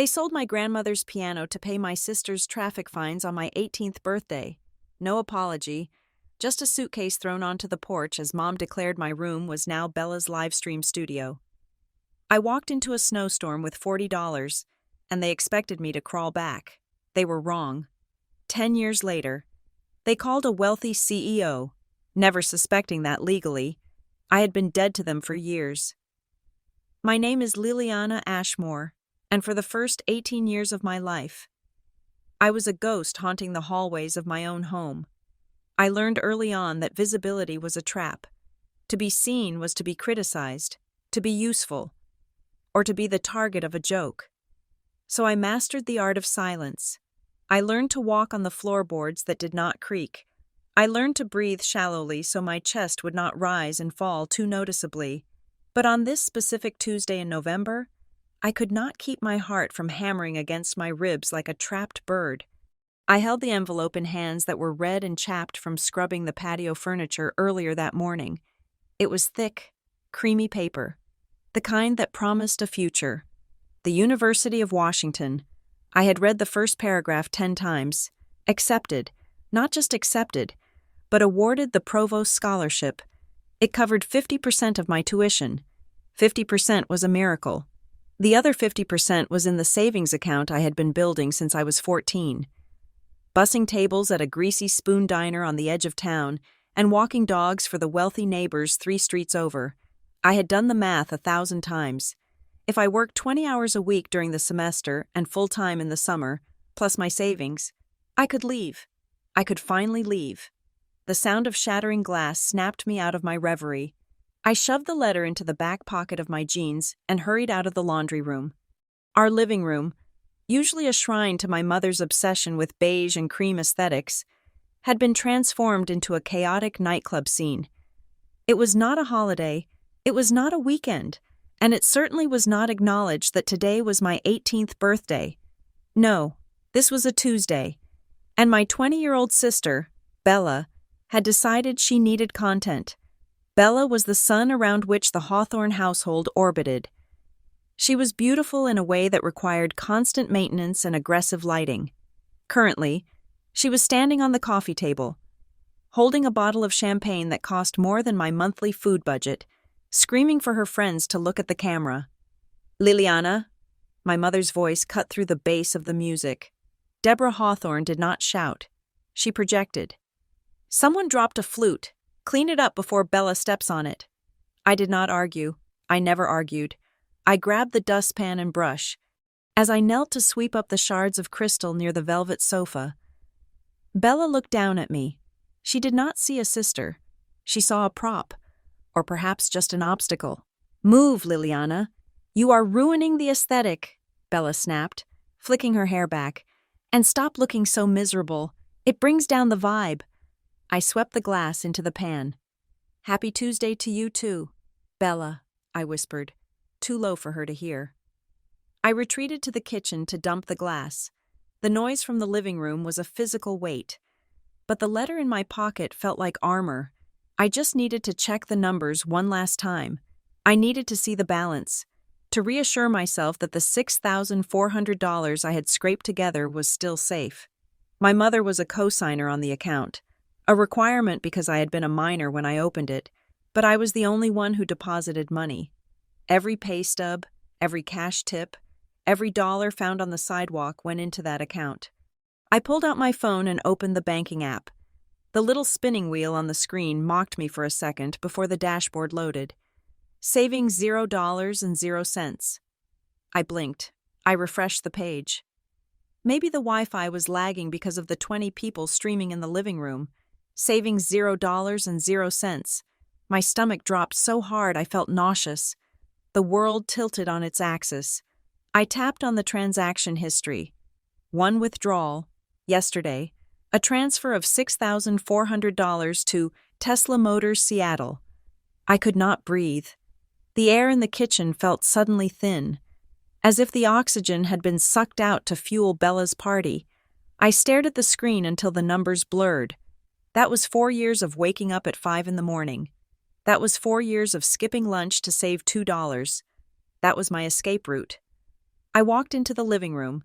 They sold my grandmother's piano to pay my sister's traffic fines on my 18th birthday. No apology, just a suitcase thrown onto the porch as Mom declared my room was now Bella's livestream studio. I walked into a snowstorm with $40, and they expected me to crawl back. They were wrong. 10 years later, they called a wealthy CEO, never suspecting that legally, I had been dead to them for years. My name is Liliana Ashmore, and for the first 18 years of my life, I was a ghost haunting the hallways of my own home. I learned early on that visibility was a trap. To be seen was to be criticized, to be useful, or to be the target of a joke. So I mastered the art of silence. I learned to walk on the floorboards that did not creak. I learned to breathe shallowly so my chest would not rise and fall too noticeably. But on this specific Tuesday in November, I could not keep my heart from hammering against my ribs like a trapped bird. I held the envelope in hands that were red and chapped from scrubbing the patio furniture earlier that morning. It was thick, creamy paper, the kind that promised a future. The University of Washington. I had read the first paragraph 10 times. Accepted, not just accepted, but awarded the Provost Scholarship. It covered 50% of my tuition. 50% was a miracle. The other 50% was in the savings account I had been building since I was 14. Bussing tables at a greasy spoon diner on the edge of town and walking dogs for the wealthy neighbors 3 streets over. I had done the math 1,000 times. If I worked 20 hours a week during the semester and full-time in the summer, plus my savings, I could leave. I could finally leave. The sound of shattering glass snapped me out of my reverie. I shoved the letter into the back pocket of my jeans and hurried out of the laundry room. Our living room, usually a shrine to my mother's obsession with beige and cream aesthetics, had been transformed into a chaotic nightclub scene. It was not a holiday, it was not a weekend, and it certainly was not acknowledged that today was my 18th birthday. No, this was a Tuesday, and my 20-year-old sister, Bella, had decided she needed content. Bella was the sun around which the Hawthorne household orbited. She was beautiful in a way that required constant maintenance and aggressive lighting. Currently, she was standing on the coffee table, holding a bottle of champagne that cost more than my monthly food budget, screaming for her friends to look at the camera. "Liliana," my mother's voice cut through the bass of the music. Deborah Hawthorne did not shout. She projected. "Someone dropped a flute. Clean it up before Bella steps on it." I did not argue. I never argued. I grabbed the dustpan and brush. As I knelt to sweep up the shards of crystal near the velvet sofa, Bella looked down at me. She did not see a sister. She saw a prop, or perhaps just an obstacle. "Move, Liliana. You are ruining the aesthetic," Bella snapped, flicking her hair back. "And stop looking so miserable. It brings down the vibe." I swept the glass into the pan. "Happy Tuesday to you too, Bella," I whispered, too low for her to hear. I retreated to the kitchen to dump the glass. The noise from the living room was a physical weight, but the letter in my pocket felt like armor. I just needed to check the numbers one last time. I needed to see the balance, to reassure myself that the $6,400 I had scraped together was still safe. My mother was a co-signer on the account, a requirement because I had been a minor when I opened it, but I was the only one who deposited money. Every pay stub, every cash tip, every dollar found on the sidewalk went into that account. I pulled out my phone and opened the banking app. The little spinning wheel on the screen mocked me for a second before the dashboard loaded. Savings $0.00. I blinked. I refreshed the page. Maybe the Wi-Fi was lagging because of the 20 people streaming in the living room. Savings $0.00. My stomach dropped so hard I felt nauseous. The world tilted on its axis. I tapped on the transaction history. One withdrawal, yesterday, a transfer of $6,400 to Tesla Motors, Seattle. I could not breathe. The air in the kitchen felt suddenly thin, as if the oxygen had been sucked out to fuel Bella's party. I stared at the screen until the numbers blurred. That was 4 years of waking up at 5 in the morning. That was 4 years of skipping lunch to save $2. That was my escape route. I walked into the living room.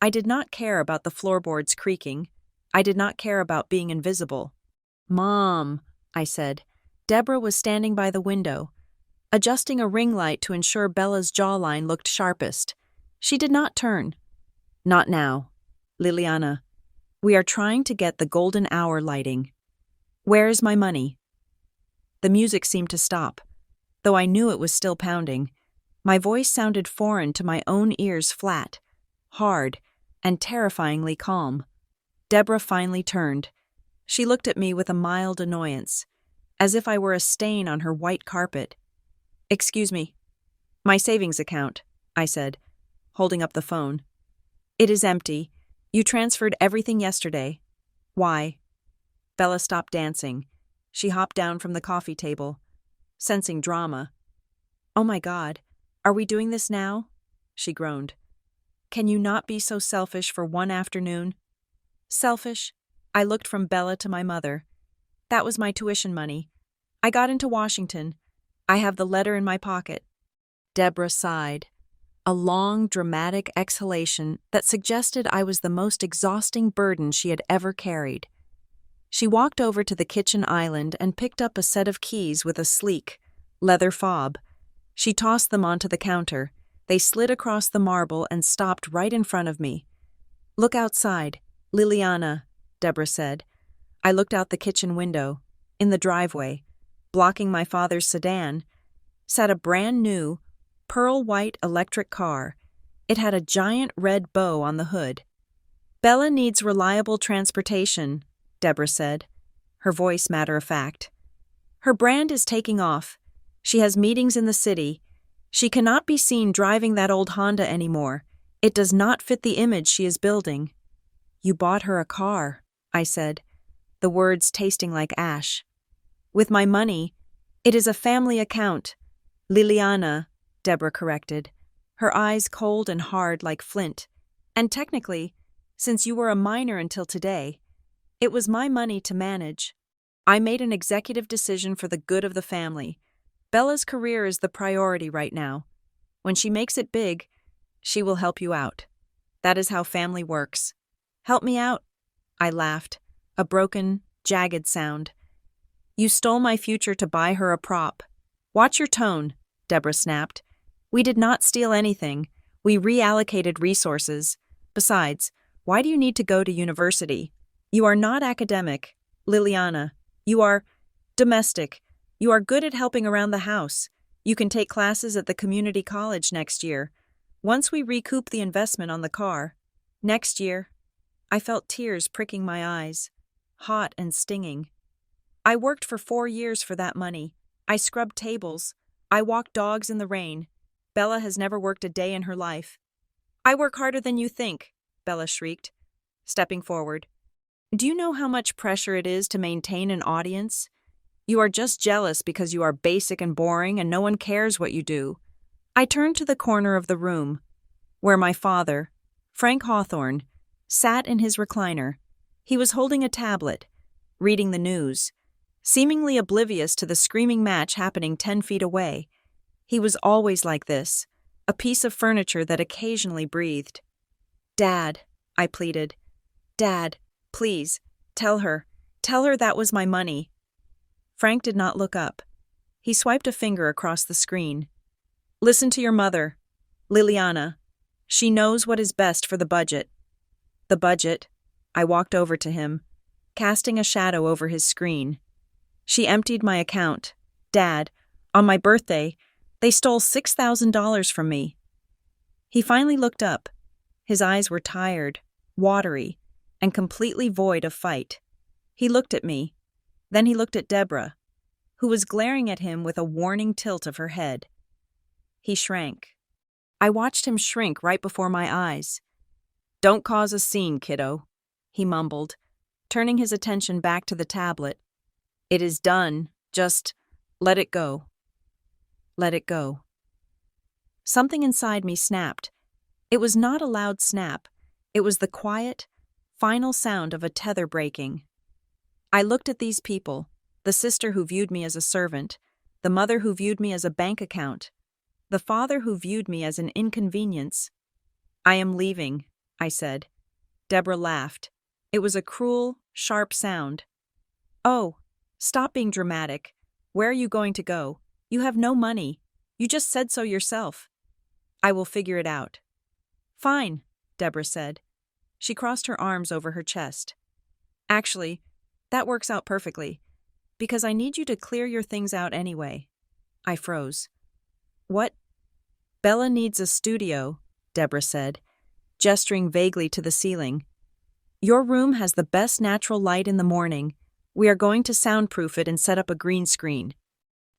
I did not care about the floorboards creaking. I did not care about being invisible. "Mom," I said. Deborah was standing by the window, adjusting a ring light to ensure Bella's jawline looked sharpest. She did not turn. "Not now. Liliana, we are trying to get the golden hour lighting. Where is my money?" The music seemed to stop, though I knew it was still pounding. My voice sounded foreign to my own ears, flat, hard, and terrifyingly calm. Deborah finally turned. She looked at me with a mild annoyance, as if I were a stain on her white carpet. "Excuse me. My savings account," I said, holding up the phone. "It is empty. You transferred everything yesterday. Why?" Bella stopped dancing. She hopped down from the coffee table, sensing drama. "Oh my God, are we doing this now?" she groaned. "Can you not be so selfish for one afternoon?" "Selfish?" I looked from Bella to my mother. "That was my tuition money. I got into Washington. I have the letter in my pocket." Deborah sighed, a long, dramatic exhalation that suggested I was the most exhausting burden she had ever carried. She walked over to the kitchen island and picked up a set of keys with a sleek, leather fob. She tossed them onto the counter. They slid across the marble and stopped right in front of me. "Look outside, Liliana," Deborah said. I looked out the kitchen window. In the driveway, blocking my father's sedan, sat a brand-new, pearl-white electric car. It had a giant red bow on the hood. "Bella needs reliable transportation," Deborah said, her voice matter-of-fact. "Her brand is taking off. She has meetings in the city. She cannot be seen driving that old Honda anymore. It does not fit the image she is building." "You bought her a car," I said, the words tasting like ash. "With my money. It is a family account." "Liliana," Deborah corrected, her eyes cold and hard like flint. "And technically, since you were a minor until today, it was my money to manage. I made an executive decision for the good of the family. Bella's career is the priority right now. When she makes it big, she will help you out. That is how family works." "Help me out?" I laughed, a broken, jagged sound. "You stole my future to buy her a prop." "Watch your tone," Deborah snapped. "We did not steal anything. We reallocated resources. Besides, why do you need to go to university? You are not academic, Liliana. You are domestic. You are good at helping around the house. You can take classes at the community college next year. Once we recoup the investment on the car. Next year." I felt tears pricking my eyes, hot and stinging. "I worked for 4 years for that money. I scrubbed tables. I walked dogs in the rain. Bella has never worked a day in her life." "I work harder than you think," Bella shrieked, stepping forward. "Do you know how much pressure it is to maintain an audience? You are just jealous because you are basic and boring and no one cares what you do." I turned to the corner of the room, where my father, Frank Hawthorne, sat in his recliner. He was holding a tablet, reading the news, seemingly oblivious to the screaming match happening 10 feet away. He was always like this, a piece of furniture that occasionally breathed. "Dad," I pleaded. "Dad, please, tell her that was my money." Frank did not look up. He swiped a finger across the screen. "Listen to your mother, Liliana. She knows what is best for the budget." "The budget?" I walked over to him, casting a shadow over his screen. "She emptied my account. Dad, on my birthday, they stole $6,000 from me." He finally looked up. His eyes were tired, watery, and completely void of fight. He looked at me. Then he looked at Deborah, who was glaring at him with a warning tilt of her head. He shrank. I watched him shrink right before my eyes. "Don't cause a scene, kiddo," he mumbled, turning his attention back to the tablet. "It is done. Just let it go. Let it go." Something inside me snapped. It was not a loud snap. It was the quiet, final sound of a tether breaking. I looked at these people, the sister who viewed me as a servant, the mother who viewed me as a bank account, the father who viewed me as an inconvenience. I am leaving, I said. Deborah laughed. It was a cruel, sharp sound. Oh, stop being dramatic. Where are you going to go? You have no money. You just said so yourself. I will figure it out. Fine, Deborah said. She crossed her arms over her chest. Actually, that works out perfectly, because I need you to clear your things out anyway. I froze. What? Bella needs a studio, Deborah said, gesturing vaguely to the ceiling. Your room has the best natural light in the morning. We are going to soundproof it and set up a green screen.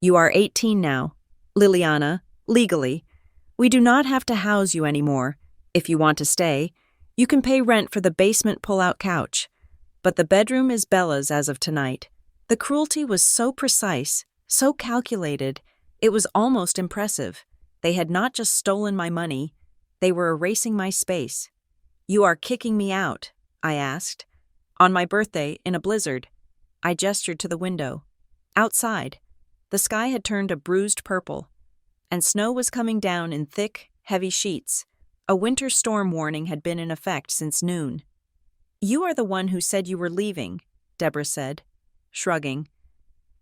You are 18 now, Liliana, legally. We do not have to house you anymore. If you want to stay, you can pay rent for the basement pull-out couch. But the bedroom is Bella's as of tonight. The cruelty was so precise, so calculated, it was almost impressive. They had not just stolen my money, they were erasing my space. You are kicking me out, I asked. On my birthday, in a blizzard. I gestured to the window. Outside, the sky had turned a bruised purple, and snow was coming down in thick, heavy sheets. A winter storm warning had been in effect since noon. You are the one who said you were leaving, Deborah said, shrugging.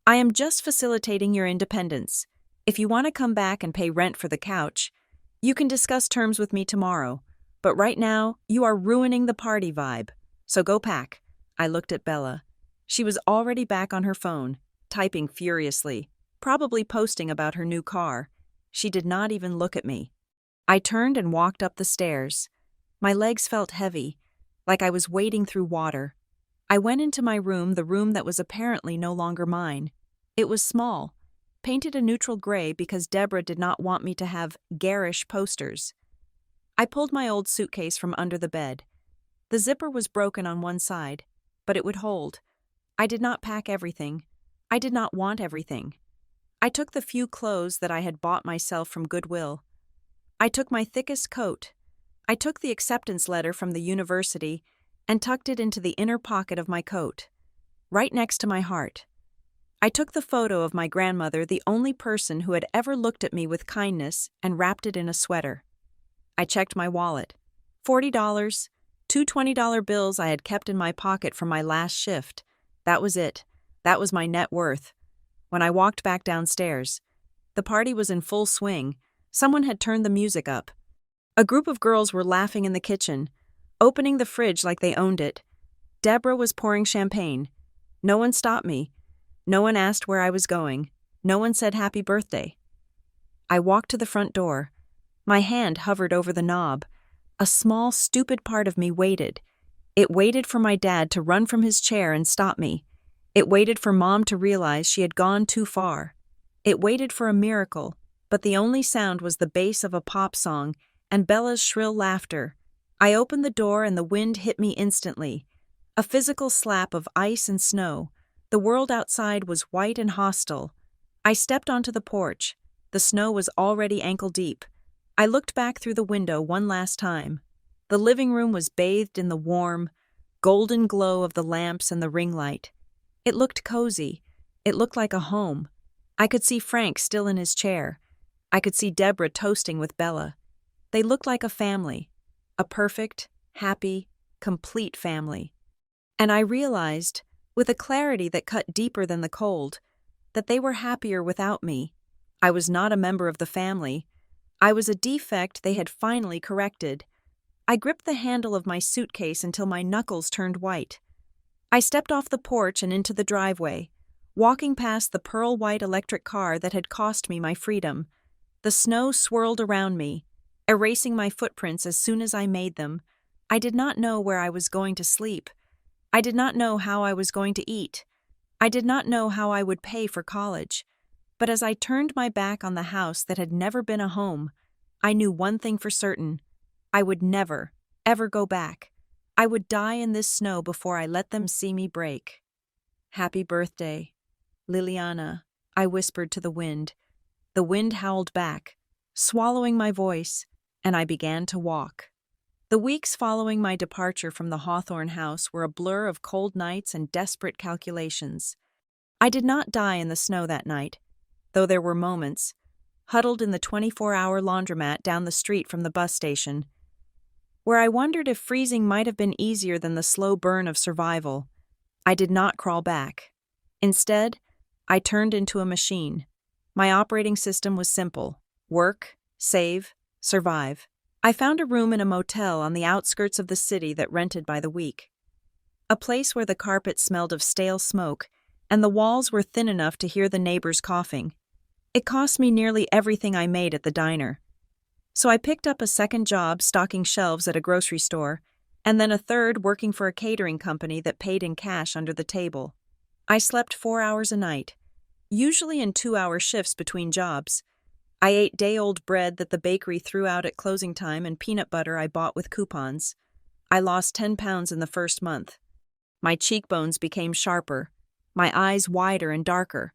I am just facilitating your independence. If you want to come back and pay rent for the couch, you can discuss terms with me tomorrow. But right now, you are ruining the party vibe. So go pack. I looked at Bella. She was already back on her phone, typing furiously, probably posting about her new car. She did not even look at me. I turned and walked up the stairs. My legs felt heavy, like I was wading through water. I went into my room, the room that was apparently no longer mine. It was small, painted a neutral gray because Deborah did not want me to have garish posters. I pulled my old suitcase from under the bed. The zipper was broken on one side, but it would hold. I did not pack everything. I did not want everything. I took the few clothes that I had bought myself from Goodwill. I took my thickest coat. I took the acceptance letter from the university and tucked it into the inner pocket of my coat, right next to my heart. I took the photo of my grandmother, the only person who had ever looked at me with kindness, and wrapped it in a sweater. I checked my wallet. $40, two $20 bills I had kept in my pocket from my last shift. That was it. That was my net worth. When I walked back downstairs, the party was in full swing. Someone had turned the music up. A group of girls were laughing in the kitchen, opening the fridge like they owned it. Deborah was pouring champagne. No one stopped me. No one asked where I was going. No one said happy birthday. I walked to the front door. My hand hovered over the knob. A small, stupid part of me waited. It waited for my dad to run from his chair and stop me. It waited for Mom to realize she had gone too far. It waited for a miracle, but the only sound was the bass of a pop song and Bella's shrill laughter. I opened the door and the wind hit me instantly. A physical slap of ice and snow. The world outside was white and hostile. I stepped onto the porch. The snow was already ankle-deep. I looked back through the window one last time. The living room was bathed in the warm, golden glow of the lamps and the ring light. It looked cozy. It looked like a home. I could see Frank still in his chair. I could see Deborah toasting with Bella. They looked like a family. A perfect, happy, complete family. And I realized, with a clarity that cut deeper than the cold, that they were happier without me. I was not a member of the family. I was a defect they had finally corrected. I gripped the handle of my suitcase until my knuckles turned white. I stepped off the porch and into the driveway, walking past the pearl-white electric car that had cost me my freedom. The snow swirled around me, erasing my footprints as soon as I made them. I did not know where I was going to sleep. I did not know how I was going to eat. I did not know how I would pay for college. But as I turned my back on the house that had never been a home, I knew one thing for certain. I would never, ever go back. I would die in this snow before I let them see me break. Happy birthday, Liliana, I whispered to the wind. The wind howled back, swallowing my voice, and I began to walk. The weeks following my departure from the Hawthorne house were a blur of cold nights and desperate calculations. I did not die in the snow that night, though there were moments, huddled in the 24-hour laundromat down the street from the bus station. where I wondered if freezing might have been easier than the slow burn of survival. I did not crawl back. Instead, I turned into a machine. My operating system was simple: work, save, survive. I found a room in a motel on the outskirts of the city that rented by the week. A place where the carpet smelled of stale smoke and the walls were thin enough to hear the neighbors coughing. It cost me nearly everything I made at the diner. So I picked up a second job stocking shelves at a grocery store, and then a third working for a catering company that paid in cash under the table. I slept 4 hours a night, usually in 2-hour shifts between jobs. I ate day-old bread that the bakery threw out at closing time and peanut butter I bought with coupons. I lost 10 pounds in the first month. My cheekbones became sharper, my eyes wider and darker,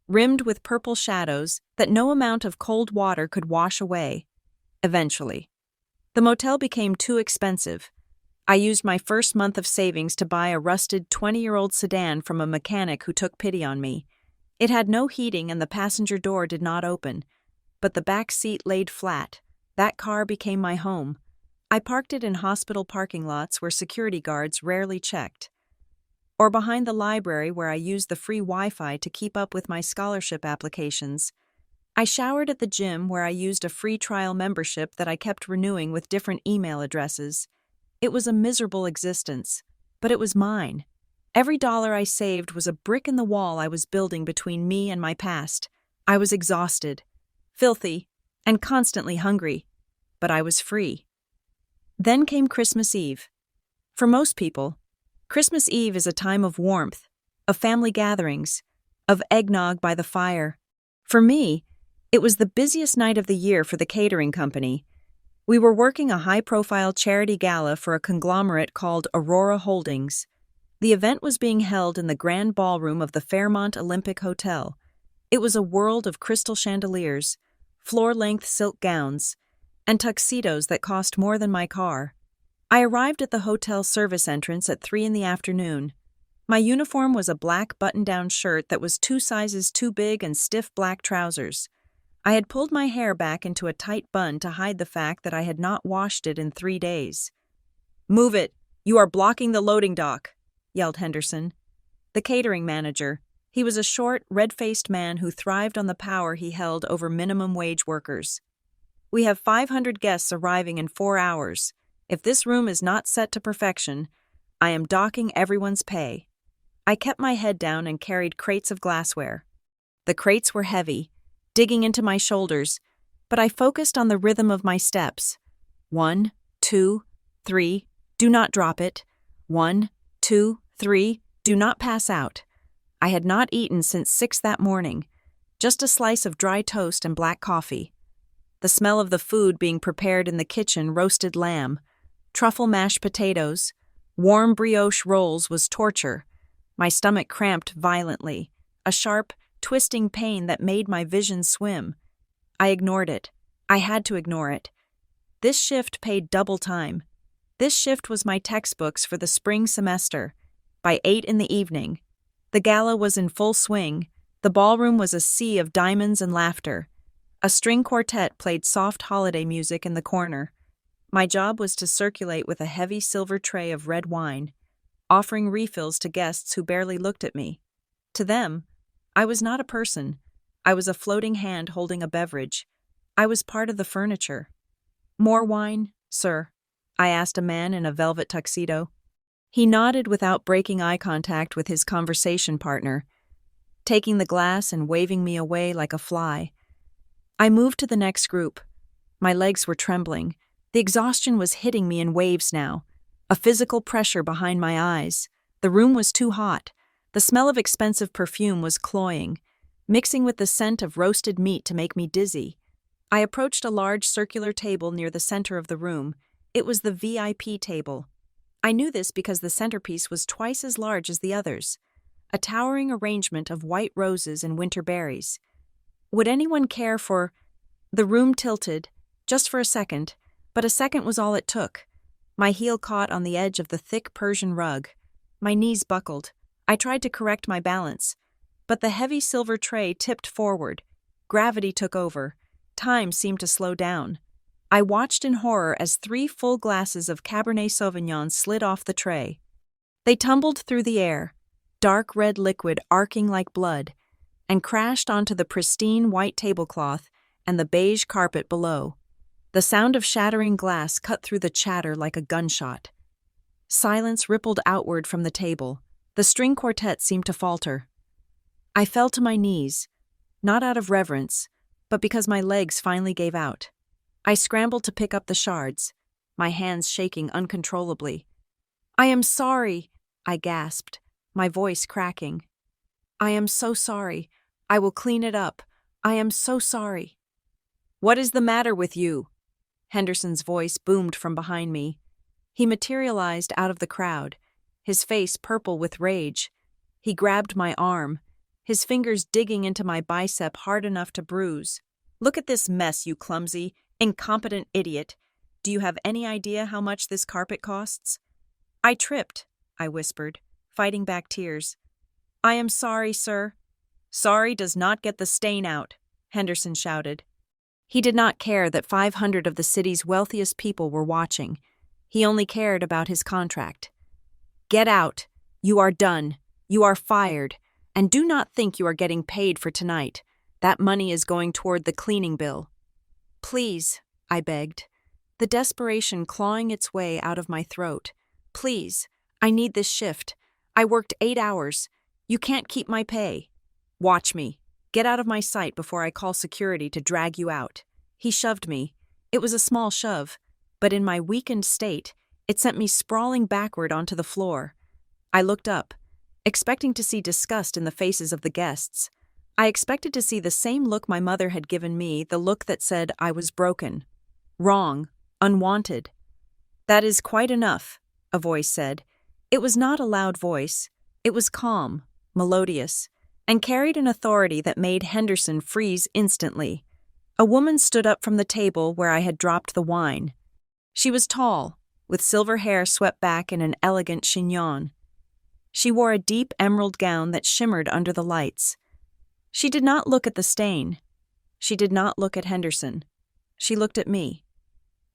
rimmed with purple shadows that no amount of cold water could wash away. Eventually, the motel became too expensive. I used my first month of savings to buy a rusted 20-year-old sedan from a mechanic who took pity on me. It had no heating and the passenger door did not open, but the back seat laid flat. That car became my home. I parked it in hospital parking lots where security guards rarely checked, or behind the library where I used the free Wi-Fi to keep up with my scholarship applications. I showered at the gym where I used a free trial membership that I kept renewing with different email addresses. It was a miserable existence, but it was mine. Every dollar I saved was a brick in the wall I was building between me and my past. I was exhausted, filthy, and constantly hungry, but I was free. Then came Christmas Eve. For most people, Christmas Eve is a time of warmth, of family gatherings, of eggnog by the fire. For me, it was the busiest night of the year for the catering company. We were working a high-profile charity gala for a conglomerate called Aurora Holdings. The event was being held in the grand ballroom of the Fairmont Olympic Hotel. It was a world of crystal chandeliers, floor-length silk gowns, and tuxedos that cost more than my car. I arrived at the hotel service entrance at 3 p.m. My uniform was a black button-down shirt that was 2 sizes too big and stiff black trousers. I had pulled my hair back into a tight bun to hide the fact that I had not washed it in 3 days. "Move it! You are blocking the loading dock!" yelled Henderson, the catering manager. He was a short, red-faced man who thrived on the power he held over minimum-wage workers. "We have 500 guests arriving in 4 hours. If this room is not set to perfection, I am docking everyone's pay." I kept my head down and carried crates of glassware. The crates were heavy, digging into my shoulders, but I focused on the rhythm of my steps. 1, 2, 3, do not drop it. 1, 2, 3, do not pass out. I had not eaten since 6 that morning, just a slice of dry toast and black coffee. The smell of the food being prepared in the kitchen, roasted lamb, truffle mashed potatoes, warm brioche rolls, was torture. My stomach cramped violently, a sharp, twisting pain that made my vision swim. I ignored it. I had to ignore it. This shift paid double time. This shift was my textbooks for the spring semester. By 8 p.m, the gala was in full swing. The ballroom was a sea of diamonds and laughter. A string quartet played soft holiday music in the corner. My job was to circulate with a heavy silver tray of red wine, offering refills to guests who barely looked at me. To them, I was not a person. I was a floating hand holding a beverage. I was part of the furniture. "More wine, sir?" I asked a man in a velvet tuxedo. He nodded without breaking eye contact with his conversation partner, taking the glass and waving me away like a fly. I moved to the next group. My legs were trembling. The exhaustion was hitting me in waves now, a physical pressure behind my eyes. The room was too hot. The smell of expensive perfume was cloying, mixing with the scent of roasted meat to make me dizzy. I approached a large circular table near the center of the room. It was the VIP table. I knew this because the centerpiece was twice as large as the others, a towering arrangement of white roses and winter berries. Would anyone care for... The room tilted, just for a second, but a second was all it took. My heel caught on the edge of the thick Persian rug. My knees buckled. I tried to correct my balance, but the heavy silver tray tipped forward. Gravity took over. Time seemed to slow down. I watched in horror as 3 full glasses of Cabernet Sauvignon slid off the tray. They tumbled through the air, dark red liquid arcing like blood, and crashed onto the pristine white tablecloth and the beige carpet below. The sound of shattering glass cut through the chatter like a gunshot. Silence rippled outward from the table. The string quartet seemed to falter. I fell to my knees, not out of reverence, but because my legs finally gave out. I scrambled to pick up the shards, my hands shaking uncontrollably. "I am sorry," I gasped, my voice cracking. "I am so sorry. I will clean it up. I am so sorry." "What is the matter with you?" Henderson's voice boomed from behind me. He materialized out of the crowd, his face purple with rage. He grabbed my arm, his fingers digging into my bicep hard enough to bruise. "Look at this mess, you clumsy, incompetent idiot. Do you have any idea how much this carpet costs?" "I tripped," I whispered, fighting back tears. "I am sorry, sir." "Sorry does not get the stain out," Henderson shouted. He did not care that 500 of the city's wealthiest people were watching. He only cared about his contract. "Get out. You are done. You are fired. And do not think you are getting paid for tonight. That money is going toward the cleaning bill." "Please," I begged, the desperation clawing its way out of my throat. "Please, I need this shift. I worked 8 hours. You can't keep my pay." "Watch me. Get out of my sight before I call security to drag you out." He shoved me. It was a small shove, but in my weakened state, it sent me sprawling backward onto the floor. I looked up, expecting to see disgust in the faces of the guests. I expected to see the same look my mother had given me, the look that said I was broken, wrong, unwanted. "That is quite enough," a voice said. It was not a loud voice. It was calm, melodious, and carried an authority that made Henderson freeze instantly. A woman stood up from the table where I had dropped the wine. She was tall, with silver hair swept back in an elegant chignon. She wore a deep emerald gown that shimmered under the lights. She did not look at the stain. She did not look at Henderson. She looked at me.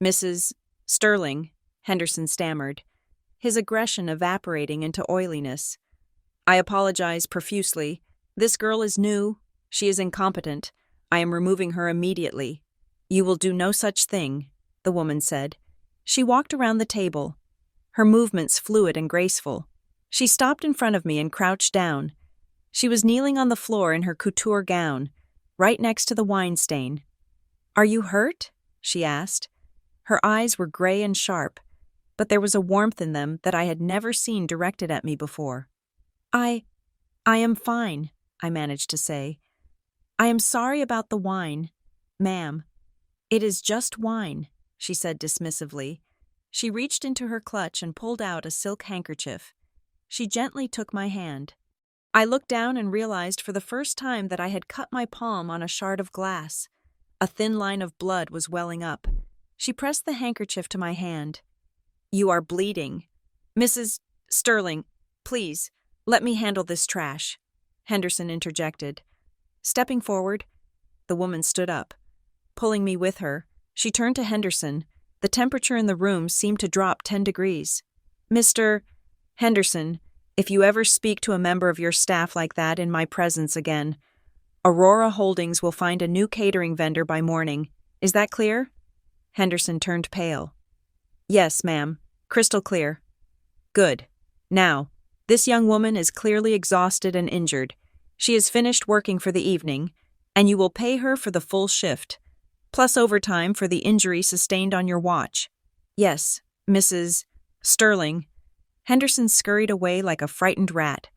"Mrs. Sterling," Henderson stammered, his aggression evaporating into oiliness. "I apologize profusely. This girl is new. She is incompetent. I am removing her immediately." "You will do no such thing," the woman said. She walked around the table, her movements fluid and graceful. She stopped in front of me and crouched down. She was kneeling on the floor in her couture gown, right next to the wine stain. "Are you hurt?" she asked. Her eyes were gray and sharp, but there was a warmth in them that I had never seen directed at me before. I am fine," I managed to say. "I am sorry about the wine, ma'am." "It is just wine," she said dismissively. She reached into her clutch and pulled out a silk handkerchief. She gently took my hand. I looked down and realized for the first time that I had cut my palm on a shard of glass. A thin line of blood was welling up. She pressed the handkerchief to my hand. "You are bleeding. Mrs. Sterling, please, let me handle this trash," Henderson interjected. Stepping forward, the woman stood up. Pulling me with her, she turned to Henderson. The temperature in the room seemed to drop 10 degrees. "Mr. Henderson, if you ever speak to a member of your staff like that in my presence again, Aurora Holdings will find a new catering vendor by morning. Is that clear?" Henderson turned pale. "Yes, ma'am. Crystal clear." "Good. Now, this young woman is clearly exhausted and injured. She is finished working for the evening, and you will pay her for the full shift, plus overtime for the injury sustained on your watch." "Yes, Mrs. Sterling." Henderson scurried away like a frightened rat.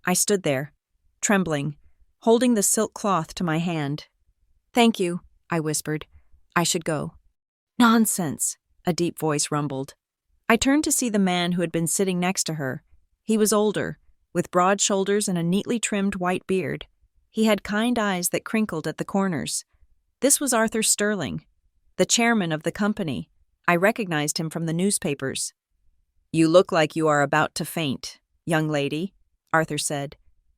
I stood there, trembling, holding the silk cloth to my hand. "Thank you," I whispered. "I should go." "Nonsense," a deep voice rumbled. I turned to see the man who had been sitting next to her. He was older, with broad shoulders and a neatly trimmed white beard. He had kind eyes that crinkled at the corners. This was Arthur Sterling, the chairman of the company. I recognized him from the newspapers. "You look like you are about to faint, young lady," Arthur said.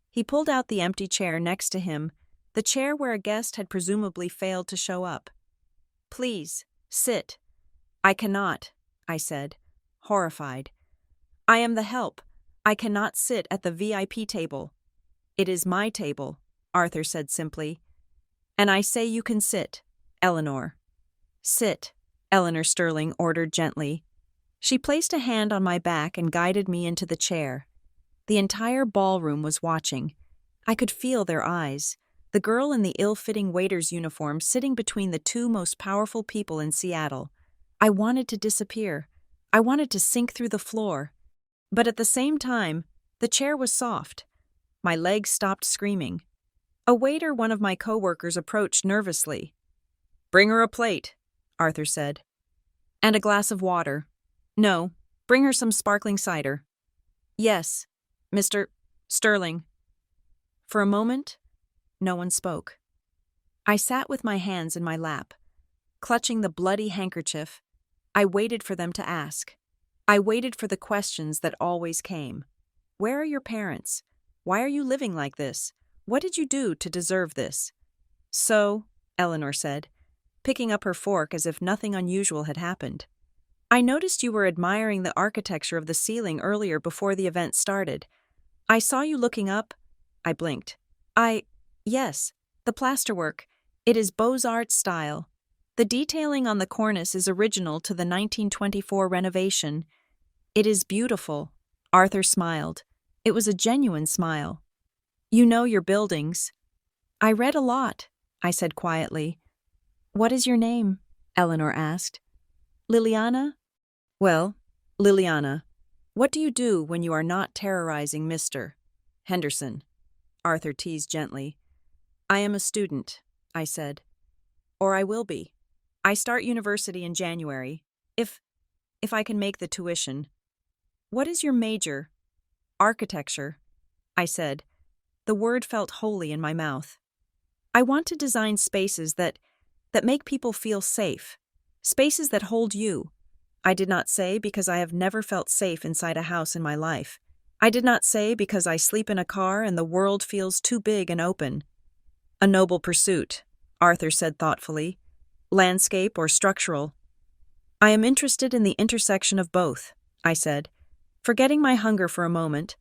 He pulled out the empty chair next to him, the chair where a guest had presumably failed to show up. "Please," Sit. I cannot, I said, horrified. I am the help. I cannot sit at the VIP table. It is my table, Arthur said simply. And I say you can sit, Eleanor. Sit, Eleanor Sterling ordered gently. She placed a hand on my back and guided me into the chair. The entire ballroom was watching. I could feel their eyes. The girl in the ill-fitting waiter's uniform sitting between the two most powerful people in Seattle. I wanted to disappear. I wanted to sink through the floor. But at the same time, the chair was soft. My legs stopped screaming. A waiter, one of my coworkers, approached nervously. "Bring her a plate," Arthur said. "And a glass of water. No, bring her some sparkling cider." "Yes, Mr. Sterling." For a moment, no one spoke. I sat with my hands in my lap, clutching the bloody handkerchief. I waited for them to ask. I waited for the questions that always came. Where are your parents? Why are you living like this? What did you do to deserve this? So, Eleanor said, picking up her fork as if nothing unusual had happened. I noticed you were admiring the architecture of the ceiling earlier before the event started. I saw you looking up. I blinked. Yes, the plasterwork. It is Beaux-Arts style. The detailing on the cornice is original to the 1924 renovation. It is beautiful. Arthur smiled. It was a genuine smile. You know your buildings. I read a lot, I said quietly. What is your name? Eleanor asked. Liliana? Well, Liliana, what do you do when you are not terrorizing Mr. Henderson? Arthur teased gently. I am a student, I said. Or I will be. I start university in January, if I can make the tuition. What is your major? Architecture, I said. The word felt holy in my mouth. I want to design spaces that make people feel safe, spaces that hold you. I did not say because I have never felt safe inside a house in my life. I did not say because I sleep in a car and the world feels too big and open. A noble pursuit, Arthur said thoughtfully. Landscape or structural? I am interested in the intersection of both, I said, forgetting my hunger for a moment.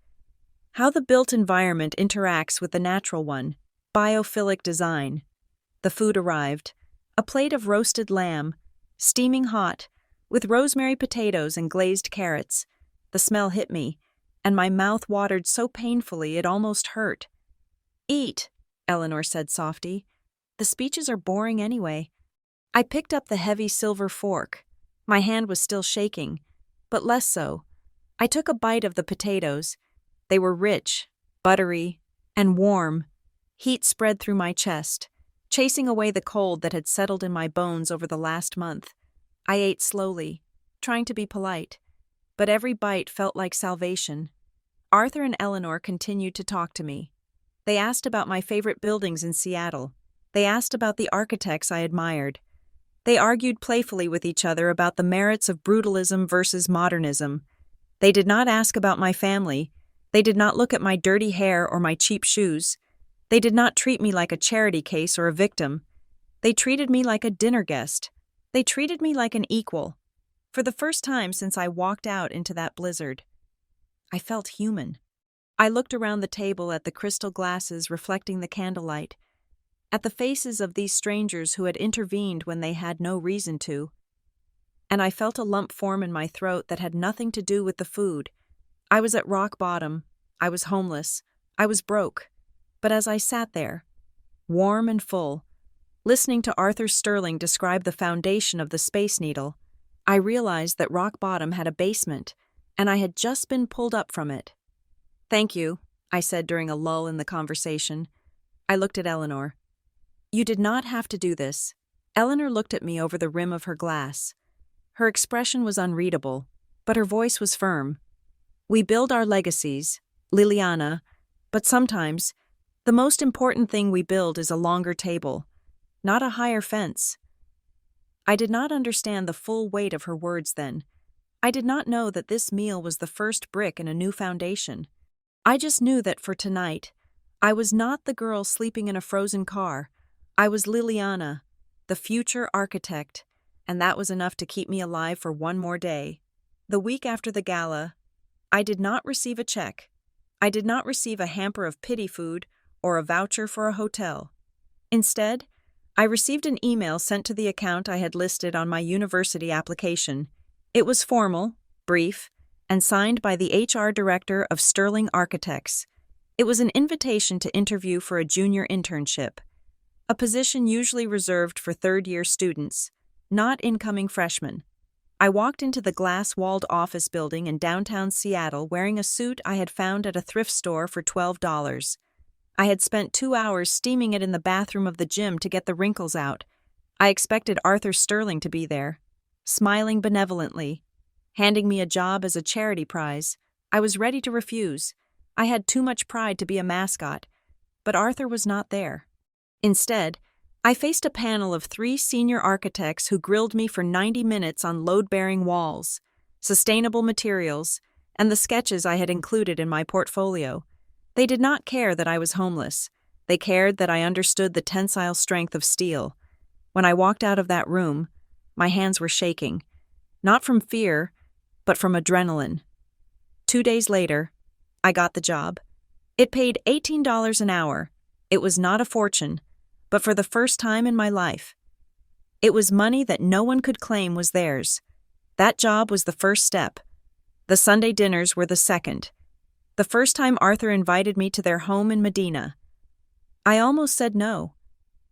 How the built environment interacts with the natural one, biophilic design. The food arrived, a plate of roasted lamb, steaming hot, with rosemary potatoes and glazed carrots. The smell hit me, and my mouth watered so painfully it almost hurt. Eat, Eleanor said softly. The speeches are boring anyway. I picked up the heavy silver fork. My hand was still shaking, but less so. I took a bite of the potatoes. They were rich, buttery, and warm. Heat spread through my chest, chasing away the cold that had settled in my bones over the last month. I ate slowly, trying to be polite, but every bite felt like salvation. Arthur and Eleanor continued to talk to me. They asked about my favorite buildings in Seattle. They asked about the architects I admired. They argued playfully with each other about the merits of brutalism versus modernism. They did not ask about my family. They did not look at my dirty hair or my cheap shoes. They did not treat me like a charity case or a victim. They treated me like a dinner guest. They treated me like an equal. For the first time since I walked out into that blizzard, I felt human. I looked around the table at the crystal glasses reflecting the candlelight, at the faces of these strangers who had intervened when they had no reason to, and I felt a lump form in my throat that had nothing to do with the food. I was at rock bottom. I was homeless. I was broke. But as I sat there, warm and full, listening to Arthur Sterling describe the foundation of the Space Needle, I realized that rock bottom had a basement, and I had just been pulled up from it. Thank you, I said during a lull in the conversation. I looked at Eleanor. You did not have to do this. Eleanor looked at me over the rim of her glass. Her expression was unreadable, but her voice was firm. We build our legacies, Liliana, but sometimes the most important thing we build is a longer table, not a higher fence. I did not understand the full weight of her words then. I did not know that this meal was the first brick in a new foundation. I just knew that for tonight, I was not the girl sleeping in a frozen car. I was Liliana, the future architect, and that was enough to keep me alive for one more day. The week after the gala, I did not receive a check. I did not receive a hamper of pity food or a voucher for a hotel. Instead, I received an email sent to the account I had listed on my university application. It was formal, brief, and signed by the HR director of Sterling Architects. It was an invitation to interview for a junior internship, a position usually reserved for third-year students, not incoming freshmen. I walked into the glass-walled office building in downtown Seattle wearing a suit I had found at a thrift store for $12. I had spent 2 hours steaming it in the bathroom of the gym to get the wrinkles out. I expected Arthur Sterling to be there, smiling benevolently, handing me a job as a charity prize. I was ready to refuse. I had too much pride to be a mascot, but Arthur was not there. Instead, I faced a panel of 3 senior architects who grilled me for 90 minutes on load-bearing walls, sustainable materials, and the sketches I had included in my portfolio. They did not care that I was homeless. They cared that I understood the tensile strength of steel. When I walked out of that room, my hands were shaking, not from fear, but from adrenaline. 2 days later, I got the job. It paid $18 an hour. It was not a fortune, but for the first time in my life, it was money that no one could claim was theirs. That job was the first step. The Sunday dinners were the second. The first time Arthur invited me to their home in Medina. I almost said no.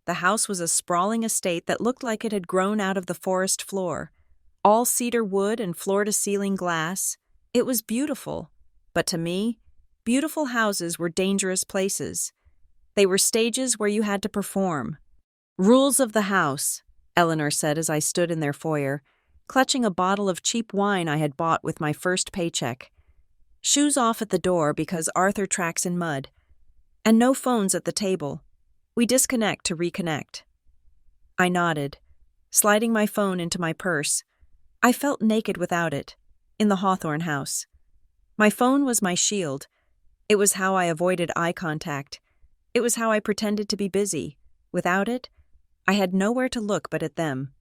The house was a sprawling estate that looked like it had grown out of the forest floor, all cedar wood and floor-to-ceiling glass. It was beautiful, but to me, beautiful houses were dangerous places. They were stages where you had to perform. "Rules of the house," Eleanor said as I stood in their foyer, clutching a bottle of cheap wine I had bought with my first paycheck. "Shoes off at the door because Arthur tracks in mud. And no phones at the table. We disconnect to reconnect." I nodded, sliding my phone into my purse. I felt naked without it, in the Hawthorne house. My phone was my shield. It was how I avoided eye contact. It was how I pretended to be busy. Without it, I had nowhere to look but at them.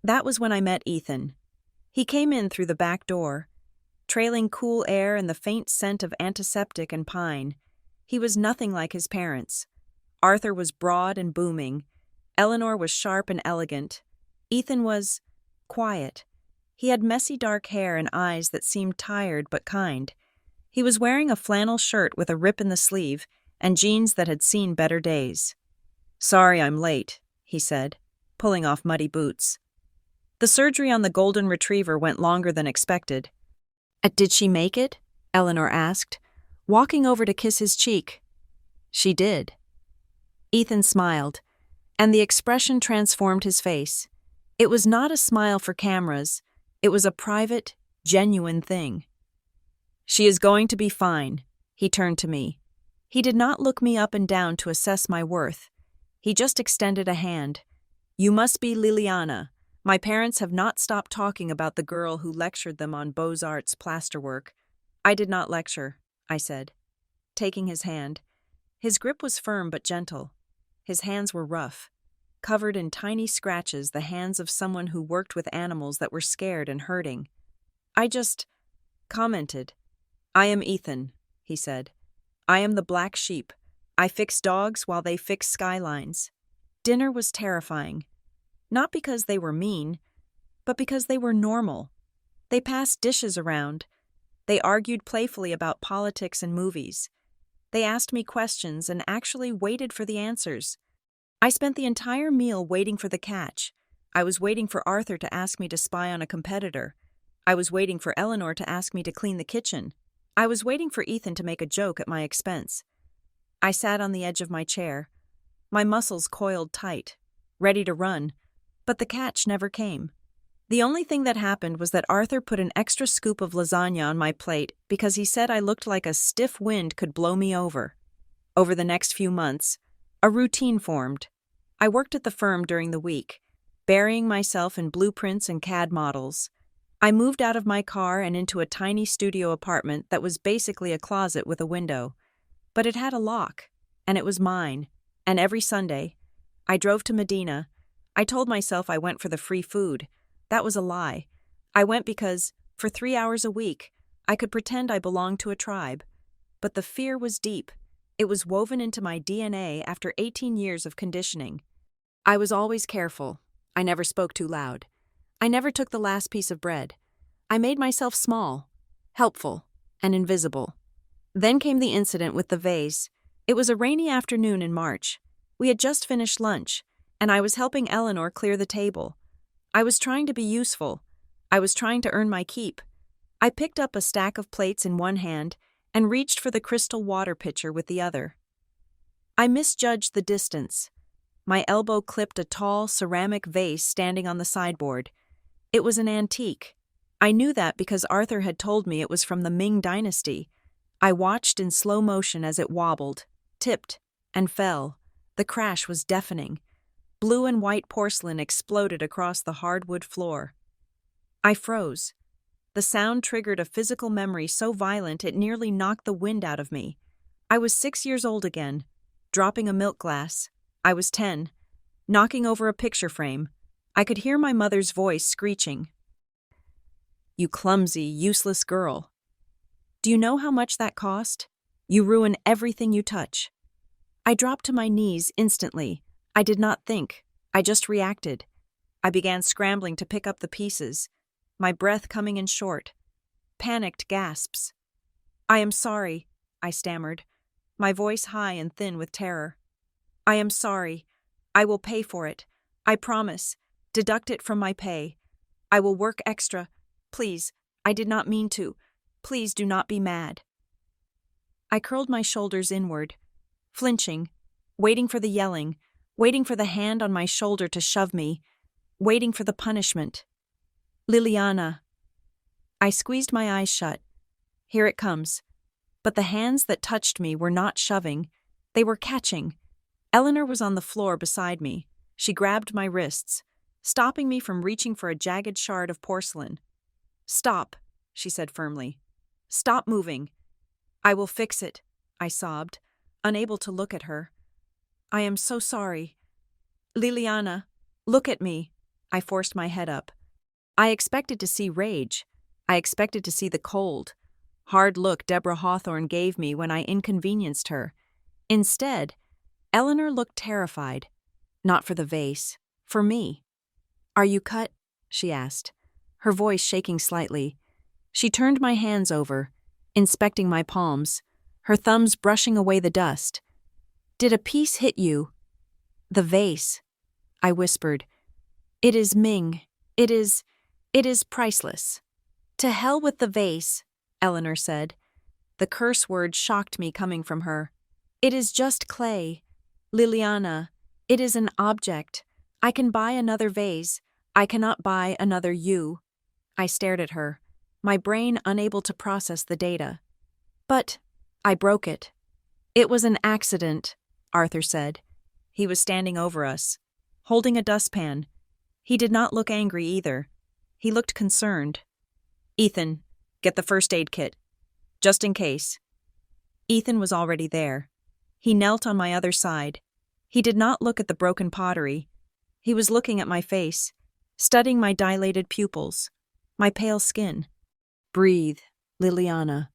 That was when I met Ethan. He came in through the back door, trailing cool air and the faint scent of antiseptic and pine. He was nothing like his parents. Arthur was broad and booming. Eleanor was sharp and elegant. Ethan was quiet. He had messy dark hair and eyes that seemed tired but kind. He was wearing a flannel shirt with a rip in the sleeve and jeans that had seen better days. "Sorry I'm late," he said, pulling off muddy boots. The surgery on the golden retriever went longer than expected. "Did she make it?" Eleanor asked, walking over to kiss his cheek. "She did." Ethan smiled, and the expression transformed his face. It was not a smile for cameras. It was a private, genuine thing. "She is going to be fine." He turned to me. He did not look me up and down to assess my worth. He just extended a hand. "You must be Liliana. My parents have not stopped talking about the girl who lectured them on Beaux-Arts plasterwork." "I did not lecture," I said, taking his hand. His grip was firm but gentle. His hands were rough, covered in tiny scratches, the hands of someone who worked with animals that were scared and hurting. I just commented. "I am Ethan," he said. "I am the black sheep. I fix dogs while they fix skylines." Dinner was terrifying. Not because they were mean, but because they were normal. They passed dishes around. They argued playfully about politics and movies. They asked me questions and actually waited for the answers. I spent the entire meal waiting for the catch. I was waiting for Arthur to ask me to spy on a competitor. I was waiting for Eleanor to ask me to clean the kitchen. I was waiting for Ethan to make a joke at my expense. I sat on the edge of my chair, my muscles coiled tight, ready to run, but the catch never came. The only thing that happened was that Arthur put an extra scoop of lasagna on my plate because he said I looked like a stiff wind could blow me over. Over the next few months, a routine formed. I worked at the firm during the week, burying myself in blueprints and CAD models. I moved out of my car and into a tiny studio apartment that was basically a closet with a window. But it had a lock, and it was mine. And every Sunday, I drove to Medina. I told myself I went for the free food. That was a lie. I went because, for 3 hours a week, I could pretend I belonged to a tribe. But the fear was deep. It was woven into my DNA after 18 years of conditioning. I was always careful. I never spoke too loud. I never took the last piece of bread. I made myself small, helpful, and invisible. Then came the incident with the vase. It was a rainy afternoon in March. We had just finished lunch, and I was helping Eleanor clear the table. I was trying to be useful. I was trying to earn my keep. I picked up a stack of plates in one hand and reached for the crystal water pitcher with the other. I misjudged the distance. My elbow clipped a tall ceramic vase standing on the sideboard. It was an antique. I knew that because Arthur had told me it was from the Ming Dynasty. I watched in slow motion as it wobbled, tipped, and fell. The crash was deafening. Blue and white porcelain exploded across the hardwood floor. I froze. The sound triggered a physical memory so violent it nearly knocked the wind out of me. I was 6 years old again, dropping a milk glass. I was 10, knocking over a picture frame. I could hear my mother's voice screeching. "You clumsy, useless girl. Do you know how much that cost? You ruin everything you touch." I dropped to my knees instantly. I did not think. I just reacted. I began scrambling to pick up the pieces, my breath coming in short. Panicked gasps. "I am sorry," I stammered, my voice high and thin with terror. "I am sorry. I will pay for it. I promise. Deduct it from my pay. I will work extra. Please, I did not mean to. Please do not be mad." I curled my shoulders inward, flinching, waiting for the yelling, waiting for the hand on my shoulder to shove me, waiting for the punishment. "Liliana." I squeezed my eyes shut. Here it comes. But the hands that touched me were not shoving. They were catching. Eleanor was on the floor beside me. She grabbed my wrists, stopping me from reaching for a jagged shard of porcelain. "Stop," she said firmly. "Stop moving." "I will fix it," I sobbed, unable to look at her. "I am so sorry." "Liliana, look at me." I forced my head up. I expected to see rage. I expected to see the cold, hard look Deborah Hawthorne gave me when I inconvenienced her. Instead, Eleanor looked terrified. Not for the vase, for me. "Are you cut?" she asked, her voice shaking slightly. She turned my hands over, inspecting my palms, her thumbs brushing away the dust. "Did a piece hit you?" "The vase," I whispered. "It is Ming. It is priceless." "To hell with the vase," Eleanor said. The curse word shocked me coming from her. "It is just clay. Liliana, it is an object. I can buy another vase. I cannot buy another you." I stared at her, my brain unable to process the data. "But," I broke it. "It was an accident," Arthur said. He was standing over us, holding a dustpan. He did not look angry either. He looked concerned. "Ethan, get the first aid kit. Just in case." Ethan was already there. He knelt on my other side. He did not look at the broken pottery. He was looking at my face, studying my dilated pupils, my pale skin. "Breathe, Liliana,"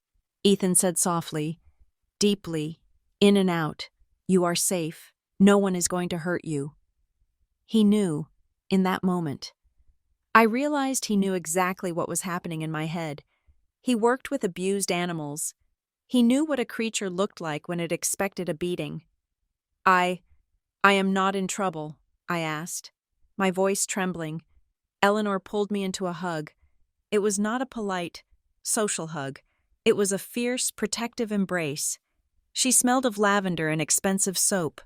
Ethan said softly, deeply, in and out. "You are safe. No one is going to hurt you." He knew, in that moment. I realized he knew exactly what was happening in my head. He worked with abused animals. He knew what a creature looked like when it expected a beating. I am not in trouble," I asked, my voice trembling. Eleanor pulled me into a hug. It was not a polite, social hug. It was a fierce, protective embrace. She smelled of lavender and expensive soap.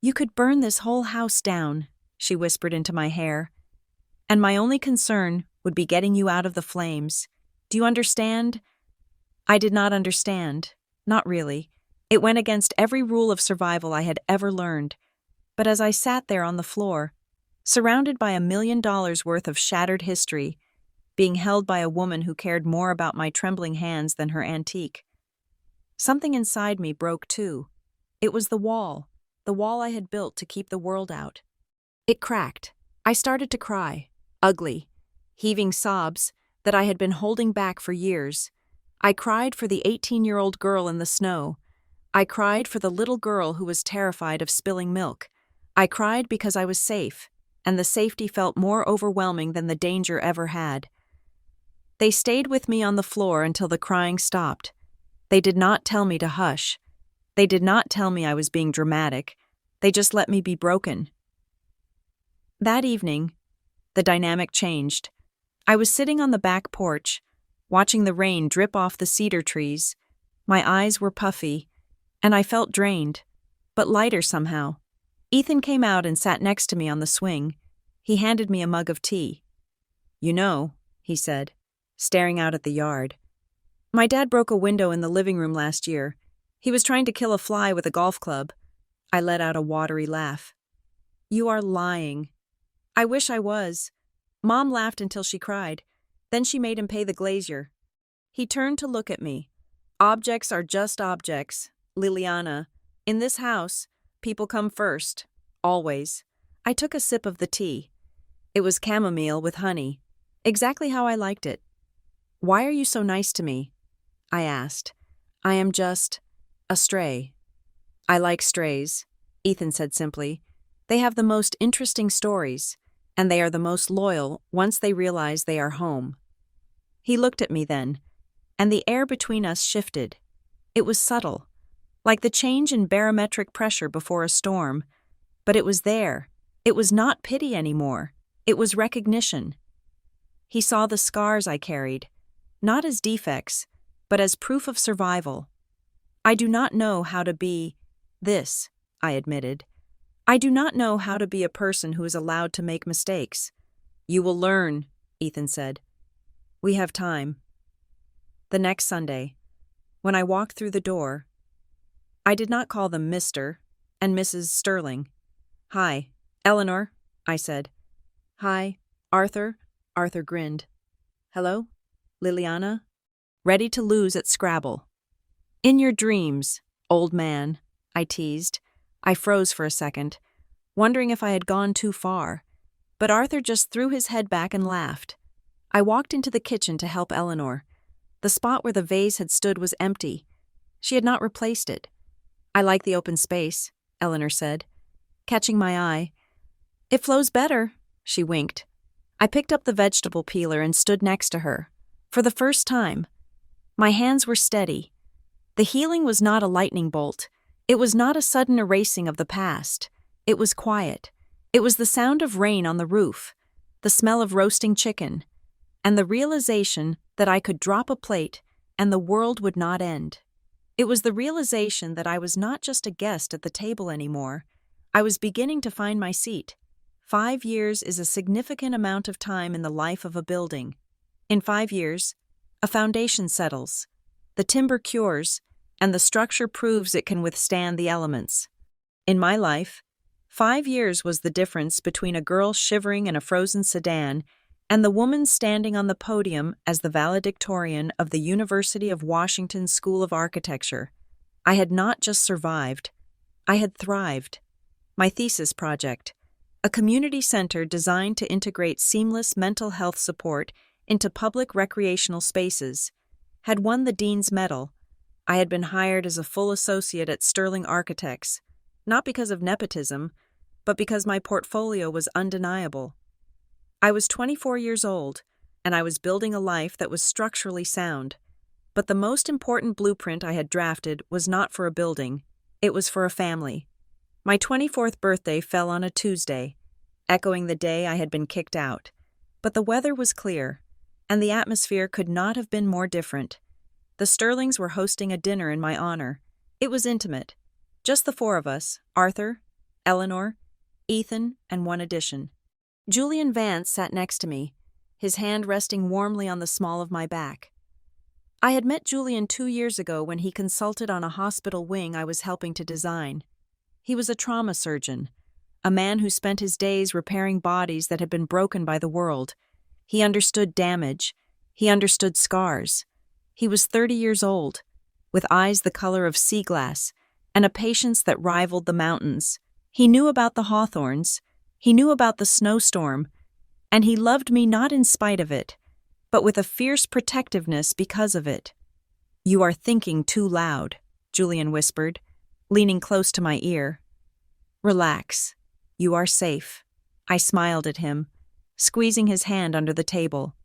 "You could burn this whole house down," she whispered into my hair. "And my only concern would be getting you out of the flames. Do you understand?" I did not understand. Not really. It went against every rule of survival I had ever learned. But as I sat there on the floor, surrounded by $1 million worth of shattered history, being held by a woman who cared more about my trembling hands than her antique, something inside me broke too. It was the wall I had built to keep the world out. It cracked. I started to cry. Ugly. Heaving sobs that I had been holding back for years. I cried for the 18-year-old girl in the snow. I cried for the little girl who was terrified of spilling milk. I cried because I was safe, and the safety felt more overwhelming than the danger ever had. They stayed with me on the floor until the crying stopped. They did not tell me to hush. They did not tell me I was being dramatic. They just let me be broken. That evening, the dynamic changed. I was sitting on the back porch, watching the rain drip off the cedar trees. My eyes were puffy, and I felt drained, but lighter somehow. Ethan came out and sat next to me on the swing. He handed me a mug of tea. "You know," he said, staring out at the yard. "My dad broke a window in the living room last year. He was trying to kill a fly with a golf club." I let out a watery laugh. "You are lying." "I wish I was." Mom laughed until she cried. Then she made him pay the glazier. He turned to look at me. "Objects are just objects, Liliana. In this house, people come first. Always." I took a sip of the tea. It was chamomile with honey. Exactly how I liked it. "Why are you so nice to me?" I asked. "I am just a stray." "I like strays," Ethan said simply. "They have the most interesting stories, and they are the most loyal once they realize they are home." He looked at me then, and the air between us shifted. It was subtle, like the change in barometric pressure before a storm. But it was there. It was not pity anymore. It was recognition. He saw the scars I carried, not as defects, but as proof of survival. "I do not know how to be this," I admitted. "I do not know how to be a person who is allowed to make mistakes." "You will learn," Ethan said. "We have time." The next Sunday, when I walked through the door, I did not call them Mr. and Mrs. Sterling. "Hi, Eleanor," I said. "Hi, Arthur." Arthur grinned. "Hello, Liliana?" "Ready to lose at Scrabble." "In your dreams, old man," I teased. I froze for a second, wondering if I had gone too far, but Arthur just threw his head back and laughed. I walked into the kitchen to help Eleanor. The spot where the vase had stood was empty. She had not replaced it. "I like the open space," Eleanor said, catching my eye. "It flows better," she winked. I picked up the vegetable peeler and stood next to her. For the first time, my hands were steady. The healing was not a lightning bolt. It was not a sudden erasing of the past. It was quiet. It was the sound of rain on the roof, the smell of roasting chicken, and the realization that I could drop a plate and the world would not end. It was the realization that I was not just a guest at the table anymore. I was beginning to find my seat. 5 years is a significant amount of time in the life of a building. In 5 years, a foundation settles, the timber cures, and the structure proves it can withstand the elements. In my life, 5 years was the difference between a girl shivering in a frozen sedan and the woman standing on the podium as the valedictorian of the University of Washington School of Architecture. I had not just survived, I had thrived. My thesis project, a community center designed to integrate seamless mental health support into public recreational spaces, had won the Dean's Medal. I had been hired as a full associate at Sterling Architects, not because of nepotism, but because my portfolio was undeniable. I was 24 years old, and I was building a life that was structurally sound. But the most important blueprint I had drafted was not for a building, it was for a family. My 24th birthday fell on a Tuesday, echoing the day I had been kicked out. But the weather was clear, and the atmosphere could not have been more different. The Sterlings were hosting a dinner in my honor. It was intimate. Just the 4 of us, Arthur, Eleanor, Ethan, and one addition. Julian Vance sat next to me, his hand resting warmly on the small of my back. I had met Julian 2 years ago when he consulted on a hospital wing I was helping to design. He was a trauma surgeon, a man who spent his days repairing bodies that had been broken by the world. He understood damage. He understood scars. He was 30 years old, with eyes the color of sea glass and a patience that rivaled the mountains. He knew about the hawthorns, He knew about the snowstorm, and he loved me not in spite of it, but with a fierce protectiveness because of it. "You are thinking too loud," Julian whispered, leaning close to my ear. "Relax. You are safe." I smiled at him, squeezing his hand under the table.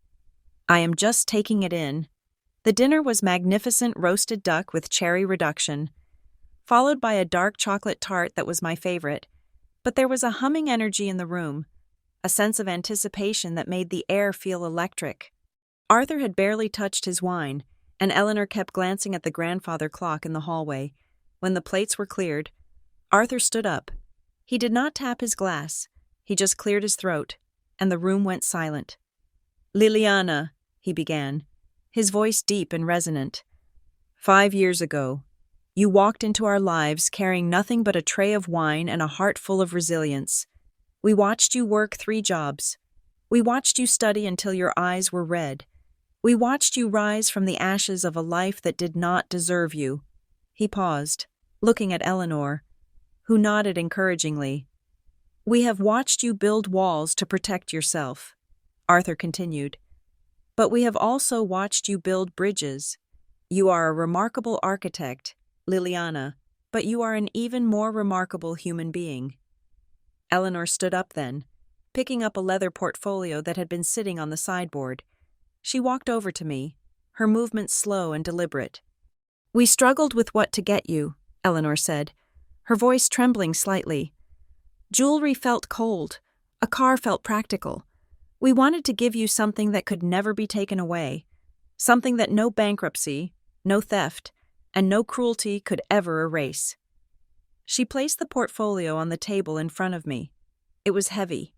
"I am just taking it in." The dinner was magnificent roasted duck with cherry reduction, followed by a dark chocolate tart that was my favorite, but there was a humming energy in the room, a sense of anticipation that made the air feel electric. Arthur had barely touched his wine, and Eleanor kept glancing at the grandfather clock in the hallway. When the plates were cleared, Arthur stood up. He did not tap his glass, he just cleared his throat, and the room went silent. "Liliana," he began, his voice deep and resonant. "5 years ago, you walked into our lives carrying nothing but a tray of wine and a heart full of resilience. We watched you work 3 jobs. We watched you study until your eyes were red. We watched you rise from the ashes of a life that did not deserve you." He paused, looking at Eleanor, who nodded encouragingly. "We have watched you build walls to protect yourself," Arthur continued. "But we have also watched you build bridges. You are a remarkable architect, Liliana, but you are an even more remarkable human being." Eleanor stood up then, picking up a leather portfolio that had been sitting on the sideboard. She walked over to me, her movements slow and deliberate. "We struggled with what to get you," Eleanor said, her voice trembling slightly. "Jewelry felt cold. A car felt practical. We wanted to give you something that could never be taken away, something that no bankruptcy, no theft, and no cruelty could ever erase." She placed the portfolio on the table in front of me. It was heavy,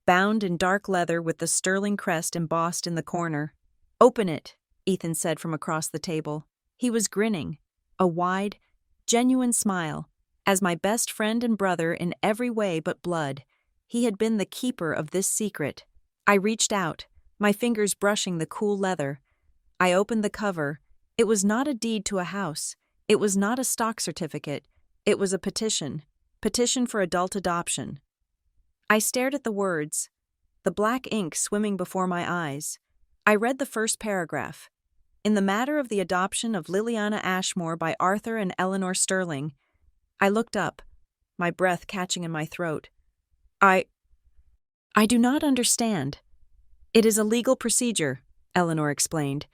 bound in dark leather with the sterling crest embossed in the corner. "Open it," Ethan said from across the table. He was grinning, a wide, genuine smile. As my best friend and brother in every way but blood, he had been the keeper of this secret. I reached out, my fingers brushing the cool leather. I opened the cover. It was not a deed to a house. It was not a stock certificate. It was a petition for adult adoption. I stared at the words, the black ink swimming before my eyes. I read the first paragraph. "In the matter of the adoption of Liliana Ashmore by Arthur and Eleanor Sterling." I looked up, my breath catching in my throat. I do not understand." "It is a legal procedure," Eleanor explained,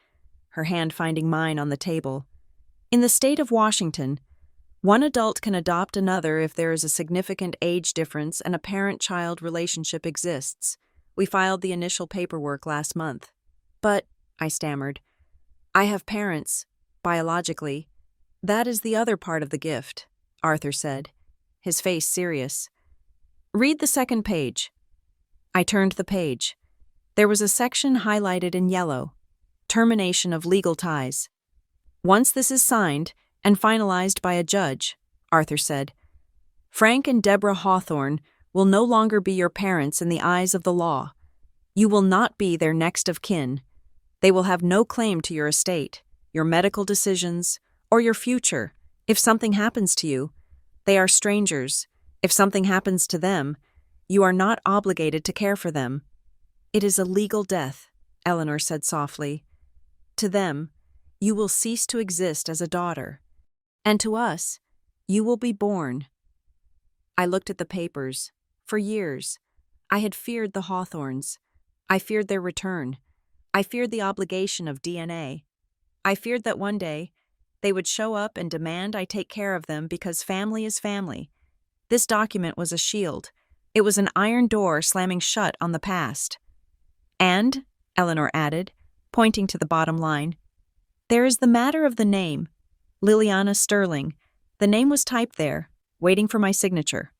her hand finding mine on the table. "In the state of Washington, one adult can adopt another if there is a significant age difference and a parent-child relationship exists. We filed the initial paperwork last month." "But," I stammered, "I have parents, biologically." "That is the other part of the gift," Arthur said, his face serious. "Read the second page." I turned the page. There was a section highlighted in yellow, termination of legal ties. "Once this is signed and finalized by a judge," Arthur said, "Frank and Deborah Hawthorne will no longer be your parents in the eyes of the law. You will not be their next of kin. They will have no claim to your estate, your medical decisions, or your future. If something happens to you, they are strangers. If something happens to them, you are not obligated to care for them. It is a legal death," Eleanor said softly. "To them, you will cease to exist as a daughter. And to us, you will be born." I looked at the papers. For years, I had feared the Hawthorns. I feared their return. I feared the obligation of DNA. I feared that one day, they would show up and demand I take care of them because family is family. This document was a shield. It was an iron door slamming shut on the past. "And," Eleanor added, pointing to the bottom line, "there is the matter of the name, Liliana Sterling. The name was typed there, waiting for my signature."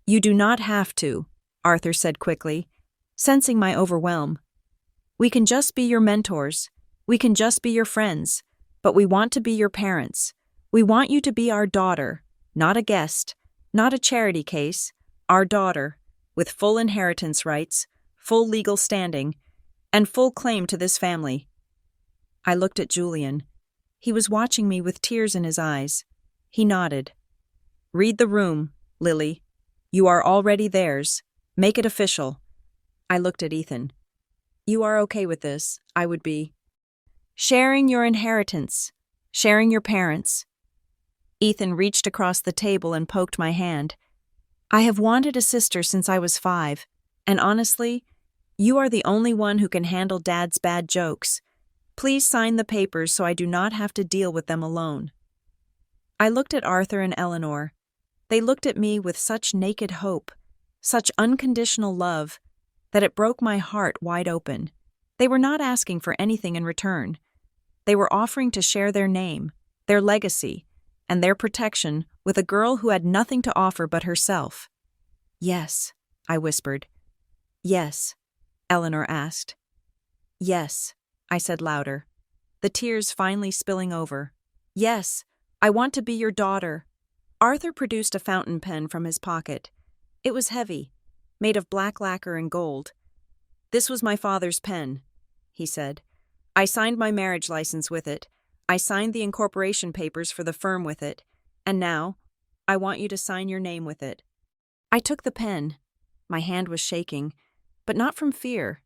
"You do not have to," Arthur said quickly, sensing my overwhelm. "We can just be your mentors. We can just be your friends. But we want to be your parents. We want you to be our daughter, not a guest, not a charity case, our daughter, with full inheritance rights, full legal standing, and full claim to this family." I looked at Julian. He was watching me with tears in his eyes. He nodded. "Read the room, Lily. You are already theirs. Make it official. I looked at Ethan. You are okay with this, I would be. Sharing your inheritance. Sharing your parents. Ethan reached across the table and poked my hand. I have wanted a sister since I was 5, and honestly, you are the only one who can handle Dad's bad jokes. Please sign the papers so I do not have to deal with them alone. I looked at Arthur and Eleanor. They looked at me with such naked hope, such unconditional love, that it broke my heart wide open. They were not asking for anything in return. They were offering to share their name, their legacy, and their protection with a girl who had nothing to offer but herself. Yes, I whispered. Yes, Eleanor asked. Yes, I said louder, the tears finally spilling over. Yes, I want to be your daughter. Arthur produced a fountain pen from his pocket. It was heavy, made of black lacquer and gold. This was my father's pen, he said. I signed my marriage license with it. I signed the incorporation papers for the firm with it. And now, I want you to sign your name with it. I took the pen. My hand was shaking, but not from fear.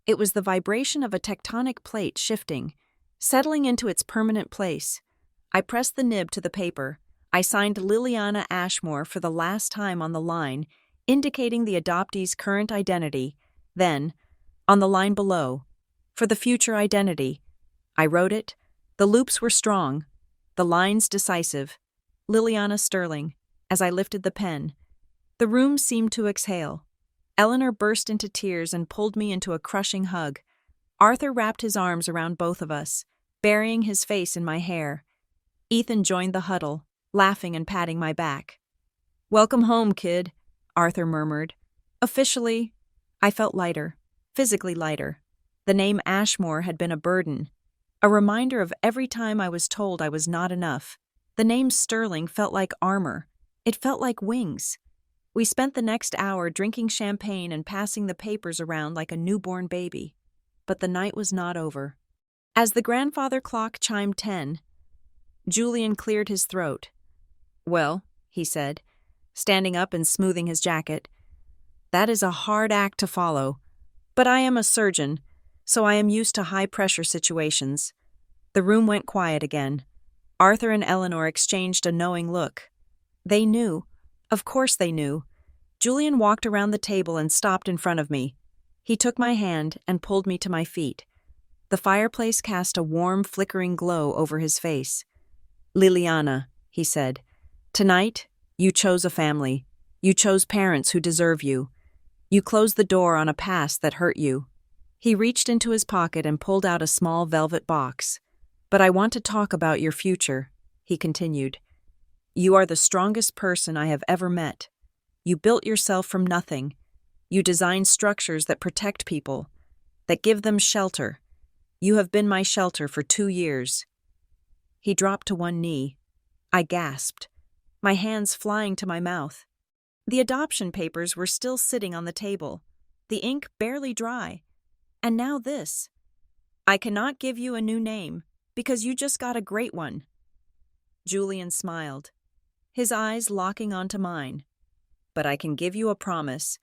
It was the vibration of a tectonic plate shifting, settling into its permanent place. I pressed the nib to the paper. I signed Liliana Ashmore for the last time on the line, indicating the adoptee's current identity. Then, on the line below, for the future identity. I wrote it. The loops were strong, the lines decisive. Liliana Sterling, as I lifted the pen. The room seemed to exhale. Eleanor burst into tears and pulled me into a crushing hug. Arthur wrapped his arms around both of us, burying his face in my hair. Ethan joined the huddle, laughing and patting my back. Welcome home, kid, Arthur murmured. Officially, I felt lighter, physically lighter. The name Ashmore had been a burden, a reminder of every time I was told I was not enough. The name Sterling felt like armor. It felt like wings. We spent the next hour drinking champagne and passing the papers around like a newborn baby. But the night was not over. As the grandfather clock chimed 10, Julian cleared his throat. Well, he said, standing up and smoothing his jacket, that is a hard act to follow. But I am a surgeon, so I am used to high-pressure situations. The room went quiet again. Arthur and Eleanor exchanged a knowing look. They knew. Of course they knew. Julian walked around the table and stopped in front of me. He took my hand and pulled me to my feet. The fireplace cast a warm, flickering glow over his face. Liliana, he said, tonight, you chose a family. You chose parents who deserve you. You closed the door on a past that hurt you. He reached into his pocket and pulled out a small velvet box. But I want to talk about your future, he continued. You are the strongest person I have ever met. You built yourself from nothing. You designed structures that protect people, that give them shelter. You have been my shelter for 2 years. He dropped to one knee. I gasped, my hands flying to my mouth. The adoption papers were still sitting on the table, the ink barely dry. And now this. I cannot give you a new name, because you just got a great one. Julian smiled, his eyes locking onto mine. But I can give you a promise.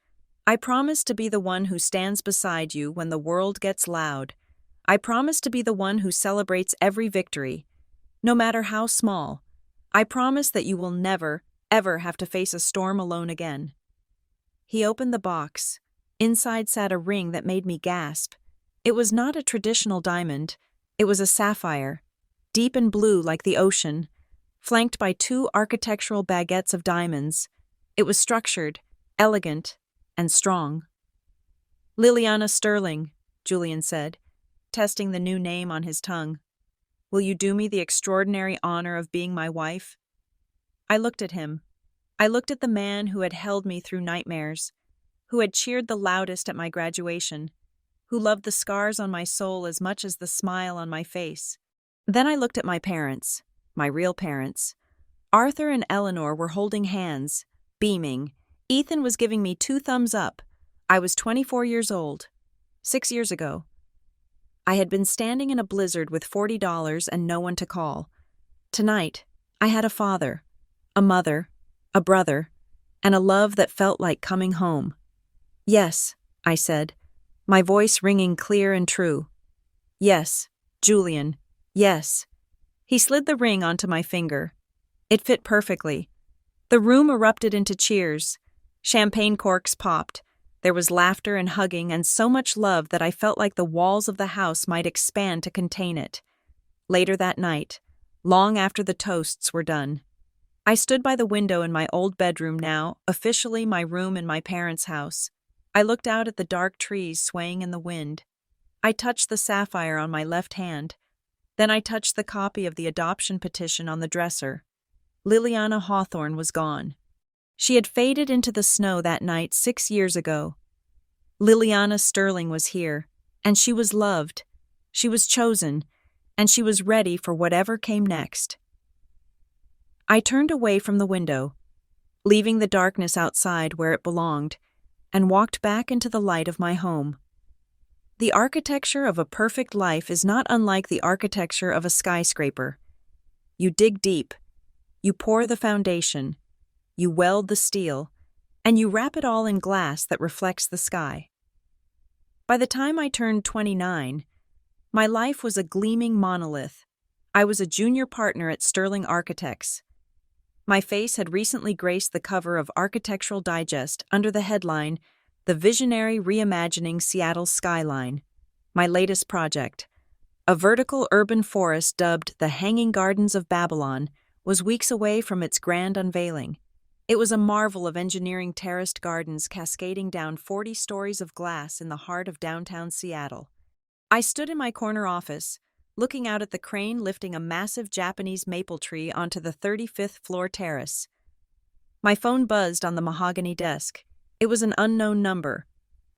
I promise to be the one who stands beside you when the world gets loud. I promise to be the one who celebrates every victory, no matter how small. I promise that you will never, ever have to face a storm alone again. He opened the box. Inside sat a ring that made me gasp. It was not a traditional diamond. It was a sapphire, deep and blue like the ocean, flanked by 2 architectural baguettes of diamonds. It was structured, elegant, and strong. Liliana Sterling, Julian said, testing the new name on his tongue. Will you do me the extraordinary honor of being my wife? I looked at him. I looked at the man who had held me through nightmares, who had cheered the loudest at my graduation, who loved the scars on my soul as much as the smile on my face. Then I looked at my parents, my real parents. Arthur and Eleanor were holding hands, beaming. Ethan was giving me 2 thumbs up. I was 24 years old. 6 years ago. I had been standing in a blizzard with $40 and no one to call. Tonight, I had a father, a mother, a brother, and a love that felt like coming home. Yes, I said, my voice ringing clear and true. Yes, Julian, yes. He slid the ring onto my finger. It fit perfectly. The room erupted into cheers. Champagne corks popped. There was laughter and hugging and so much love that I felt like the walls of the house might expand to contain it. Later that night, long after the toasts were done, I stood by the window in my old bedroom now, officially my room in my parents' house. I looked out at the dark trees swaying in the wind. I touched the sapphire on my left hand. Then I touched the copy of the adoption petition on the dresser. Liliana Hawthorne was gone. She had faded into the snow that night 6 years ago. Liliana Sterling was here, and she was loved. She was chosen, and she was ready for whatever came next. I turned away from the window, leaving the darkness outside where it belonged, and walked back into the light of my home. The architecture of a perfect life is not unlike the architecture of a skyscraper. You dig deep, you pour the foundation, you weld the steel, and you wrap it all in glass that reflects the sky. By the time I turned 29, my life was a gleaming monolith. I was a junior partner at Sterling Architects. My face had recently graced the cover of Architectural Digest under the headline, "The Visionary Reimagining Seattle's Skyline." My latest project, a vertical urban forest dubbed the Hanging Gardens of Babylon, was weeks away from its grand unveiling. It was a marvel of engineering terraced gardens cascading down 40 stories of glass in the heart of downtown Seattle. I stood in my corner office, looking out at the crane lifting a massive Japanese maple tree onto the 35th floor terrace. My phone buzzed on the mahogany desk. It was an unknown number.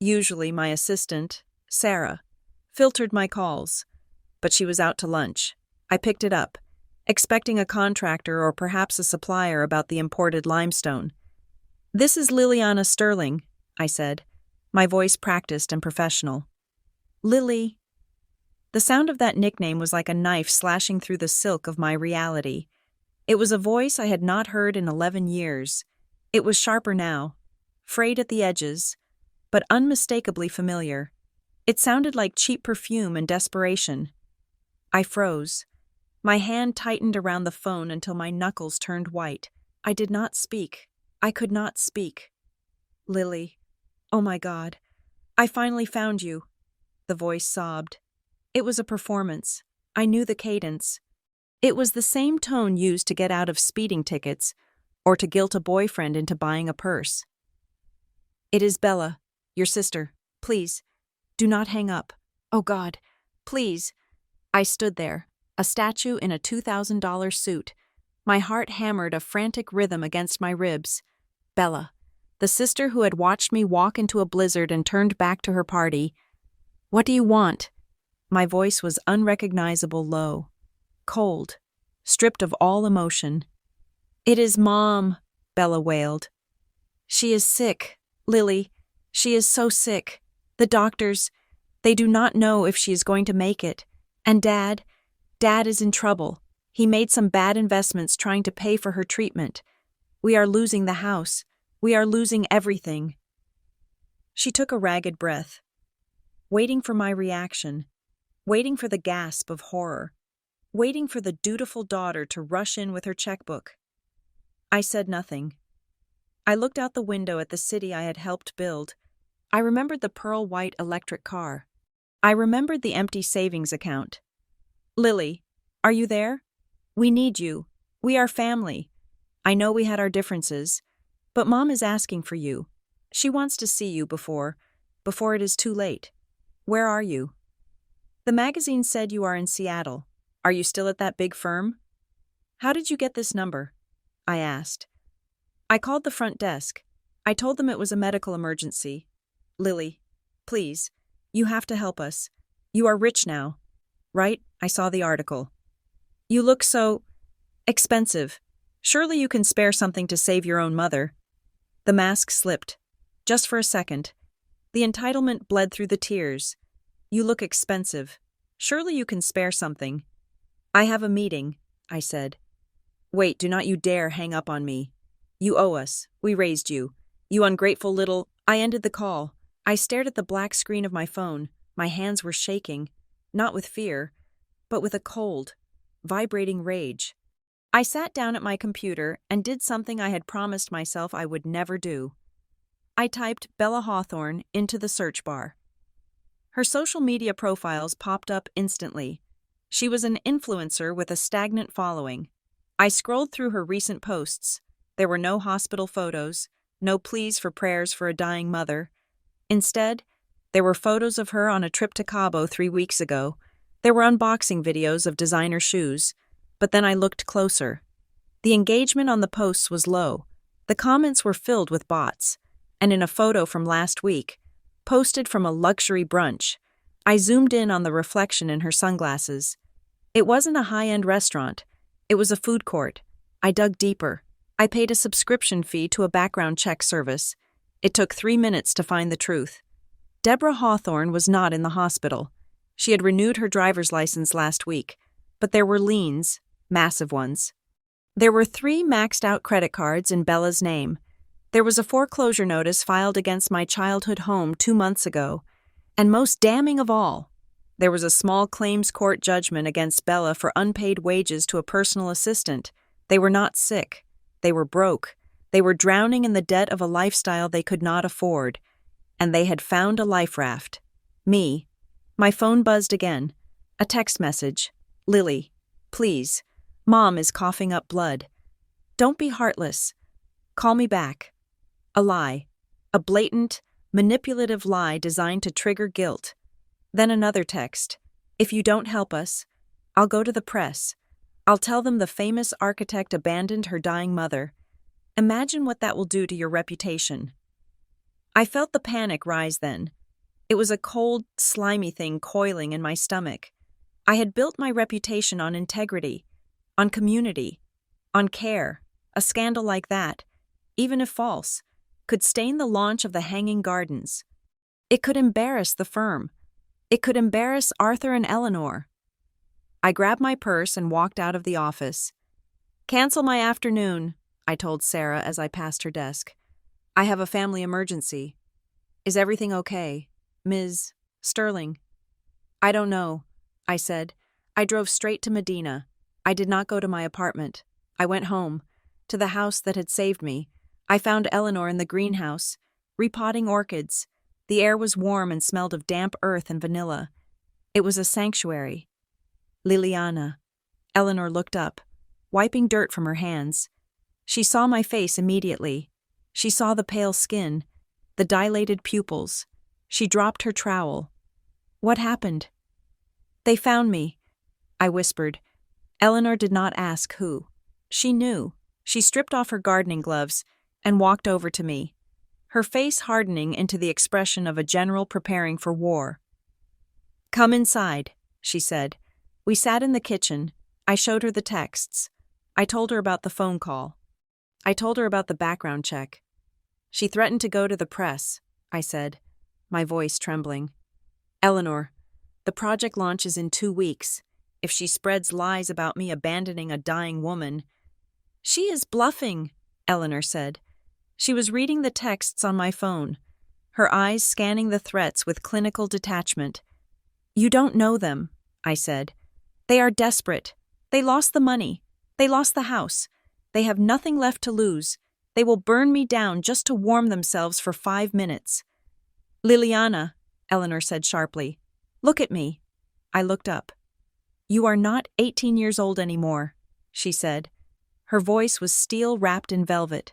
Usually my assistant, Sarah, filtered my calls, but she was out to lunch. I picked it up, expecting a contractor or perhaps a supplier about the imported limestone. "This is Liliana Sterling," I said, my voice practiced and professional. "Lily." The sound of that nickname was like a knife slashing through the silk of my reality. It was a voice I had not heard in 11 years. It was sharper now, frayed at the edges, but unmistakably familiar. It sounded like cheap perfume and desperation. I froze. My hand tightened around the phone until my knuckles turned white. I did not speak. I could not speak. "Lily, oh my God, I finally found you," the voice sobbed. It was a performance. I knew the cadence. It was the same tone used to get out of speeding tickets or to guilt a boyfriend into buying a purse. "It is Bella, your sister. Please, do not hang up. Oh God, please." I stood there, a statue in a $2,000 suit. My heart hammered a frantic rhythm against my ribs. Bella, the sister who had watched me walk into a blizzard and turned back to her party. "What do you want?" My voice was unrecognizable low, cold, stripped of all emotion. "It is Mom," Bella wailed. "She is sick, Lily. She is so sick. The doctors, they do not know if she is going to make it. And Dad is in trouble. He made some bad investments trying to pay for her treatment. We are losing the house. We are losing everything." She took a ragged breath, waiting for my reaction, waiting for the gasp of horror, waiting for the dutiful daughter to rush in with her checkbook. I said nothing. I looked out the window at the city I had helped build. I remembered the pearl-white electric car. I remembered the empty savings account. "Lily, are you there? We need you. We are family. I know we had our differences, but Mom is asking for you. She wants to see you before it is too late. Where are you? The magazine said you are in Seattle. Are you still at that big firm? How did you get this number?" I asked. I called the front desk. I told them it was a medical emergency. "Lily, please, you have to help us. You are rich now, right? I saw the article. You look so expensive. Surely you can spare something to save your own mother." The mask slipped, just for a second. The entitlement bled through the tears. "You look expensive. Surely you can spare something." "I have a meeting," I said. "Wait, do not you dare hang up on me. You owe us. We raised you. You ungrateful little—" I ended the call. I stared at the black screen of my phone. My hands were shaking, not with fear, but with a cold, vibrating rage. I sat down at my computer and did something I had promised myself I would never do. I typed Bella Hawthorne into the search bar. Her social media profiles popped up instantly. She was an influencer with a stagnant following. I scrolled through her recent posts. There were no hospital photos, no pleas for prayers for a dying mother. Instead, there were photos of her on a trip to Cabo 3 weeks ago. There were unboxing videos of designer shoes. But then I looked closer. The engagement on the posts was low. The comments were filled with bots. And in a photo from last week, posted from a luxury brunch, I zoomed in on the reflection in her sunglasses. It wasn't a high-end restaurant. It was a food court. I dug deeper. I paid a subscription fee to a background check service. It took 3 minutes to find the truth. Deborah Hawthorne was not in the hospital. She had renewed her driver's license last week, but there were liens, massive ones. There were 3 maxed-out credit cards in Bella's name. There was a foreclosure notice filed against my childhood home 2 months ago. And most damning of all, there was a small claims court judgment against Bella for unpaid wages to a personal assistant. They were not sick. They were broke. They were drowning in the debt of a lifestyle they could not afford. And they had found a life raft. Me. My phone buzzed again. A text message. Lily, please. Mom is coughing up blood. Don't be heartless. Call me back. A lie. A blatant, manipulative lie designed to trigger guilt. Then another text. If you don't help us, I'll go to the press. I'll tell them the famous architect abandoned her dying mother. Imagine what that will do to your reputation. I felt the panic rise then. It was a cold, slimy thing coiling in my stomach. I had built my reputation on integrity, on community, on care. A scandal like that, even if false, could stain the launch of the Hanging Gardens. It could embarrass the firm. It could embarrass Arthur and Eleanor. I grabbed my purse and walked out of the office. Cancel my afternoon, I told Sarah as I passed her desk. I have a family emergency. Is everything okay, Ms. Sterling? I don't know, I said. I drove straight to Medina. I did not go to my apartment. I went home, to the house that had saved me. I found Eleanor in the greenhouse, repotting orchids. The air was warm and smelled of damp earth and vanilla. It was a sanctuary. Liliana. Eleanor looked up, wiping dirt from her hands. She saw my face immediately. She saw the pale skin, the dilated pupils. She dropped her trowel. What happened? They found me, I whispered. Eleanor did not ask who. She knew. She stripped off her gardening gloves and walked over to me, her face hardening into the expression of a general preparing for war. Come inside, she said. We sat in the kitchen. I showed her the texts. I told her about the phone call. I told her about the background check. She threatened to go to the press, I said, my voice trembling. Eleanor, the project launches in 2 weeks. If she spreads lies about me abandoning a dying woman... She is bluffing, Eleanor said. She was reading the texts on my phone, her eyes scanning the threats with clinical detachment. You don't know them, I said. They are desperate. They lost the money. They lost the house. They have nothing left to lose. They will burn me down just to warm themselves for 5 minutes. Liliana, Eleanor said sharply, look at me. I looked up. You are not 18 years old anymore, she said. Her voice was steel wrapped in velvet.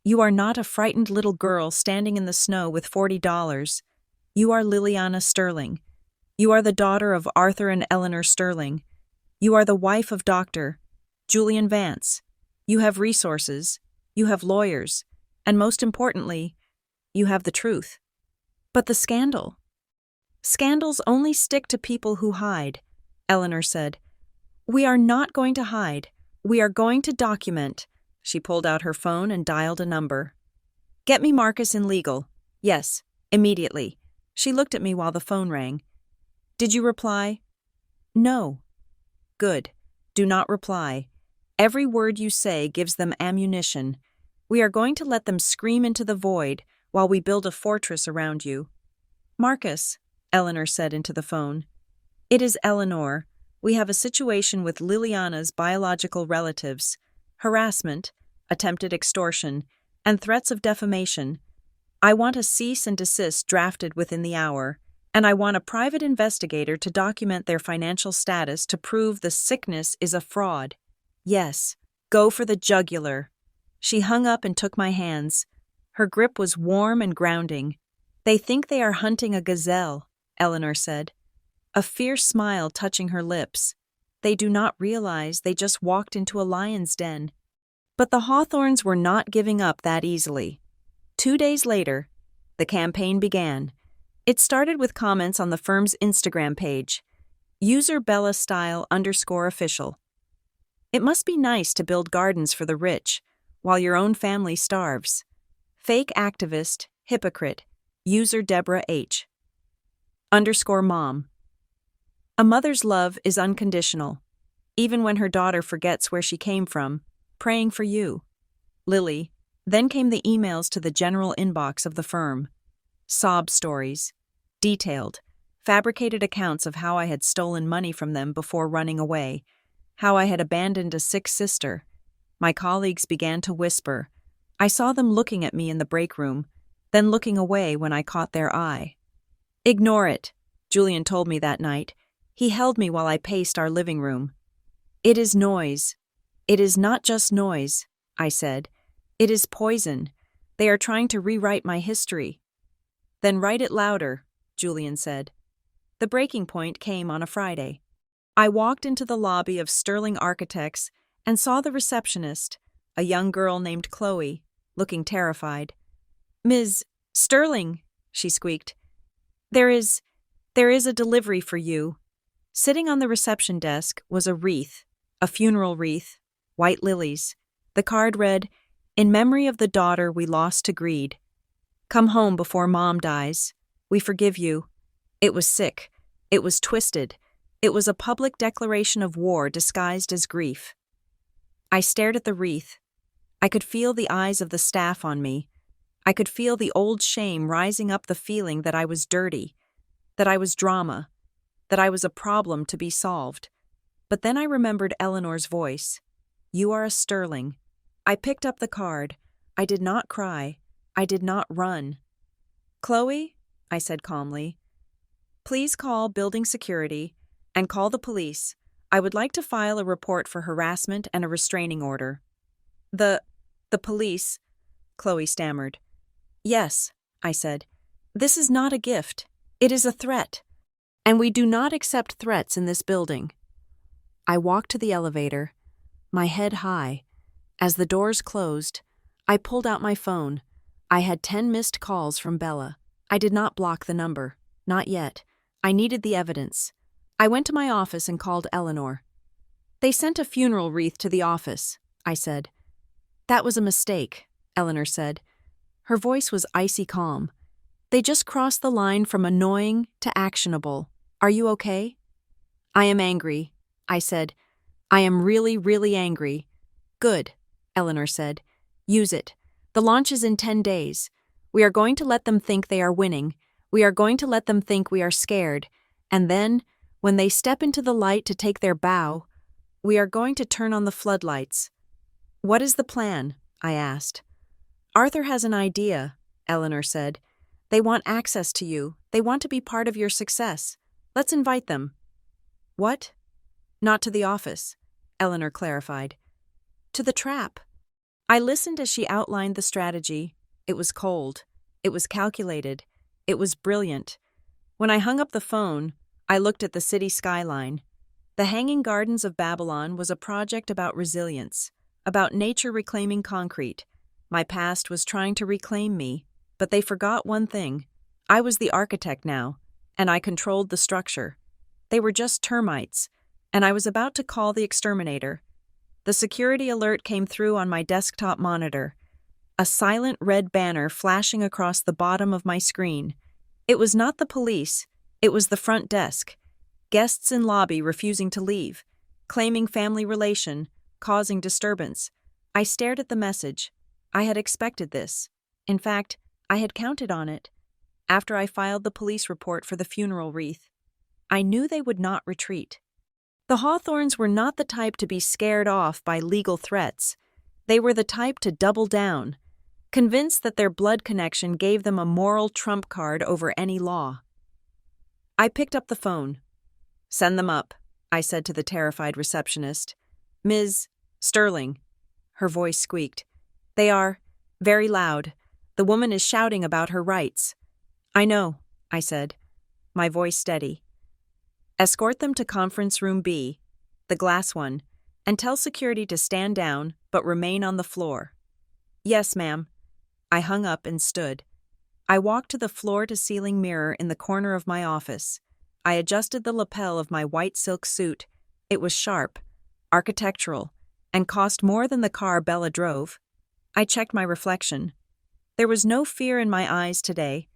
You are not a frightened little girl standing in the snow with $40. You are Liliana Sterling. You are the daughter of Arthur and Eleanor Sterling. You are the wife of Dr. Julian Vance. You have resources. You have lawyers. And most importantly, you have the truth. But the scandal? Scandals only stick to people who hide, Eleanor said. We are not going to hide. We are going to document. She pulled out her phone and dialed a number. Get me Marcus in legal. Yes, immediately. She looked at me while the phone rang. Did you reply? No. Good. Do not reply. Every word you say gives them ammunition. We are going to let them scream into the void while we build a fortress around you. Marcus, Eleanor said into the phone. It is Eleanor. We have a situation with Liliana's biological relatives. Harassment, attempted extortion, and threats of defamation. I want a cease and desist drafted within the hour, and I want a private investigator to document their financial status to prove the sickness is a fraud. Yes, go for the jugular. She hung up and took my hands. Her grip was warm and grounding. They think they are hunting a gazelle, Eleanor said, a fierce smile touching her lips. They do not realize they just walked into a lion's den. But the Hawthorns were not giving up that easily. 2 days later, the campaign began. It started with comments on the firm's Instagram page, user BellaStyle_official. It must be nice to build gardens for the rich, while your own family starves. Fake activist, hypocrite, user Deborah H. _mom. A mother's love is unconditional, even when her daughter forgets where she came from, praying for you. Lily. Then came the emails to the general inbox of the firm. Sob stories. Detailed, fabricated accounts of how I had stolen money from them before running away, how I had abandoned a sick sister. My colleagues began to whisper. I saw them looking at me in the break room, then looking away when I caught their eye. Ignore it, Julian told me that night. He held me while I paced our living room. It is noise. It is not just noise, I said. It is poison. They are trying to rewrite my history. Then write it louder, Julian said. The breaking point came on a Friday. I walked into the lobby of Sterling Architects and saw the receptionist, a young girl named Chloe, looking terrified. Ms. Sterling, she squeaked. There is a delivery for you. Sitting on the reception desk was a wreath, a funeral wreath, white lilies. The card read, In memory of the daughter we lost to greed. Come home before Mom dies. We forgive you. It was sick. It was twisted. It was a public declaration of war disguised as grief. I stared at the wreath. I could feel the eyes of the staff on me. I could feel the old shame rising up, the feeling that I was dirty, that I was drama, that I was a problem to be solved. But then I remembered Eleanor's voice. You are a Sterling. I picked up the card. I did not cry. I did not run. Chloe, I said calmly, please call building security and call the police. I would like to file a report for harassment and a restraining order. The police, Chloe stammered. Yes, I said. This is not a gift. It is a threat. And we do not accept threats in this building. I walked to the elevator, my head high. As the doors closed, I pulled out my phone. I had 10 missed calls from Bella. I did not block the number. Not yet. I needed the evidence. I went to my office and called Eleanor. They sent a funeral wreath to the office, I said. That was a mistake, Eleanor said. Her voice was icy calm. They just crossed the line from annoying to actionable. Are you okay? I am angry, I said. I am really, really angry. Good, Eleanor said. Use it. The launch is in 10 days. We are going to let them think they are winning. We are going to let them think we are scared. And then, when they step into the light to take their bow, we are going to turn on the floodlights. What is the plan? I asked. Arthur has an idea, Eleanor said. They want access to you. They want to be part of your success. Let's invite them. What? Not to the office, Eleanor clarified. To the trap. I listened as she outlined the strategy. It was cold. It was calculated. It was brilliant. When I hung up the phone, I looked at the city skyline. The Hanging Gardens of Babylon was a project about resilience, about nature reclaiming concrete. My past was trying to reclaim me, but they forgot one thing. I was the architect now, and I controlled the structure. They were just termites, and I was about to call the exterminator. The security alert came through on my desktop monitor, a silent red banner flashing across the bottom of my screen. It was not the police, it was the front desk. Guests in lobby refusing to leave, claiming family relation, causing disturbance. I stared at the message. I had expected this. In fact, I had counted on it. after I filed the police report for the funeral wreath. I knew they would not retreat. The Hawthorns were not the type to be scared off by legal threats. They were the type to double down, convinced that their blood connection gave them a moral trump card over any law. I picked up the phone. "Send them up," I said to the terrified receptionist. "Ms. Sterling." Her voice squeaked. "They are very loud. The woman is shouting about her rights." "I know," I said, my voice steady. "Escort them to conference room B, the glass one, and tell security to stand down but remain on the floor." "Yes, ma'am." I hung up and stood. I walked to the floor-to-ceiling mirror in the corner of my office. I adjusted the lapel of my white silk suit. It was sharp, architectural, and cost more than the car Bella drove. I checked my reflection. There was no fear in my eyes today.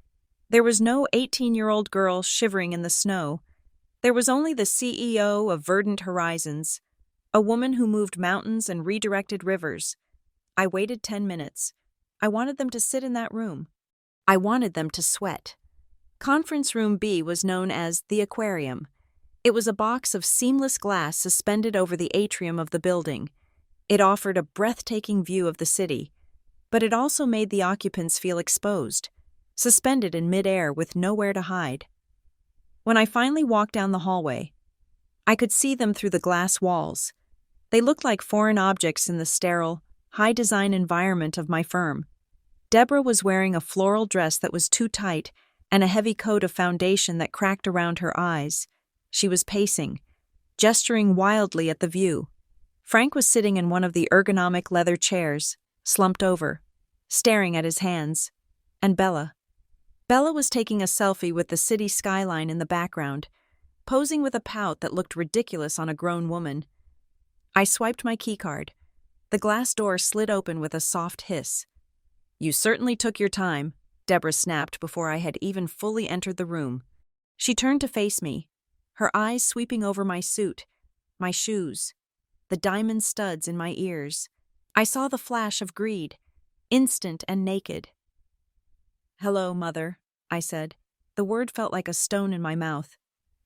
There was no 18-year-old girl shivering in the snow. There was only the CEO of Verdant Horizons, a woman who moved mountains and redirected rivers. I waited 10 minutes. I wanted them to sit in that room. I wanted them to sweat. Conference room B was known as the aquarium. It was a box of seamless glass suspended over the atrium of the building. It offered a breathtaking view of the city, but it also made the occupants feel exposed, suspended in midair with nowhere to hide. When I finally walked down the hallway, I could see them through the glass walls. They looked like foreign objects in the sterile, high-design environment of my firm. Deborah was wearing a floral dress that was too tight and a heavy coat of foundation that cracked around her eyes. She was pacing, gesturing wildly at the view. Frank was sitting in one of the ergonomic leather chairs, slumped over, staring at his hands. And Bella was taking a selfie with the city skyline in the background, posing with a pout that looked ridiculous on a grown woman. I swiped my keycard. The glass door slid open with a soft hiss. "You certainly took your time," Deborah snapped before I had even fully entered the room. She turned to face me, her eyes sweeping over my suit, my shoes, the diamond studs in my ears. I saw the flash of greed, instant and naked. "Hello, Mother," I said. The word felt like a stone in my mouth,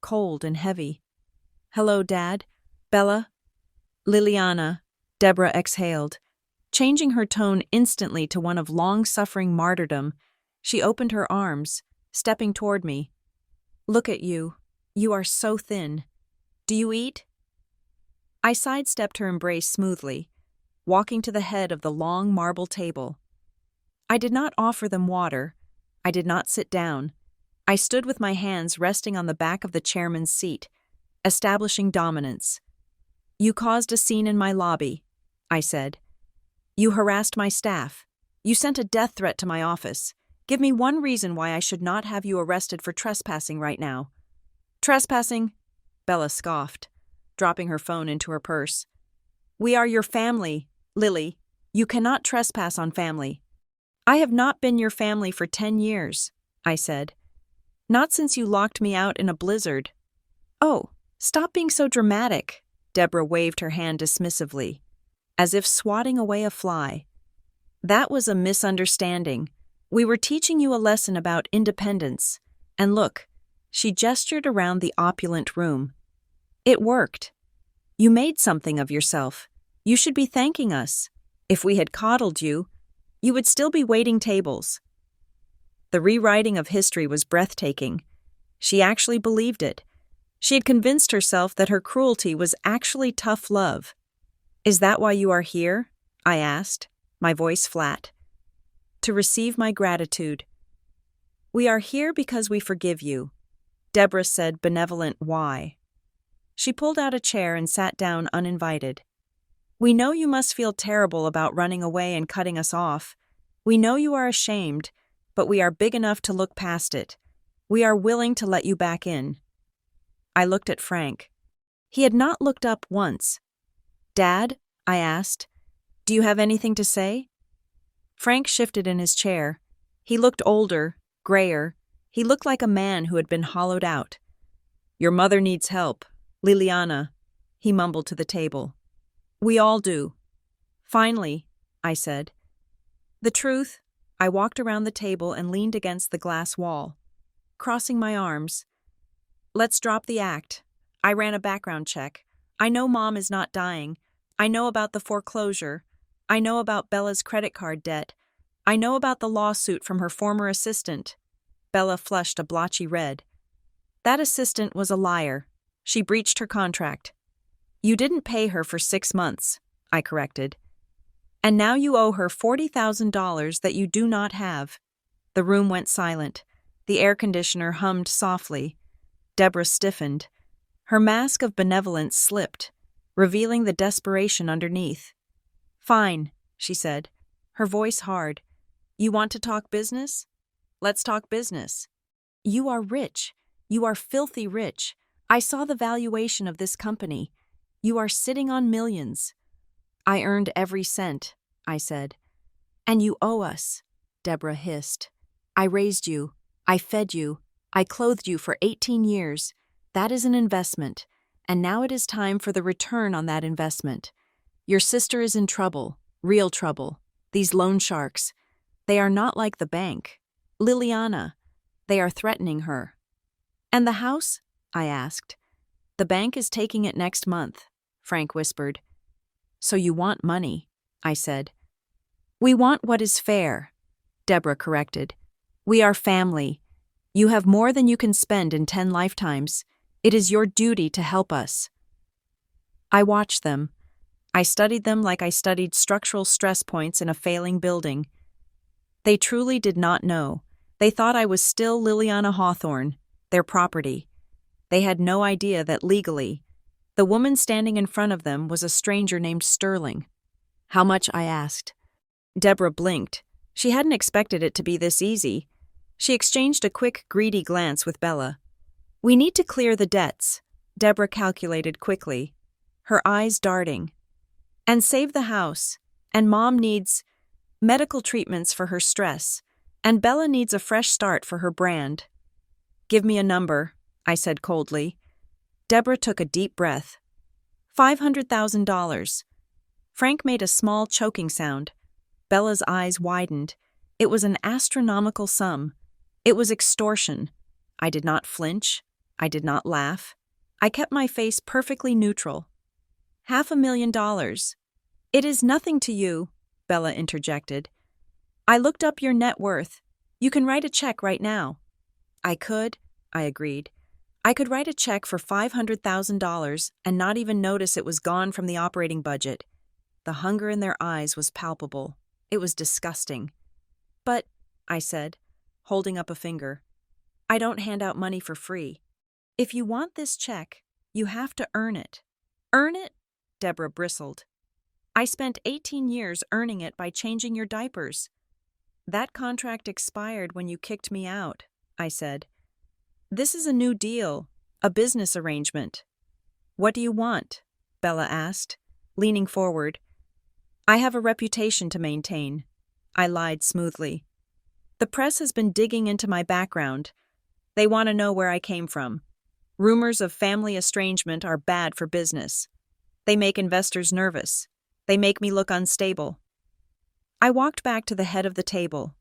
cold and heavy. "Hello, Dad. Bella?" "Liliana," Deborah exhaled. Changing her tone instantly to one of long-suffering martyrdom, she opened her arms, stepping toward me. "Look at you. You are so thin. Do you eat?" I sidestepped her embrace smoothly, walking to the head of the long marble table. I did not offer them water. I did not sit down. I stood with my hands resting on the back of the chairman's seat, establishing dominance. "You caused a scene in my lobby," I said. "You harassed my staff. You sent a death threat to my office. Give me one reason why I should not have you arrested for trespassing right now." "Trespassing?" Bella scoffed, dropping her phone into her purse. "We are your family, Lily. You cannot trespass on family." "I have not been your family for 10 years, I said. "Not since you locked me out in a blizzard." "Oh, stop being so dramatic," Deborah waved her hand dismissively, as if swatting away a fly. "That was a misunderstanding. We were teaching you a lesson about independence. And look," she gestured around the opulent room. "It worked. You made something of yourself. You should be thanking us. If we had coddled you, you would still be waiting tables." The rewriting of history was breathtaking. She actually believed it. She had convinced herself that her cruelty was actually tough love. "Is that why you are here?" I asked, my voice flat. "To receive my gratitude." "We are here because we forgive you," Deborah said benevolent why. She pulled out a chair and sat down uninvited. "We know you must feel terrible about running away and cutting us off. We know you are ashamed, but we are big enough to look past it. We are willing to let you back in." I looked at Frank. He had not looked up once. "Dad," I asked, "do you have anything to say?" Frank shifted in his chair. He looked older, grayer. He looked like a man who had been hollowed out. "Your mother needs help, Liliana," he mumbled to the table. "We all do." "Finally," I said. "The truth, I walked around the table and leaned against the glass wall, crossing my arms. Let's drop the act. I ran a background check. I know Mom is not dying. I know about the foreclosure. I know about Bella's credit card debt. I know about the lawsuit from her former assistant. Bella flushed a blotchy red. That assistant was a liar. She breached her contract. You didn't pay her for 6 months, I corrected. And now you owe her $40,000 that you do not have. The room went silent. The air conditioner hummed softly. Deborah stiffened. Her mask of benevolence slipped, revealing the desperation underneath. Fine, she said, her voice hard. You want to talk business? Let's talk business. You are rich. You are filthy rich. I saw the valuation of this company. You are sitting on millions. I earned every cent, I said. And you owe us, Deborah hissed. I raised you. I fed you. I clothed you for 18 years. That is an investment, and now it is time for the return on that investment. Your sister is in trouble, real trouble. These loan sharks. They are not like the bank. Liliana. They are threatening her. And the house? I asked. The bank is taking it next month, Frank whispered. So you want money, I said. We want what is fair, Deborah corrected. We are family. You have more than you can spend in 10 lifetimes. It is your duty to help us. I watched them. I studied them like I studied structural stress points in a failing building. They truly did not know. They thought I was still Liliana Hawthorne, their property. They had no idea that legally, the woman standing in front of them was a stranger named Sterling. How much, I asked. Deborah blinked. She hadn't expected it to be this easy. She exchanged a quick, greedy glance with Bella. We need to clear the debts, Deborah calculated quickly, her eyes darting. And save the house. And Mom needs medical treatments for her stress. And Bella needs a fresh start for her brand. Give me a number, I said coldly. Deborah took a deep breath. $500,000. Frank made a small choking sound. Bella's eyes widened. It was an astronomical sum. It was extortion. I did not flinch. I did not laugh. I kept my face perfectly neutral. $500,000. It is nothing to you, Bella interjected. I looked up your net worth. You can write a check right now. I could, I agreed. I could write a check for $500,000 and not even notice it was gone from the operating budget. The hunger in their eyes was palpable. It was disgusting. But, I said, holding up a finger, I don't hand out money for free. If you want this check, you have to earn it. Earn it? Deborah bristled. I spent 18 years earning it by changing your diapers. That contract expired when you kicked me out, I said. This is a new deal, a business arrangement. What do you want? Bella asked, leaning forward. I have a reputation to maintain. I lied smoothly. The press has been digging into my background. They want to know where I came from. Rumors of family estrangement are bad for business. They make investors nervous. They make me look unstable. I walked back to the head of the table.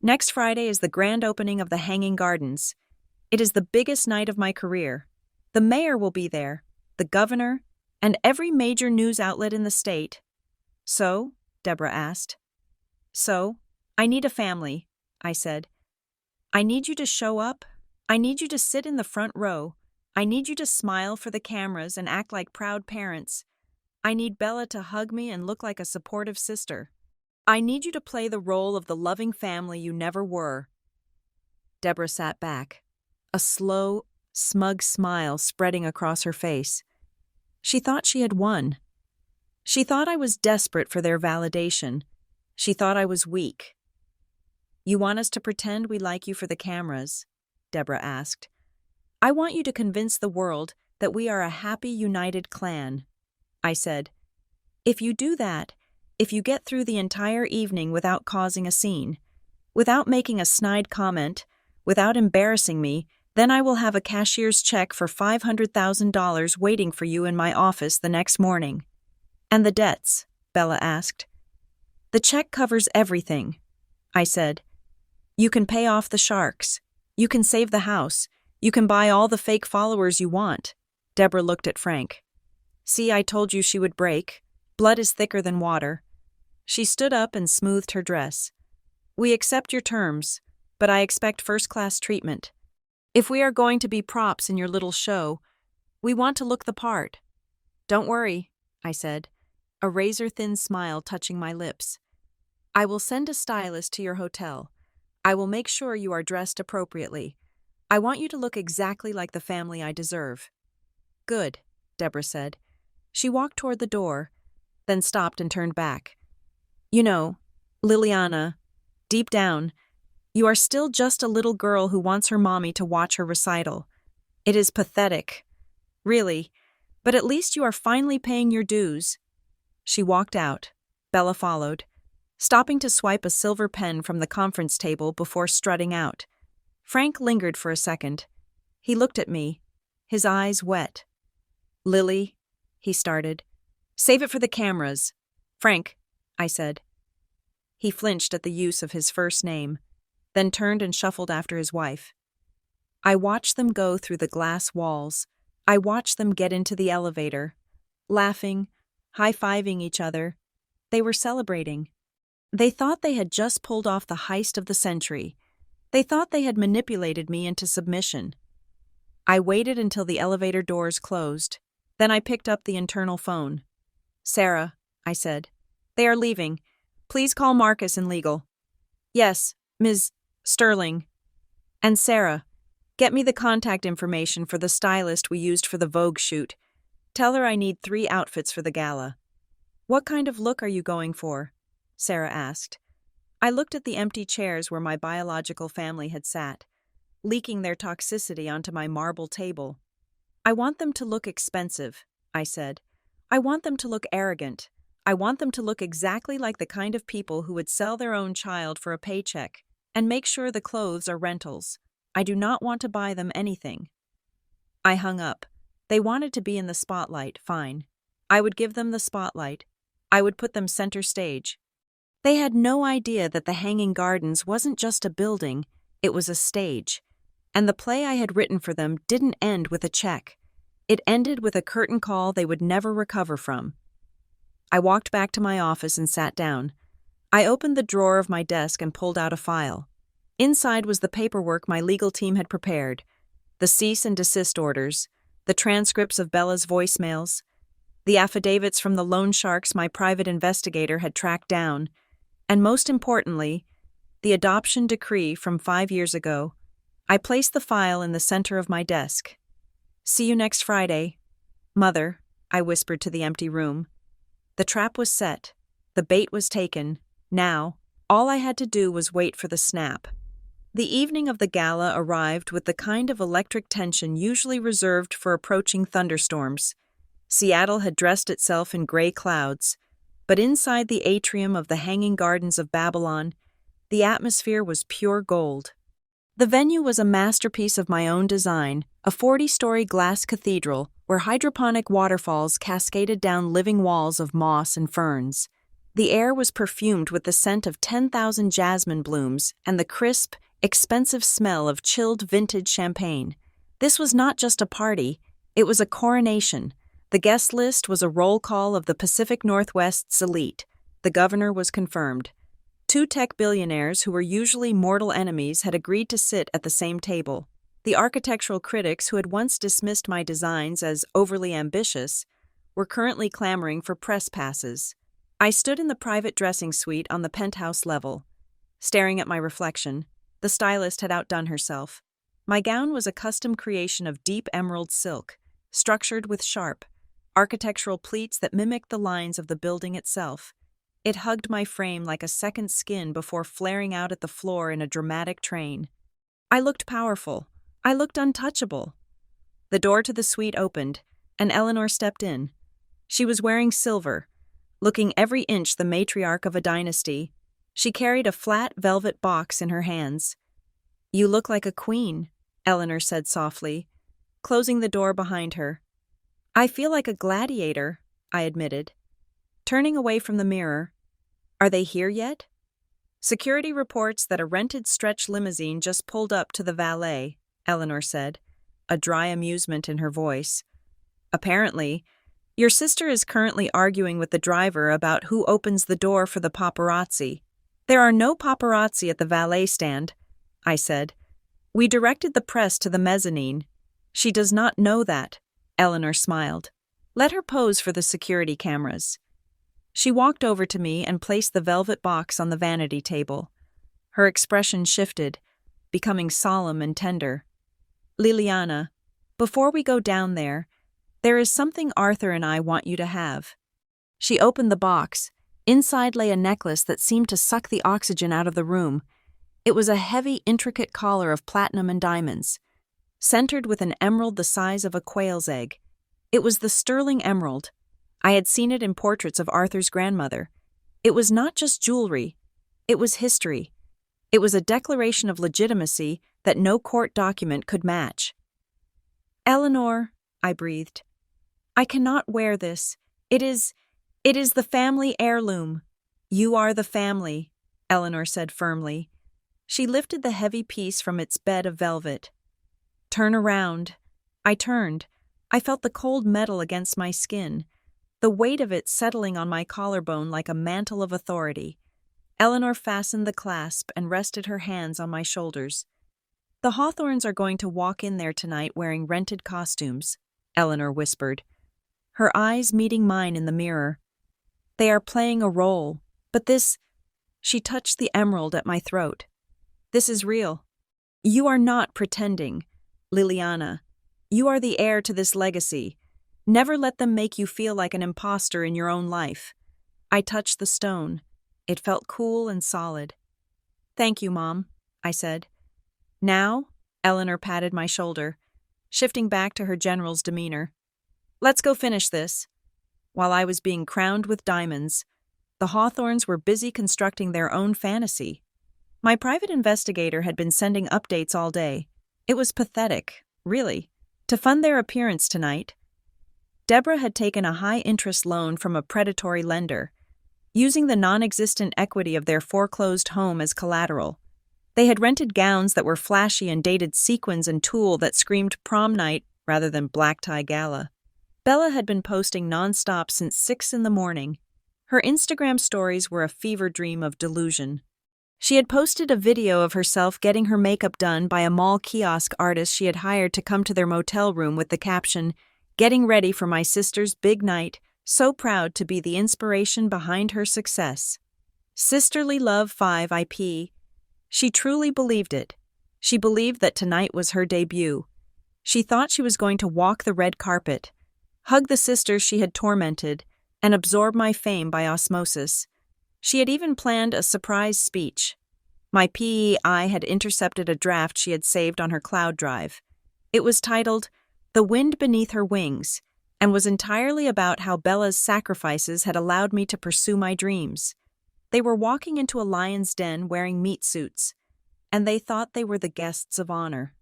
Next Friday is the grand opening of the Hanging Gardens. It is the biggest night of my career. The mayor will be there, the governor, and every major news outlet in the state. So? Deborah asked. So, I need a family, I said. I need you to show up. I need you to sit in the front row. I need you to smile for the cameras and act like proud parents. I need Bella to hug me and look like a supportive sister. I need you to play the role of the loving family you never were. Deborah sat back, a slow, smug smile spreading across her face. She thought she had won. She thought I was desperate for their validation. She thought I was weak. You want us to pretend we like you for the cameras? Deborah asked. I want you to convince the world that we are a happy, united clan. I said, if you do that, if you get through the entire evening without causing a scene, without making a snide comment, without embarrassing me, then I will have a cashier's check for $500,000 waiting for you in my office the next morning. And the debts? Bella asked. The check covers everything. I said. You can pay off the sharks. You can save the house. You can buy all the fake followers you want. Deborah looked at Frank. See, I told you she would break. Blood is thicker than water. She stood up and smoothed her dress. We accept your terms, but I expect first-class treatment. If we are going to be props in your little show, we want to look the part. Don't worry, I said, a razor-thin smile touching my lips. I will send a stylist to your hotel. I will make sure you are dressed appropriately. I want you to look exactly like the family I deserve. Good, Deborah said. She walked toward the door, then stopped and turned back. You know, Liliana, deep down, you are still just a little girl who wants her mommy to watch her recital. It is pathetic. Really, but at least you are finally paying your dues. She walked out. Bella followed, stopping to swipe a silver pen from the conference table before strutting out. Frank lingered for a second. He looked at me, his eyes wet. Lily, he started. Save it for the cameras. Frank, I said. He flinched at the use of his first name, then turned and shuffled after his wife. I watched them go through the glass walls. I watched them get into the elevator, laughing, high-fiving each other. They were celebrating. They thought they had just pulled off the heist of the century. They thought they had manipulated me into submission. I waited until the elevator doors closed. Then I picked up the internal phone. Sarah, I said. They are leaving. Please call Marcus in legal. Yes, Ms. Sterling. And Sarah, get me the contact information for the stylist we used for the Vogue shoot. Tell her I need 3 outfits for the gala. What kind of look are you going for? Sarah asked. I looked at the empty chairs where my biological family had sat, leaking their toxicity onto my marble table. I want them to look expensive, I said. I want them to look arrogant. I want them to look exactly like the kind of people who would sell their own child for a paycheck and make sure the clothes are rentals. I do not want to buy them anything. I hung up. They wanted to be in the spotlight, fine. I would give them the spotlight. I would put them center stage. They had no idea that the Hanging Gardens wasn't just a building, it was a stage. And the play I had written for them didn't end with a check. It ended with a curtain call they would never recover from. I walked back to my office and sat down. I opened the drawer of my desk and pulled out a file. Inside was the paperwork my legal team had prepared, the cease and desist orders, the transcripts of Bella's voicemails, the affidavits from the loan sharks my private investigator had tracked down, and most importantly, the adoption decree from 5 years ago. I placed the file in the center of my desk. See you next Friday. Mother, I whispered to the empty room. The trap was set. The bait was taken. Now, all I had to do was wait for the snap. The evening of the gala arrived with the kind of electric tension usually reserved for approaching thunderstorms. Seattle had dressed itself in gray clouds, but inside the atrium of the Hanging Gardens of Babylon, the atmosphere was pure gold. The venue was a masterpiece of my own design, a 40-story glass cathedral where hydroponic waterfalls cascaded down living walls of moss and ferns. The air was perfumed with the scent of 10,000 jasmine blooms and the crisp, expensive smell of chilled vintage champagne. This was not just a party, it was a coronation. The guest list was a roll call of the Pacific Northwest's elite. The governor was confirmed. 2 tech billionaires who were usually mortal enemies had agreed to sit at the same table. The architectural critics who had once dismissed my designs as overly ambitious were currently clamoring for press passes. I stood in the private dressing suite on the penthouse level. Staring at my reflection, the stylist had outdone herself. My gown was a custom creation of deep emerald silk, structured with sharp, architectural pleats that mimicked the lines of the building itself. It hugged my frame like a second skin before flaring out at the floor in a dramatic train. I looked powerful. I looked untouchable. The door to the suite opened, and Eleanor stepped in. She was wearing silver, looking every inch the matriarch of a dynasty. She carried a flat velvet box in her hands. "You look like a queen," Eleanor said softly, closing the door behind her. "I feel like a gladiator," I admitted. Turning away from the mirror, "Are they here yet?" Security reports that a rented stretch limousine just pulled up to the valet, Eleanor said, a dry amusement in her voice. Apparently, your sister is currently arguing with the driver about who opens the door for the paparazzi. There are no paparazzi at the valet stand, I said. We directed the press to the mezzanine. She does not know that, Eleanor smiled. Let her pose for the security cameras. She walked over to me and placed the velvet box on the vanity table. Her expression shifted, becoming solemn and tender. Liliana, before we go down there is something Arthur and I want you to have. She opened the box. Inside lay a necklace that seemed to suck the oxygen out of the room. It was a heavy, intricate collar of platinum and diamonds, centered with an emerald the size of a quail's egg. It was the sterling emerald. I had seen it in portraits of Arthur's grandmother. It was not just jewelry. It was history. It was a declaration of legitimacy that no court document could match. Eleanor, I breathed. I cannot wear this. It is the family heirloom. You are the family, Eleanor said firmly. She lifted the heavy piece from its bed of velvet. Turn around. I turned. I felt the cold metal against my skin, the weight of it settling on my collarbone like a mantle of authority. Eleanor fastened the clasp and rested her hands on my shoulders. The Hawthorns are going to walk in there tonight wearing rented costumes, Eleanor whispered, her eyes meeting mine in the mirror. They are playing a role, but this... She touched the emerald at my throat. This is real. You are not pretending, Liliana. You are the heir to this legacy. Never let them make you feel like an imposter in your own life. I touched the stone. It felt cool and solid. Thank you, Mom, I said. Now, Eleanor patted my shoulder, shifting back to her general's demeanor. Let's go finish this. While I was being crowned with diamonds, the Hawthorns were busy constructing their own fantasy. My private investigator had been sending updates all day. It was pathetic, really, to fund their appearance tonight. Deborah had taken a high-interest loan from a predatory lender, using the non-existent equity of their foreclosed home as collateral. They had rented gowns that were flashy and dated sequins and tulle that screamed prom night rather than black tie gala. Bella had been posting nonstop since 6 a.m. Her Instagram stories were a fever dream of delusion. She had posted a video of herself getting her makeup done by a mall kiosk artist she had hired to come to their motel room with the caption, "Getting ready for my sister's big night, so proud to be the inspiration behind her success. Sisterly love 5 IP. She truly believed it. She believed that tonight was her debut. She thought she was going to walk the red carpet, hug the sisters she had tormented, and absorb my fame by osmosis. She had even planned a surprise speech. My PEI had intercepted a draft she had saved on her cloud drive. It was titled, "The Wind Beneath Her Wings," and was entirely about how Bella's sacrifices had allowed me to pursue my dreams. They were walking into a lion's den wearing meat suits, and they thought they were the guests of honor.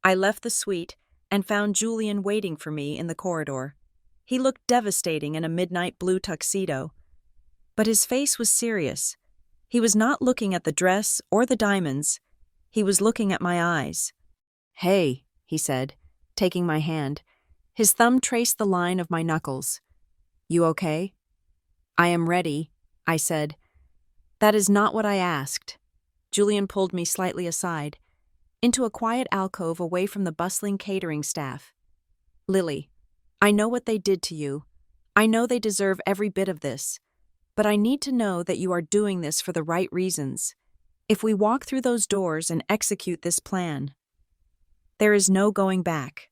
I left the suite and found Julian waiting for me in the corridor. He looked devastating in a midnight blue tuxedo, but his face was serious. He was not looking at the dress or the diamonds. He was looking at my eyes. "Hey," he said, taking my hand. His thumb traced the line of my knuckles. "You okay?" "I am ready," I said. "That is not what I asked." Julian pulled me slightly aside, into a quiet alcove away from the bustling catering staff. "Lily, I know what they did to you. I know they deserve every bit of this. But I need to know that you are doing this for the right reasons. If we walk through those doors and execute this plan, there is no going back.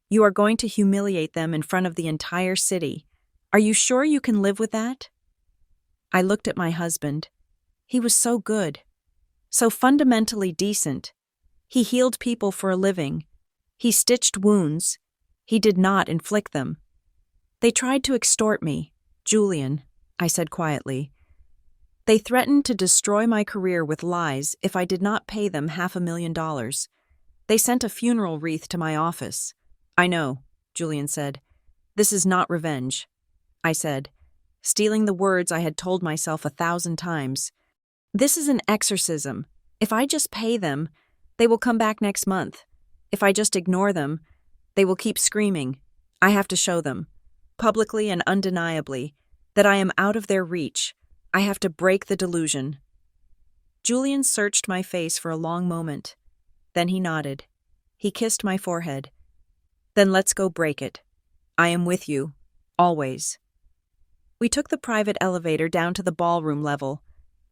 You are going to humiliate them in front of the entire city. Are you sure you can live with that?" I looked at my husband. He was so good, so fundamentally decent. He healed people for a living. He stitched wounds. He did not inflict them. "They tried to extort me, Julian," I said quietly. "They threatened to destroy my career with lies if I did not pay them $500,000. They sent a funeral wreath to my office." "I know," Julian said. "This is not revenge," I said, stealing the words I had told myself 1,000 times. This is an exorcism. If I just pay them, they will come back next month. If I just ignore them, they will keep screaming. I have to show them, publicly and undeniably, that I am out of their reach. I have to break the delusion. Julian searched my face for a long moment. Then he nodded. He kissed my forehead. Then let's go break it. I am with you, always. We took the private elevator down to the ballroom level.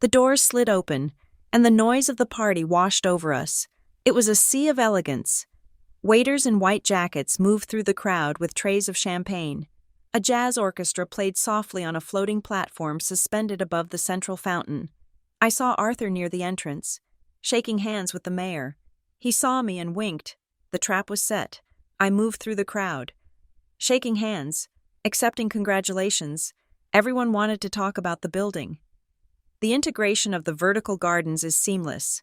The doors slid open, and the noise of the party washed over us. It was a sea of elegance. Waiters in white jackets moved through the crowd with trays of champagne. A jazz orchestra played softly on a floating platform suspended above the central fountain. I saw Arthur near the entrance, shaking hands with the mayor. He saw me and winked. The trap was set. I moved through the crowd. Shaking hands, accepting congratulations, everyone wanted to talk about the building. The integration of the vertical gardens is seamless.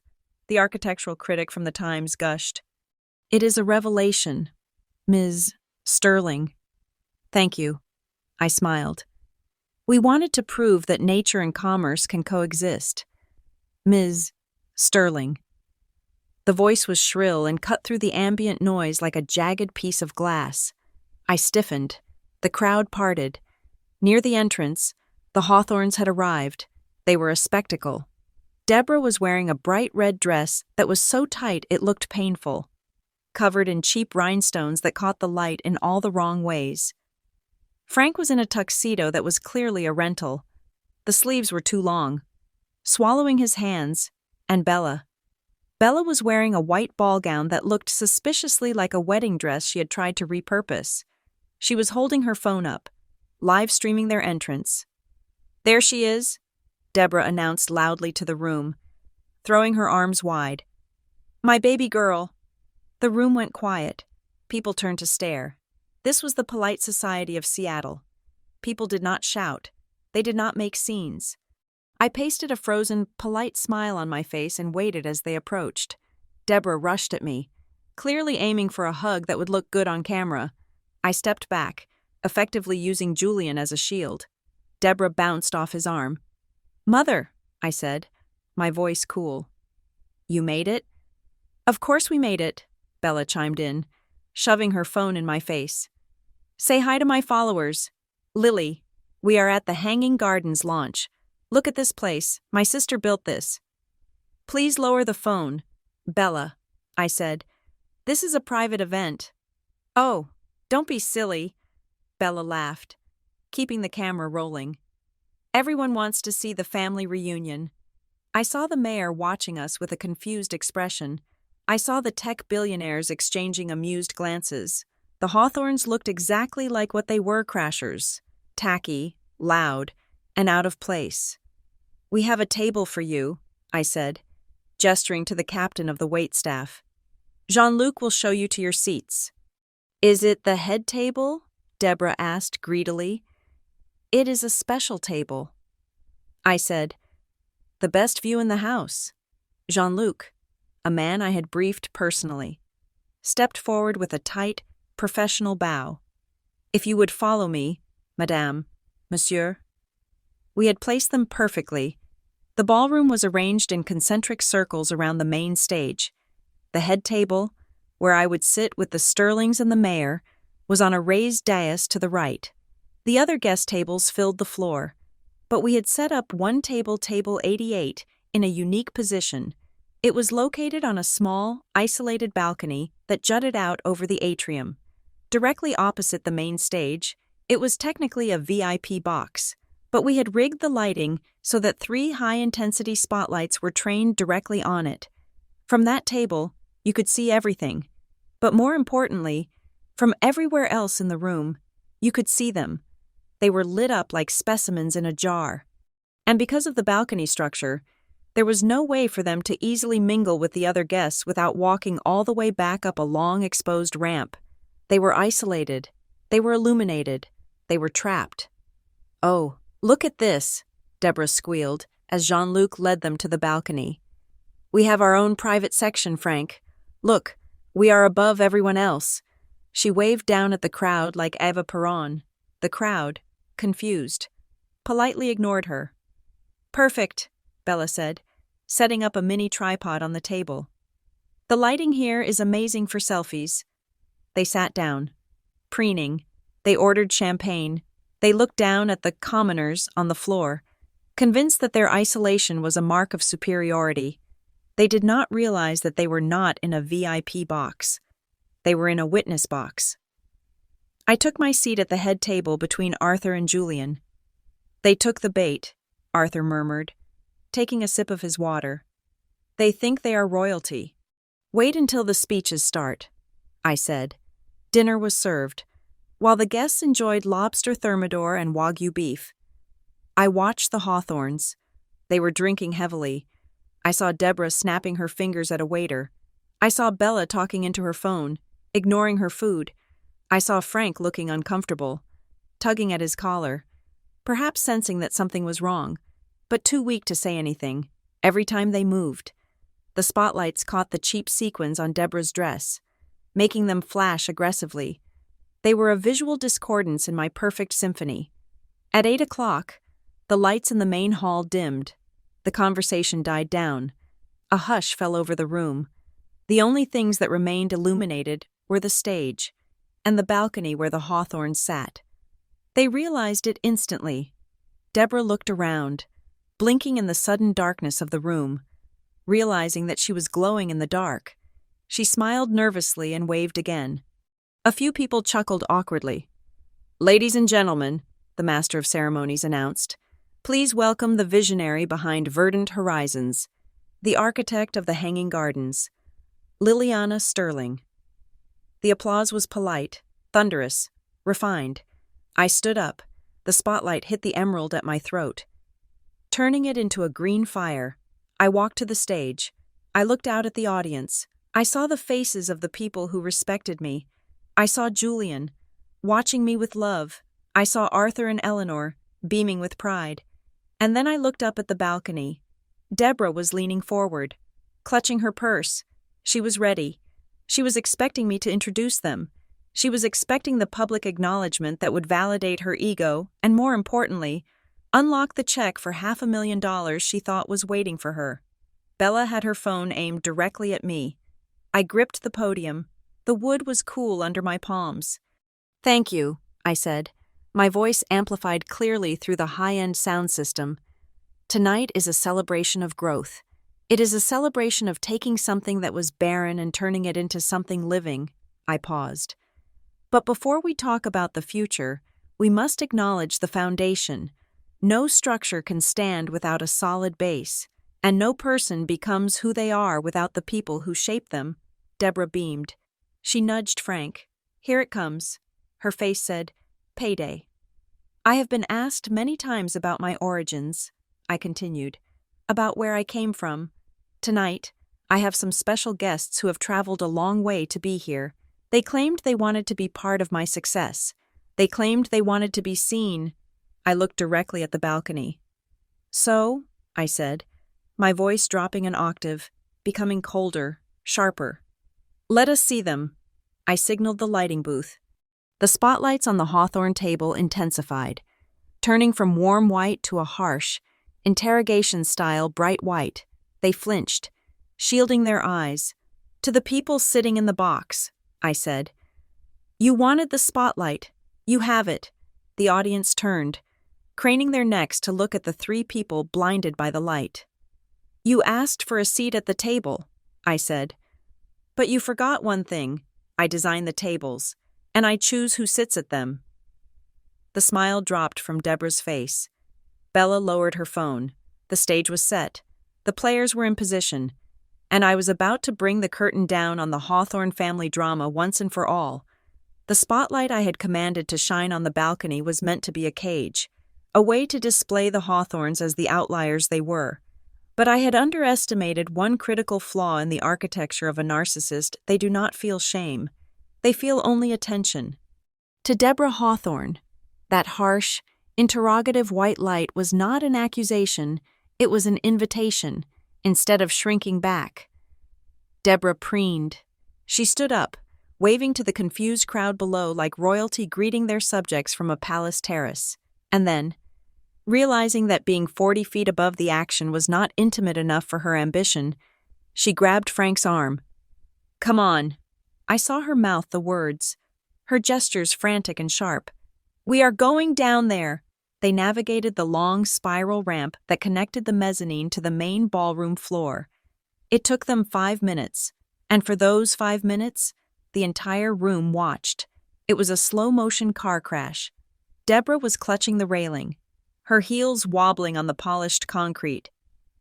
The architectural critic from the Times gushed. It is a revelation, Ms. Sterling. Thank you. I smiled. We wanted to prove that nature and commerce can coexist. Ms. Sterling. The voice was shrill and cut through the ambient noise like a jagged piece of glass. I stiffened. The crowd parted. Near the entrance, the Hawthorns had arrived. They were a spectacle. Deborah was wearing a bright red dress that was so tight it looked painful, covered in cheap rhinestones that caught the light in all the wrong ways. Frank was in a tuxedo that was clearly a rental. The sleeves were too long. Swallowing his hands, and Bella. Bella was wearing a white ball gown that looked suspiciously like a wedding dress she had tried to repurpose. She was holding her phone up, live streaming their entrance. There she is, Deborah announced loudly to the room, throwing her arms wide. My baby girl. The room went quiet. People turned to stare. This was the polite society of Seattle. People did not shout. They did not make scenes. I pasted a frozen, polite smile on my face and waited as they approached. Deborah rushed at me, clearly aiming for a hug that would look good on camera. I stepped back, effectively using Julian as a shield. Deborah bounced off his arm. Mother, I said, my voice cool. You made it? Of course we made it, Bella chimed in, shoving her phone in my face. Say hi to my followers. Lily, we are at the Hanging Gardens launch. Look at this place. My sister built this. Please lower the phone, Bella, I said. This is a private event. Oh, don't be silly, Bella laughed, keeping the camera rolling. Everyone wants to see the family reunion. I saw the mayor watching us with a confused expression. I saw the tech billionaires exchanging amused glances. The Hawthorns looked exactly like what they were, crashers. Tacky, loud, and out of place. We have a table for you, I said, gesturing to the captain of the waitstaff. Jean-Luc will show you to your seats. Is it the head table? Deborah asked greedily. It is a special table. I said, the best view in the house. Jean-Luc, a man I had briefed personally, stepped forward with a tight, professional bow. If you would follow me, Madame, Monsieur. We had placed them perfectly. The ballroom was arranged in concentric circles around the main stage. The head table, where I would sit with the Sterlings and the mayor, was on a raised dais to the right. The other guest tables filled the floor, but we had set up one table, table 88, in a unique position. It was located on a small, isolated balcony that jutted out over the atrium. Directly opposite the main stage, it was technically a VIP box, but we had rigged the lighting so that 3 high-intensity spotlights were trained directly on it. From that table, you could see everything. But more importantly, from everywhere else in the room, you could see them. They were lit up like specimens in a jar. And because of the balcony structure, there was no way for them to easily mingle with the other guests without walking all the way back up a long exposed ramp. They were isolated. They were illuminated. They were trapped. Oh, look at this, Deborah squealed as Jean-Luc led them to the balcony. We have our own private section, Frank. Look, we are above everyone else. She waved down at the crowd like Eva Peron. The crowd, confused, politely ignored her. Perfect, Bella said. setting up a mini tripod on the table. "The lighting here is amazing for selfies." They sat down, preening. They ordered champagne. They looked down at the commoners on the floor, convinced that their isolation was a mark of superiority. They did not realize that they were not in a VIP box. They were in a witness box. I took my seat at the head table between Arthur and Julian. "They took the bait," Arthur murmured, taking a sip of his water. "They think they are royalty." "Wait until the speeches start," I said. Dinner was served, while the guests enjoyed lobster thermidor and Wagyu beef. I watched the Hawthorns. They were drinking heavily. I saw Deborah snapping her fingers at a waiter. I saw Bella talking into her phone, ignoring her food. I saw Frank looking uncomfortable, tugging at his collar, perhaps sensing that something was wrong, but too weak to say anything. Every time they moved, the spotlights caught the cheap sequins on Deborah's dress, making them flash aggressively. They were a visual discordance in my perfect symphony. At 8 o'clock, the lights in the main hall dimmed. The conversation died down. A hush fell over the room. The only things that remained illuminated were the stage and the balcony where the Hawthorns sat. They realized it instantly. Deborah looked around, blinking in the sudden darkness of the room, realizing that she was glowing in the dark. She smiled nervously and waved again. A few people chuckled awkwardly. "Ladies and gentlemen," the master of ceremonies announced, "please welcome the visionary behind Verdant Horizons, the architect of the Hanging Gardens, Liliana Sterling." The applause was polite, thunderous, refined. I stood up. The spotlight hit the emerald at my throat, turning it into a green fire. I walked to the stage. I looked out at the audience. I saw the faces of the people who respected me. I saw Julian, watching me with love. I saw Arthur and Eleanor, beaming with pride. And then I looked up at the balcony. Deborah was leaning forward, clutching her purse. She was ready. She was expecting me to introduce them. She was expecting the public acknowledgement that would validate her ego and, more importantly, unlock the check for $500,000 she thought was waiting for her. Bella had her phone aimed directly at me. I gripped the podium. The wood was cool under my palms. "Thank you," I said, my voice amplified clearly through the high-end sound system. "Tonight is a celebration of growth. It is a celebration of taking something that was barren and turning it into something living." I paused. "But before we talk about the future, we must acknowledge the foundation. No structure can stand without a solid base, and no person becomes who they are without the people who shape them." Deborah beamed. She nudged Frank. "Here it comes." Her face said, "Payday." "I have been asked many times about my origins," I continued, "about where I came from. Tonight, I have some special guests who have traveled a long way to be here. They claimed they wanted to be part of my success. They claimed they wanted to be seen." I looked directly at the balcony. "So," I said, my voice dropping an octave, becoming colder, sharper. "Let us see them." I signaled the lighting booth. The spotlights on the Hawthorn table intensified, turning from warm white to a harsh, interrogation-style bright white. They flinched, shielding their eyes. "To the people sitting in the box," I said. "You wanted the spotlight. You have it." The audience turned, craning their necks to look at the three people blinded by the light. "You asked for a seat at the table," I said. "But you forgot one thing. I design the tables, and I choose who sits at them." The smile dropped from Deborah's face. Bella lowered her phone. The stage was set. The players were in position, and I was about to bring the curtain down on the Hawthorn family drama once and for all. The spotlight I had commanded to shine on the balcony was meant to be a cage, a way to display the Hawthorns as the outliers they were. But I had underestimated one critical flaw in the architecture of a narcissist. They do not feel shame. They feel only attention. To Deborah Hawthorn, that harsh, interrogative white light was not an accusation, it was an invitation, instead of shrinking back. Deborah preened. She stood up, waving to the confused crowd below like royalty greeting their subjects from a palace terrace. And then, Realizing that being 40 feet above the action was not intimate enough for her ambition, she grabbed Frank's arm. "Come on." I saw her mouth the words, her gestures frantic and sharp. "We are going down there." They navigated the long spiral ramp that connected the mezzanine to the main ballroom floor. It took them 5 minutes, and for those 5 minutes, the entire room watched. It was a slow-motion car crash. Deborah was clutching the railing, her heels wobbling on the polished concrete.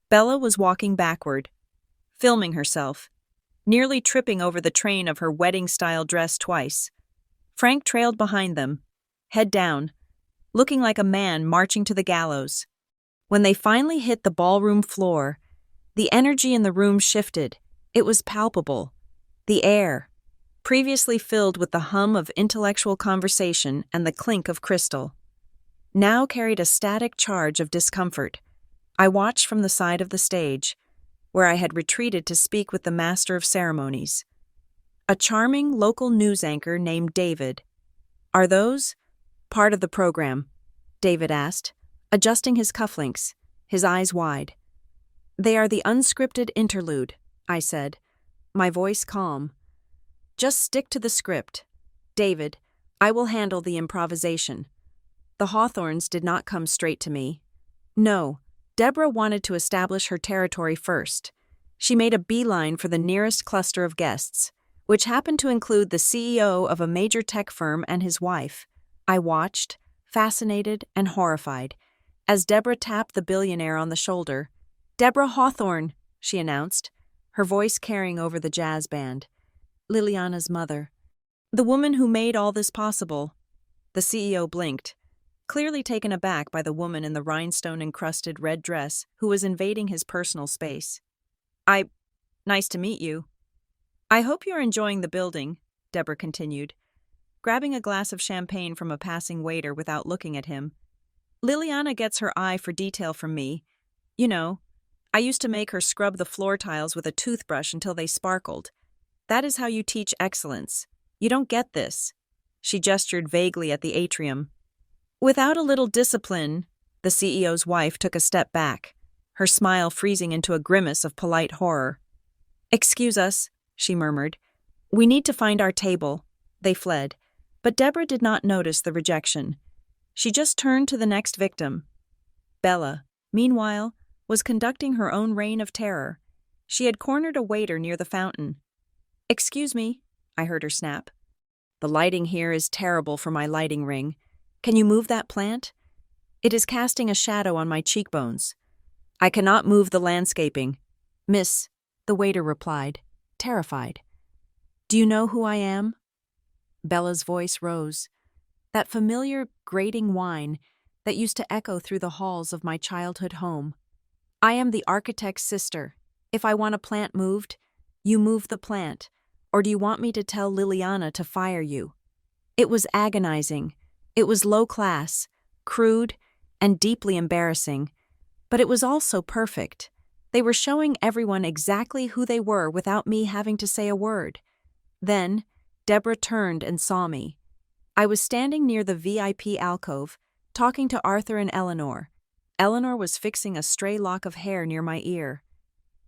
Bella was walking backward, filming herself, nearly tripping over the train of her wedding-style dress twice. Frank trailed behind them, head down, looking like a man marching to the gallows. When they finally hit the ballroom floor, the energy in the room shifted. It was palpable. The air, previously filled with the hum of intellectual conversation and the clink of crystal, now carried a static charge of discomfort. I watched from the side of the stage, where I had retreated to speak with the master of ceremonies, a charming local news anchor named David. "Are those part of the program?" David asked, adjusting his cufflinks, his eyes wide. "They are the unscripted interlude," I said, my voice calm. "Just stick to the script. David, I will handle the improvisation." The Hawthorns did not come straight to me. No, Deborah wanted to establish her territory first. She made a beeline for the nearest cluster of guests, which happened to include the CEO of a major tech firm and his wife. I watched, fascinated and horrified, as Deborah tapped the billionaire on the shoulder. "Deborah Hawthorne," she announced, her voice carrying over the jazz band. "Liliana's mother. The woman who made all this possible." The CEO blinked, clearly taken aback by the woman in the rhinestone-encrusted red dress who was invading his personal space. Nice to meet you." "I hope you're enjoying the building," Deborah continued, grabbing a glass of champagne from a passing waiter without looking at him. "Liliana gets her eye for detail from me. You know, I used to make her scrub the floor tiles with a toothbrush until they sparkled. That is how you teach excellence. You don't get this." She gestured vaguely at the atrium. "Without a little discipline," the CEO's wife took a step back, her smile freezing into a grimace of polite horror. "Excuse us," she murmured. "We need to find our table." They fled, but Deborah did not notice the rejection. She just turned to the next victim. Bella, meanwhile, was conducting her own reign of terror. She had cornered a waiter near the fountain. "Excuse me," I heard her snap. "The lighting here is terrible for my lighting ring. Can you move that plant? It is casting a shadow on my cheekbones." "I cannot move the landscaping." "Miss," the waiter replied, terrified. "Do you know who I am?" Bella's voice rose, that familiar, grating whine that used to echo through the halls of my childhood home. "I am the architect's sister. If I want a plant moved, you move the plant, or do you want me to tell Liliana to fire you?" It was agonizing. It was low class, crude, and deeply embarrassing, but it was also perfect. They were showing everyone exactly who they were without me having to say a word. Then, Deborah turned and saw me. I was standing near the VIP alcove, talking to Arthur and Eleanor. Eleanor was fixing a stray lock of hair near my ear,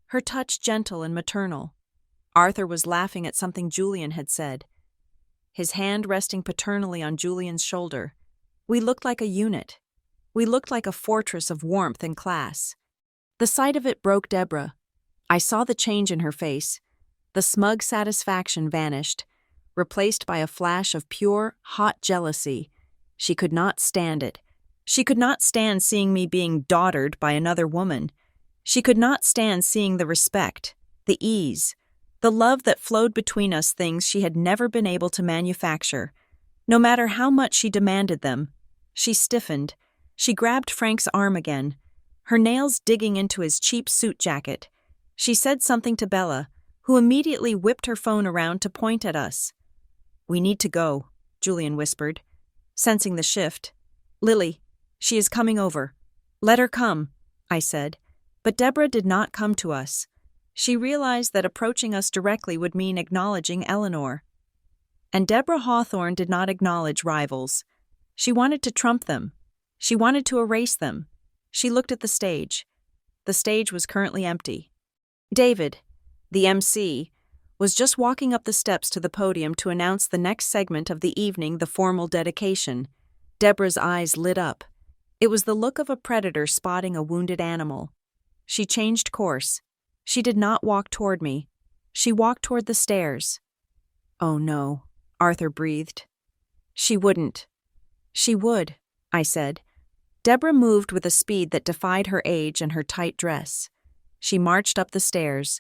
her touch gentle and maternal. Arthur was laughing at something Julian had said, his hand resting paternally on Julian's shoulder. We looked like a unit. We looked like a fortress of warmth and class. The sight of it broke Deborah. I saw the change in her face. The smug satisfaction vanished, replaced by a flash of pure, hot jealousy. She could not stand it. She could not stand seeing me being daughtered by another woman. She could not stand seeing the respect, the ease, the love that flowed between us, things she had never been able to manufacture. No matter how much she demanded them. She stiffened. She grabbed Frank's arm again, her nails digging into his cheap suit jacket. She said something to Bella, who immediately whipped her phone around to point at us. "We need to go," Julian whispered, sensing the shift. "Lily, she is coming over. Let her come," I said. But Deborah did not come to us. She realized that approaching us directly would mean acknowledging Eleanor. And Deborah Hawthorne did not acknowledge rivals. She wanted to trump them. She wanted to erase them. She looked at the stage. The stage was currently empty. David, the MC, was just walking up the steps to the podium to announce the next segment of the evening, the formal dedication. Deborah's eyes lit up. It was the look of a predator spotting a wounded animal. She changed course. She did not walk toward me. She walked toward the stairs. "Oh no," Arthur breathed. "She wouldn't." "She would," I said. Deborah moved with a speed that defied her age and her tight dress. She marched up the stairs,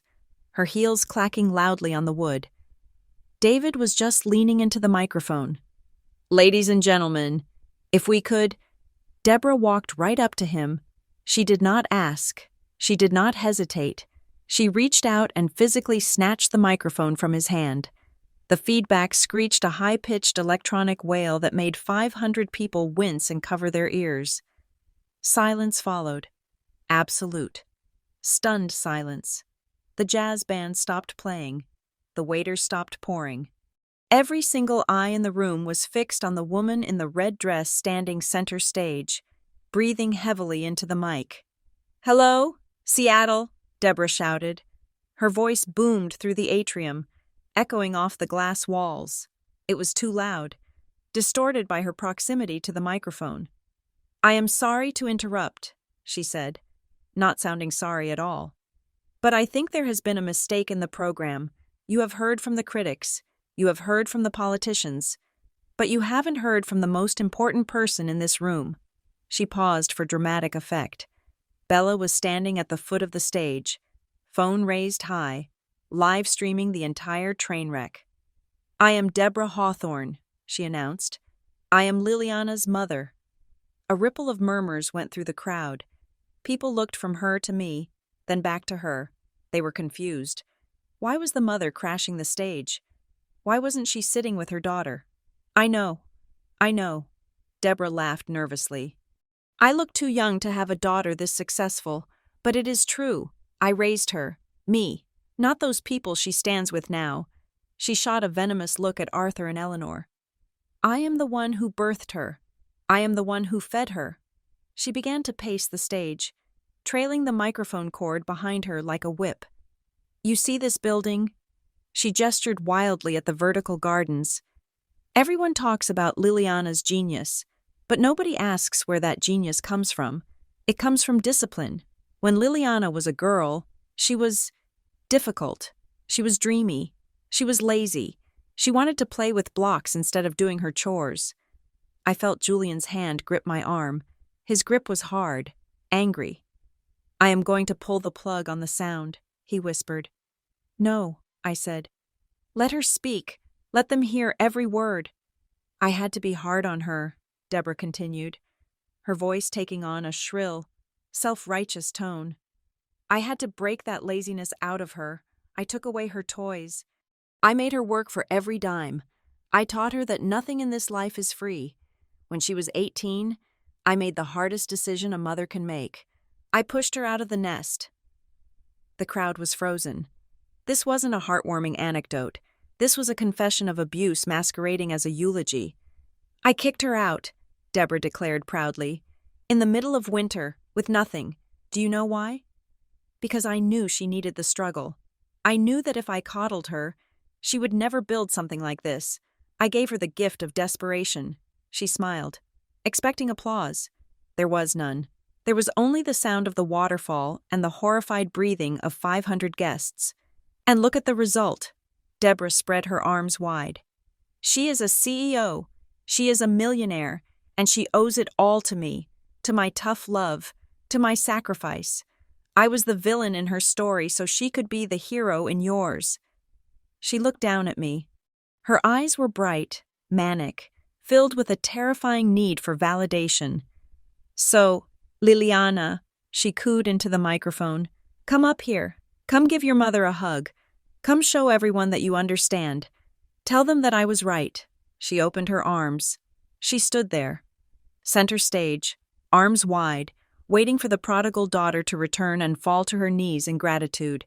her heels clacking loudly on the wood. David was just leaning into the microphone. "Ladies and gentlemen, if we could—" Deborah walked right up to him. She did not ask. She did not hesitate. She reached out and physically snatched the microphone from his hand. The feedback screeched a high-pitched electronic wail that made 500 people wince and cover their ears. Silence followed. Absolute. Stunned silence. The jazz band stopped playing. The waiters stopped pouring. Every single eye in the room was fixed on the woman in the red dress standing center stage, breathing heavily into the mic. "Hello, Seattle," Deborah shouted. Her voice boomed through the atrium, echoing off the glass walls. It was too loud, distorted by her proximity to the microphone. "I am sorry to interrupt," she said, not sounding sorry at all. "But I think there has been a mistake in the program. You have heard from the critics. You have heard from the politicians. But you haven't heard from the most important person in this room." She paused for dramatic effect. Bella was standing at the foot of the stage, phone raised high, live streaming the entire train wreck. "I am Deborah Hawthorne," she announced. "I am Liliana's mother." A ripple of murmurs went through the crowd. People looked from her to me, then back to her. They were confused. Why was the mother crashing the stage? Why wasn't she sitting with her daughter? I know. Deborah laughed nervously. "I look too young to have a daughter this successful, but it is true. I raised her. Me. Not those people she stands with now." She shot a venomous look at Arthur and Eleanor. "I am the one who birthed her. I am the one who fed her." She began to pace the stage, trailing the microphone cord behind her like a whip. "You see this building?" She gestured wildly at the vertical gardens. "Everyone talks about Liliana's genius, but nobody asks where that genius comes from. It comes from discipline. When Liliana was a girl, she was difficult. She was dreamy. She was lazy. She wanted to play with blocks instead of doing her chores." I felt Julian's hand grip my arm. His grip was hard, angry. "I am going to pull the plug on the sound," he whispered. "No," I said. "Let her speak. Let them hear every word." "I had to be hard on her," Deborah continued, her voice taking on a shrill, self-righteous tone. "I had to break that laziness out of her. I took away her toys. I made her work for every dime. I taught her that nothing in this life is free. When she was 18, I made the hardest decision a mother can make. I pushed her out of the nest." The crowd was frozen. This wasn't a heartwarming anecdote. This was a confession of abuse masquerading as a eulogy. "I kicked her out," Deborah declared proudly. "In the middle of winter, with nothing. Do you know why? Because I knew she needed the struggle. I knew that if I coddled her, she would never build something like this. I gave her the gift of desperation." She smiled, expecting applause. There was none. There was only the sound of the waterfall and the horrified breathing of 500 guests. "And look at the result." Deborah spread her arms wide. "She is a CEO. She is a millionaire, and she owes it all to me, to my tough love, to my sacrifice. I was the villain in her story so she could be the hero in yours." She looked down at me. Her eyes were bright, manic, filled with a terrifying need for validation. "So, Liliana," she cooed into the microphone, "come up here. Come give your mother a hug. Come show everyone that you understand. Tell them that I was right." She opened her arms. She stood there, center stage, arms wide, waiting for the prodigal daughter to return and fall to her knees in gratitude.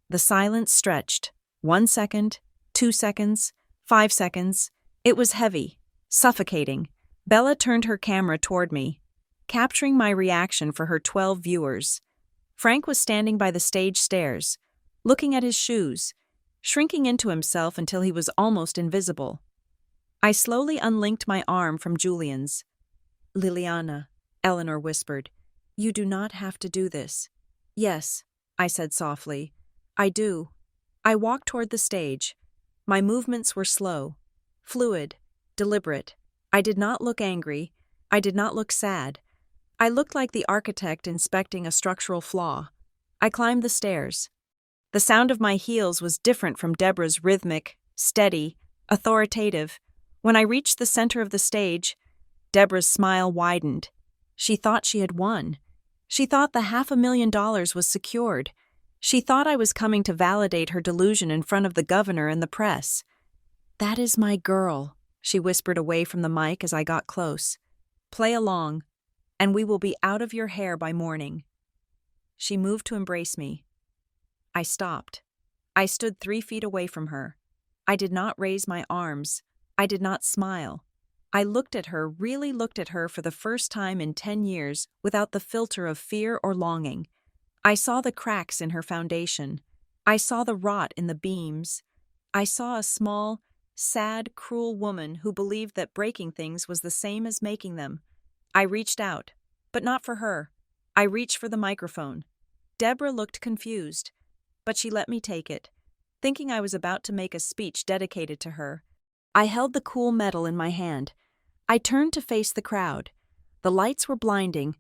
The silence stretched. 1 second, 2 seconds, 5 seconds. It was heavy, suffocating. Bella turned her camera toward me. capturing my reaction for her 12 viewers. Frank was standing by the stage stairs, looking at his shoes, shrinking into himself until he was almost invisible. I slowly unlinked my arm from Julian's. "Liliana," Eleanor whispered, "you do not have to do this." "Yes," I said softly. "I do." I walked toward the stage. My movements were slow, fluid, deliberate. I did not look angry. I did not look sad. I looked like the architect inspecting a structural flaw. I climbed the stairs. The sound of my heels was different from Deborah's rhythmic, steady, authoritative. When I reached the center of the stage, Deborah's smile widened. She thought she had won. She thought the $500,000 was secured. She thought I was coming to validate her delusion in front of the governor and the press. "That is my girl," she whispered away from the mic as I got close. "Play along, and we will be out of your hair by morning." She moved to embrace me. I stopped. I stood 3 feet away from her. I did not raise my arms. I did not smile. I looked at her, really looked at her for the first time in 10 years without the filter of fear or longing. I saw the cracks in her foundation. I saw the rot in the beams. I saw a small, sad, cruel woman who believed that breaking things was the same as making them. I reached out, but not for her. I reached for the microphone. Deborah looked confused, but she let me take it, thinking I was about to make a speech dedicated to her. I held the cool metal in my hand. I turned to face the crowd. The lights were blinding,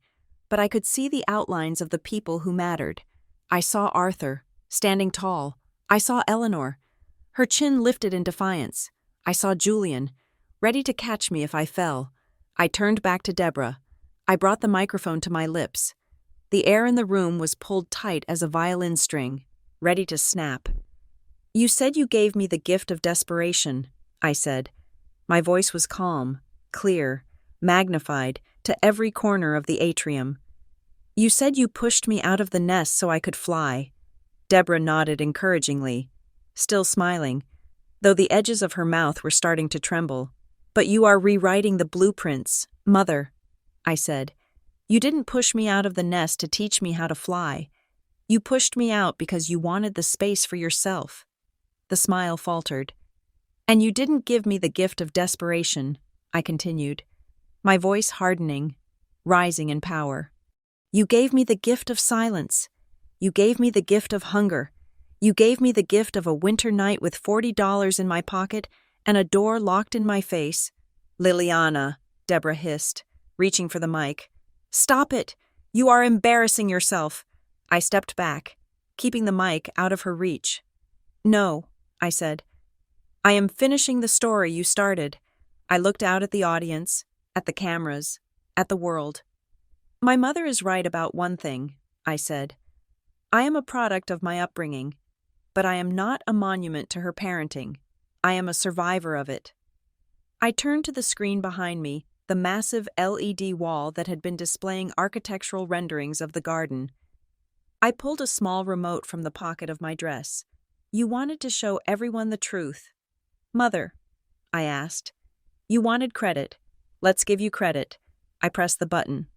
but I could see the outlines of the people who mattered. I saw Arthur, standing tall. I saw Eleanor, her chin lifted in defiance. I saw Julian, ready to catch me if I fell. I turned back to Deborah. I brought the microphone to my lips. The air in the room was pulled tight as a violin string, ready to snap. "You said you gave me the gift of desperation," I said. My voice was calm, clear, magnified to every corner of the atrium. "You said you pushed me out of the nest so I could fly." Deborah nodded encouragingly, still smiling, though the edges of her mouth were starting to tremble. "But you are rewriting the blueprints, Mother," I said. "You didn't push me out of the nest to teach me how to fly. You pushed me out because you wanted the space for yourself." The smile faltered. "And you didn't give me the gift of desperation," I continued, my voice hardening, rising in power. "You gave me the gift of silence. You gave me the gift of hunger. You gave me the gift of a winter night with $40 in my pocket and a door locked in my face." "Liliana," Deborah hissed, reaching for the mic. "Stop it! You are embarrassing yourself." I stepped back, keeping the mic out of her reach. "No," I said. "I am finishing the story you started." I looked out at the audience, at the cameras, at the world. "My mother is right about one thing," I said. "I am a product of my upbringing, but I am not a monument to her parenting. I am a survivor of it." I turned to the screen behind me, the massive LED wall that had been displaying architectural renderings of the garden. I pulled a small remote from the pocket of my dress. "You wanted to show everyone the truth." "Mother," I asked. "You wanted credit. Let's give you credit." I pressed the button.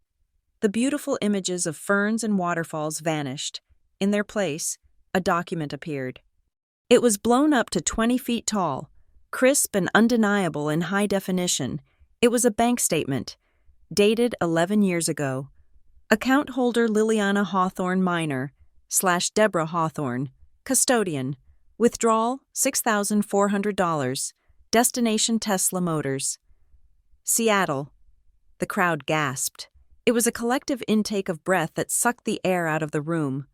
The beautiful images of ferns and waterfalls vanished. In their place, a document appeared. It was blown up to 20 feet tall, crisp and undeniable in high definition. It was a bank statement, dated 11 years ago. Account holder Liliana Hawthorne Minor / Deborah Hawthorne, custodian. Withdrawal $6,400. Destination Tesla Motors. Seattle. The crowd gasped. It was a collective intake of breath that sucked the air out of the room.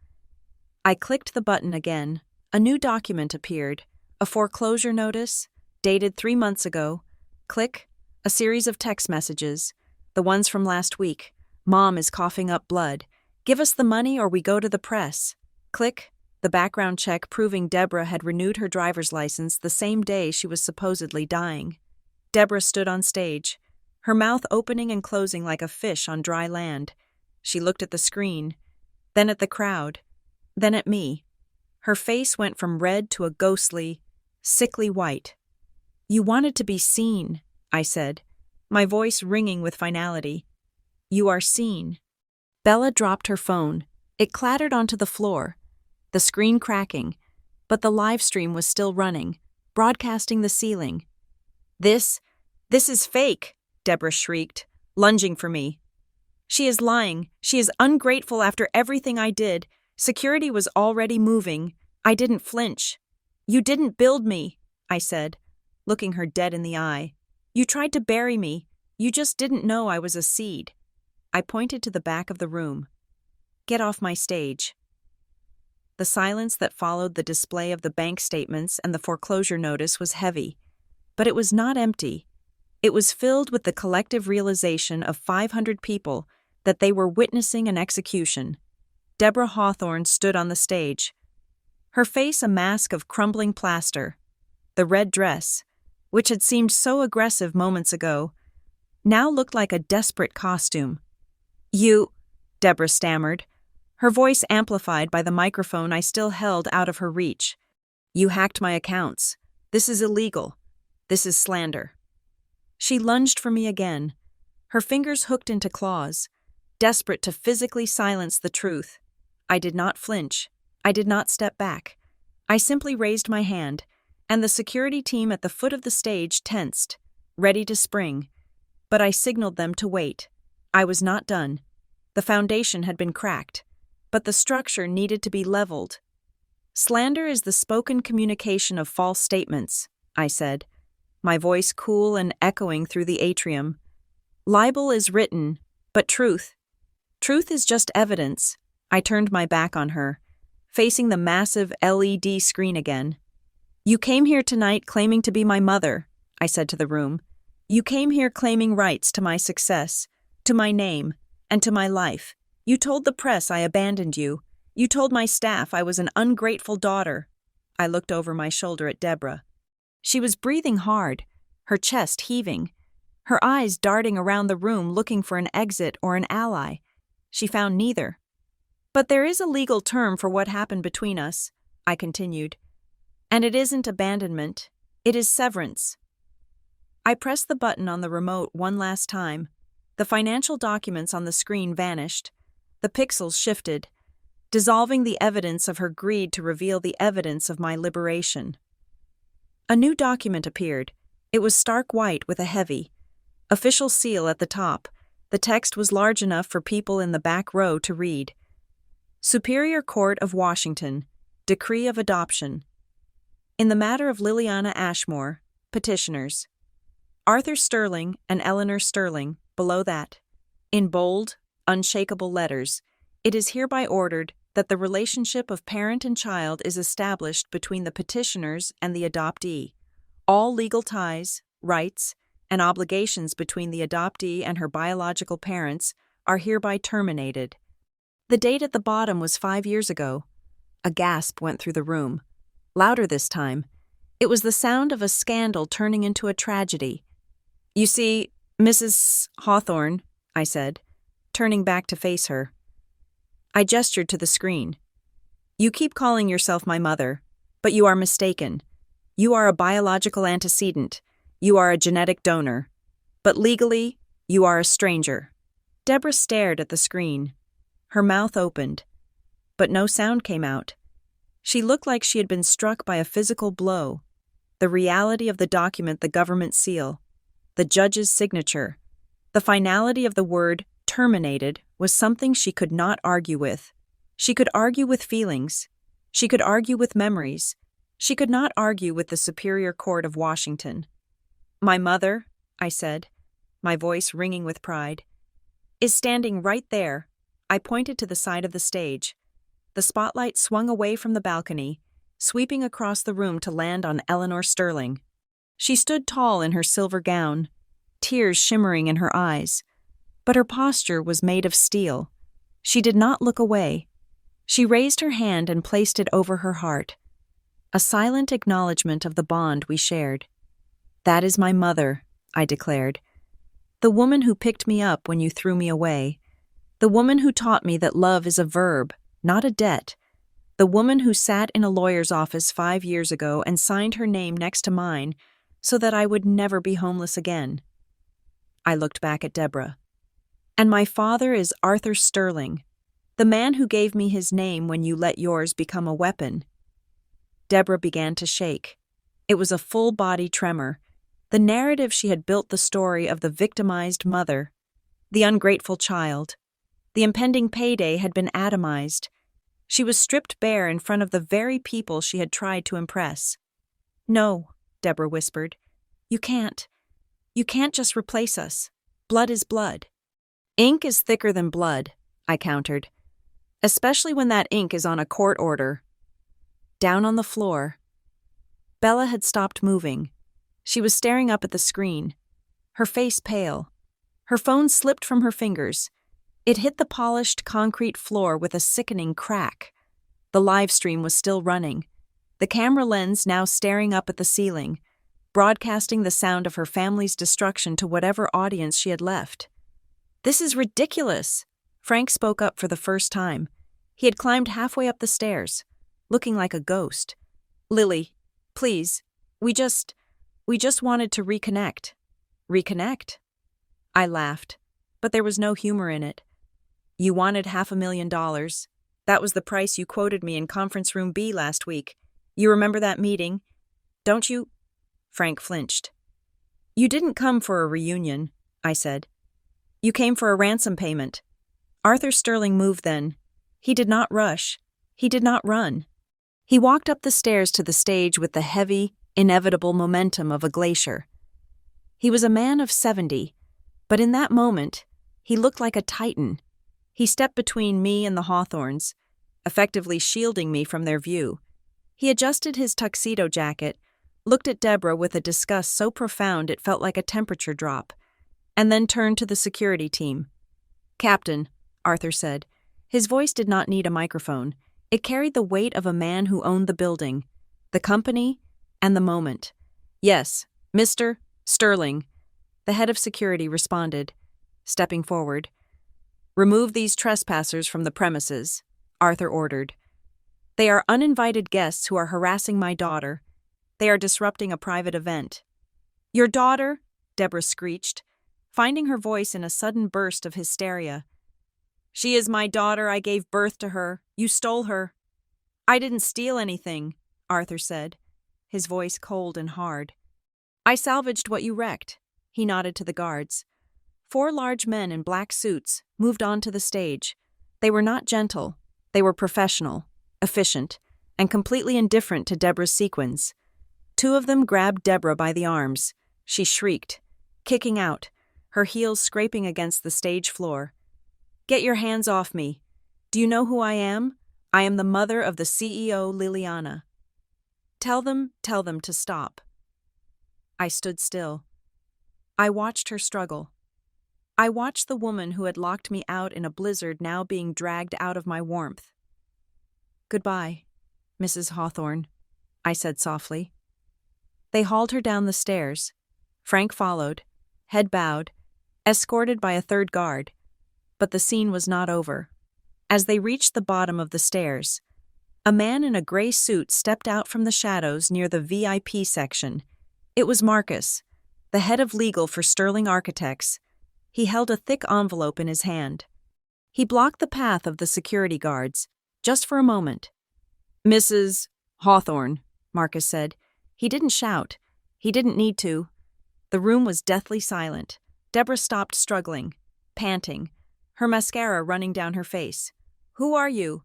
I clicked the button again. A new document appeared. A foreclosure notice, dated 3 months ago. Click. A series of text messages. The ones from last week. "Mom is coughing up blood. Give us the money or we go to the press." Click. The background check proving Deborah had renewed her driver's license the same day she was supposedly dying. Deborah stood on stage, her mouth opening and closing like a fish on dry land. She looked at the screen, then at the crowd, then at me. Her face went from red to a ghostly, sickly white. "You wanted to be seen," I said, my voice ringing with finality. You are seen. Bella dropped her phone. It clattered onto the floor, the screen cracking, but the live stream was still running, broadcasting the ceiling. This is fake, Deborah shrieked, lunging for me. She is lying. She is ungrateful after everything I did. Security was already moving. I didn't flinch. You didn't build me, I said, looking her dead in the eye. You tried to bury me. You just didn't know I was a seed. I pointed to the back of the room. Get off my stage. The silence that followed the display of the bank statements and the foreclosure notice was heavy, but it was not empty. It was filled with the collective realization of 500 people that they were witnessing an execution. Deborah Hawthorne stood on the stage, her face a mask of crumbling plaster. The red dress, which had seemed so aggressive moments ago, now looked like a desperate costume. You, Deborah stammered, her voice amplified by the microphone I still held out of her reach. You hacked my accounts. This is illegal. This is slander. She lunged for me again, her fingers hooked into claws, desperate to physically silence the truth. I did not flinch. I did not step back. I simply raised my hand, and the security team at the foot of the stage tensed, ready to spring. But I signaled them to wait. I was not done. The foundation had been cracked, but the structure needed to be leveled. Slander is the spoken communication of false statements, I said, my voice cool and echoing through the atrium. Libel is written, but truth is just evidence. I turned my back on her, facing the massive LED screen again. You came here tonight claiming to be my mother, I said to the room. You came here claiming rights to my success, to my name, and to my life. You told the press I abandoned you. You told my staff I was an ungrateful daughter. I looked over my shoulder at Deborah. She was breathing hard, her chest heaving, her eyes darting around the room looking for an exit or an ally. She found neither. But there is a legal term for what happened between us, I continued. And it isn't abandonment, it is severance. I pressed the button on the remote one last time. The financial documents on the screen vanished. The pixels shifted, dissolving the evidence of her greed to reveal the evidence of my liberation. A new document appeared. It was stark white with a heavy, official seal at the top. The text was large enough for people in the back row to read. Superior Court of Washington, Decree of Adoption. In the matter of Liliana Ashmore, petitioners. Arthur Sterling and Eleanor Sterling, below that. In bold, unshakable letters, it is hereby ordered that the relationship of parent and child is established between the petitioners and the adoptee. All legal ties, rights, and obligations between the adoptee and her biological parents are hereby terminated. The date at the bottom was 5 years ago. A gasp went through the room. Louder this time. It was the sound of a scandal turning into a tragedy. You see, Mrs. Hawthorne, I said, turning back to face her. I gestured to the screen. You keep calling yourself my mother, but you are mistaken. You are a biological antecedent. You are a genetic donor. But legally, you are a stranger. Deborah stared at the screen. Her mouth opened, but no sound came out. She looked like she had been struck by a physical blow. The reality of the document, the government seal, the judge's signature, the finality of the word terminated was something she could not argue with. She could argue with feelings. She could argue with memories. She could not argue with the Superior Court of Washington. My mother, I said, my voice ringing with pride, is standing right there. I pointed to the side of the stage. The spotlight swung away from the balcony, sweeping across the room to land on Eleanor Sterling. She stood tall in her silver gown, tears shimmering in her eyes, but her posture was made of steel. She did not look away. She raised her hand and placed it over her heart, a silent acknowledgement of the bond we shared. That is my mother, I declared. The woman who picked me up when you threw me away. The woman who taught me that love is a verb, not a debt. The woman who sat in a lawyer's office 5 years ago and signed her name next to mine so that I would never be homeless again. I looked back at Deborah. And my father is Arthur Sterling, the man who gave me his name when you let yours become a weapon." Deborah began to shake. It was a full-body tremor. The narrative she had built, the story of the victimized mother, the ungrateful child, the impending payday, had been atomized. She was stripped bare in front of the very people she had tried to impress. "No," Deborah whispered. You can't just replace us. Blood is blood." "Ink is thicker than blood," I countered. "Especially when that ink is on a court order." Down on the floor, Bella had stopped moving. She was staring up at the screen, her face pale. Her phone slipped from her fingers. It hit the polished concrete floor with a sickening crack. The live stream was still running, the camera lens now staring up at the ceiling, broadcasting the sound of her family's destruction to whatever audience she had left. "This is ridiculous," Frank spoke up for the first time. He had climbed halfway up the stairs, looking like a ghost. "Lily, please, we just wanted to reconnect." "Reconnect?" I laughed, but there was no humor in it. "You wanted $500,000. That was the price you quoted me in conference room B last week. You remember that meeting, don't you?" Frank flinched. "You didn't come for a reunion," I said. "You came for a ransom payment." Arthur Sterling moved then. He did not rush. He did not run. He walked up the stairs to the stage with the heavy, inevitable momentum of a glacier. He was a man of 70, but in that moment, he looked like a titan. He stepped between me and the Hawthorns, effectively shielding me from their view. He adjusted his tuxedo jacket, looked at Deborah with a disgust so profound it felt like a temperature drop, and then turned to the security team. "Captain," Arthur said. His voice did not need a microphone. It carried the weight of a man who owned the building, the company, and the moment. "Yes, Mr. Sterling," the head of security responded, stepping forward. "Remove these trespassers from the premises," Arthur ordered. "They are uninvited guests who are harassing my daughter. They are disrupting a private event." "Your daughter?" Deborah screeched, finding her voice in a sudden burst of hysteria. "She is my daughter. I gave birth to her. You stole her." "I didn't steal anything," Arthur said, his voice cold and hard. "I salvaged what you wrecked." He nodded to the guards. 4 large men in black suits moved onto the stage. They were not gentle. They were professional, efficient, and completely indifferent to Deborah's sequins. 2 of them grabbed Deborah by the arms. She shrieked, kicking out, her heels scraping against the stage floor. "Get your hands off me. Do you know who I am? I am the mother of the CEO, Liliana. Tell them to stop." I stood still. I watched her struggle. I watched the woman who had locked me out in a blizzard now being dragged out of my warmth. "Goodbye, Mrs. Hawthorne," I said softly. They hauled her down the stairs. Frank followed, head bowed, escorted by a 3rd guard. But the scene was not over. As they reached the bottom of the stairs, a man in a gray suit stepped out from the shadows near the VIP section. It was Marcus, the head of legal for Sterling Architects. He held a thick envelope in his hand. He blocked the path of the security guards, just for a moment. "Mrs. Hawthorne," Marcus said. He didn't shout. He didn't need to. The room was deathly silent. Deborah stopped struggling, panting, her mascara running down her face. "Who are you?"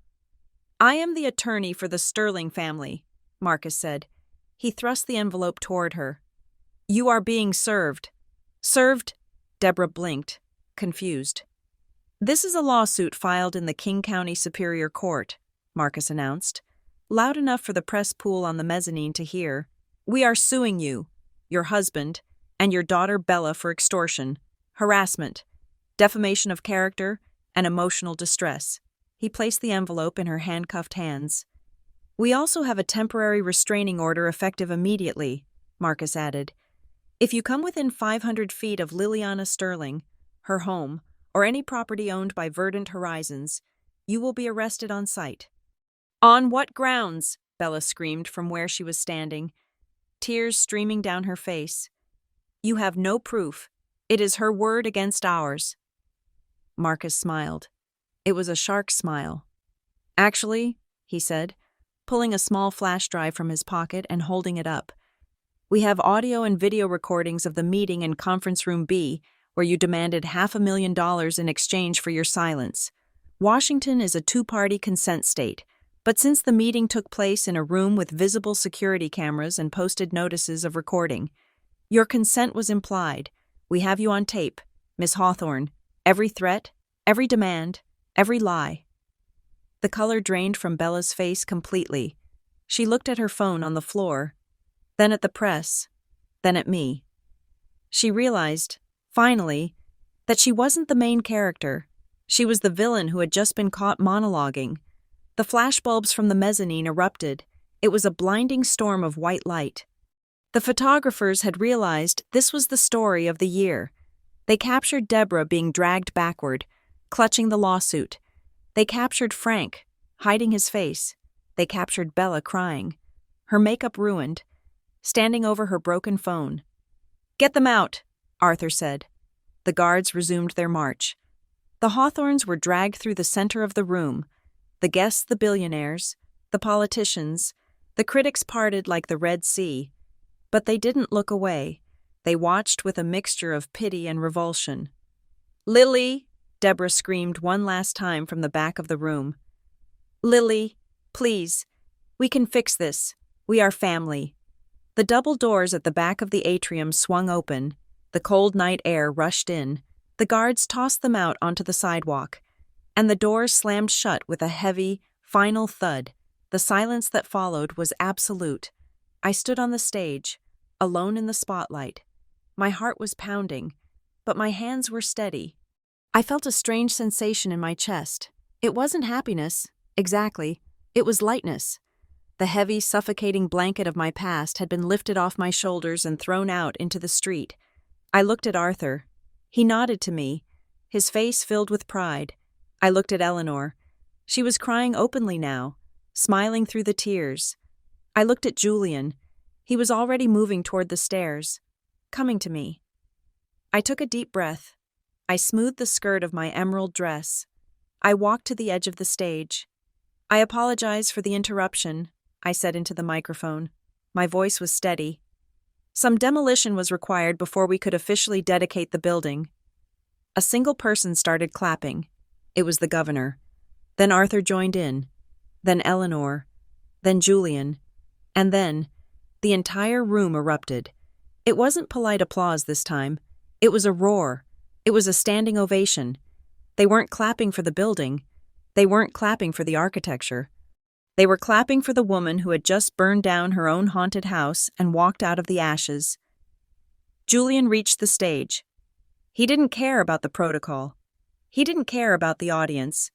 "I am the attorney for the Sterling family," Marcus said. He thrust the envelope toward her. "You are being served." "Served?" Deborah blinked, confused. "This is a lawsuit filed in the King County Superior Court," Marcus announced, loud enough for the press pool on the mezzanine to hear. "We are suing you, your husband, and your daughter Bella for extortion, harassment, defamation of character, and emotional distress." He placed the envelope in her handcuffed hands. "We also have a temporary restraining order effective immediately," Marcus added. "If you come within 500 feet of Liliana Sterling, her home, or any property owned by Verdant Horizons, you will be arrested on sight." "On what grounds?" Bella screamed from where she was standing, tears streaming down her face. "You have no proof. It is her word against ours." Marcus smiled. It was a shark smile. Actually, he said, pulling a small flash drive from his pocket and holding it up. We have audio and video recordings of the meeting in Conference Room B, where you demanded $500,000 in exchange for your silence. Washington is a two-party consent state, but since the meeting took place in a room with visible security cameras and posted notices of recording, your consent was implied. We have you on tape, Miss Hawthorne. Every threat, every demand, every lie. The color drained from Bella's face completely. She looked at her phone on the floor, then at the press, then at me. She realized, finally, that she wasn't the main character. She was the villain who had just been caught monologuing. The flashbulbs from the mezzanine erupted. It was a blinding storm of white light. The photographers had realized this was the story of the year. They captured Deborah being dragged backward, clutching the lawsuit. They captured Frank, hiding his face. They captured Bella crying, her makeup ruined, standing over her broken phone. "Get them out," Arthur said. The guards resumed their march. The Hawthorns were dragged through the center of the room. The guests, the billionaires, the politicians, the critics parted like the Red Sea. But they didn't look away. They watched with a mixture of pity and revulsion. "Lily!" Deborah screamed one last time from the back of the room. "Lily, please. We can fix this. We are family." The double doors at the back of the atrium swung open. The cold night air rushed in. The guards tossed them out onto the sidewalk, and the doors slammed shut with a heavy, final thud. The silence that followed was absolute. I stood on the stage, alone in the spotlight. My heart was pounding, but my hands were steady. I felt a strange sensation in my chest. It wasn't happiness, exactly. It was lightness. The heavy, suffocating blanket of my past had been lifted off my shoulders and thrown out into the street. I looked at Arthur. He nodded to me, his face filled with pride. I looked at Eleanor. She was crying openly now, smiling through the tears. I looked at Julian. He was already moving toward the stairs, coming to me. I took a deep breath. I smoothed the skirt of my emerald dress. I walked to the edge of the stage. "I apologize for the interruption," I said into the microphone. My voice was steady. "Some demolition was required before we could officially dedicate the building." A single person started clapping. It was the governor. Then Arthur joined in. Then Eleanor. Then Julian. And then the entire room erupted. It wasn't polite applause this time. It was a roar. It was a standing ovation. They weren't clapping for the building. They weren't clapping for the architecture. They were clapping for the woman who had just burned down her own haunted house and walked out of the ashes. Julian reached the stage. He didn't care about the protocol. He didn't care about the audience.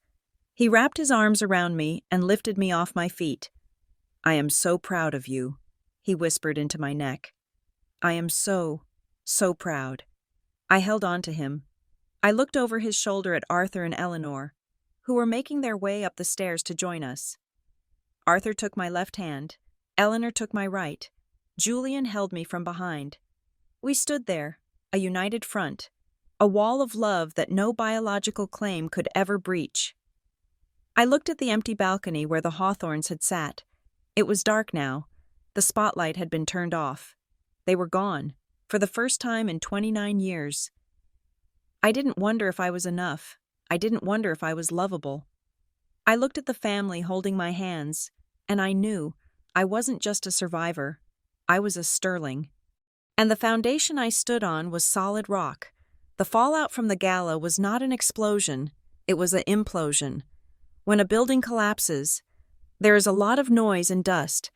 He wrapped his arms around me and lifted me off my feet. "I am so proud of you," he whispered into my neck. "I am so proud." I held on to him. I looked over his shoulder at Arthur and Eleanor, who were making their way up the stairs to join us. Arthur took my left hand. Eleanor took my right. Julian held me from behind. We stood there, a united front, a wall of love that no biological claim could ever breach. I looked at the empty balcony where the Hawthorns had sat. It was dark now. The spotlight had been turned off. They were gone, for the first time in 29 years. I didn't wonder if I was enough. I didn't wonder if I was lovable. I looked at the family holding my hands, and I knew I wasn't just a survivor. I was a sterling. And the foundation I stood on was solid rock. The fallout from the gala was not an explosion. It was an implosion. When a building collapses, there is a lot of noise and dust,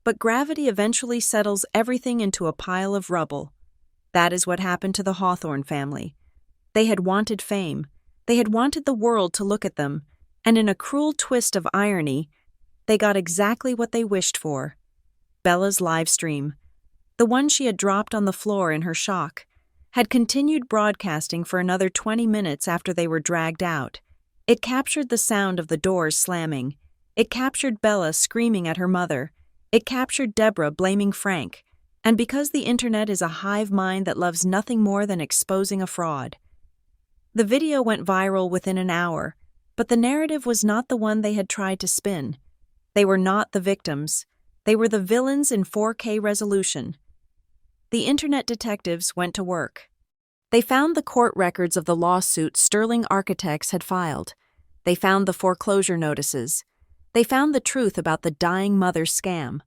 but gravity eventually settles everything into a pile of rubble. That is what happened to the Hawthorne family. They had wanted fame. They had wanted the world to look at them, and in a cruel twist of irony, they got exactly what they wished for. Bella's live stream, the one she had dropped on the floor in her shock, had continued broadcasting for another 20 minutes after they were dragged out. It captured the sound of the doors slamming. It captured Bella screaming at her mother. It captured Deborah blaming Frank. And because the internet is a hive mind that loves nothing more than exposing a fraud, The video went viral within an hour, but the narrative was not the one they had tried to spin. They were not the victims. They were the villains in 4K resolution. The internet detectives went to work. They found the court records of the lawsuit Sterling Architects had filed. They found the foreclosure notices. They found the truth about the dying mother scam.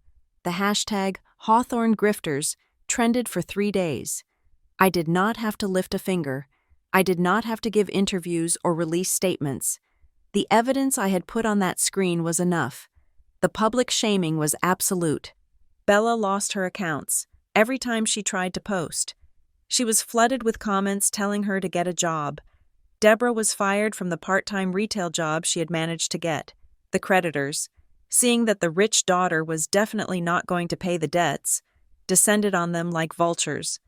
The hashtag Hawthorne Grifters trended for 3 days. I did not have to lift a finger. I did not have to give interviews or release statements. The evidence I had put on that screen was enough. The public shaming was absolute. Bella lost her accounts every time she tried to post. She was flooded with comments telling her to get a job. Deborah was fired from the part-time retail job she had managed to get. The creditors, seeing that the rich daughter was definitely not going to pay the debts, descended on them like vultures.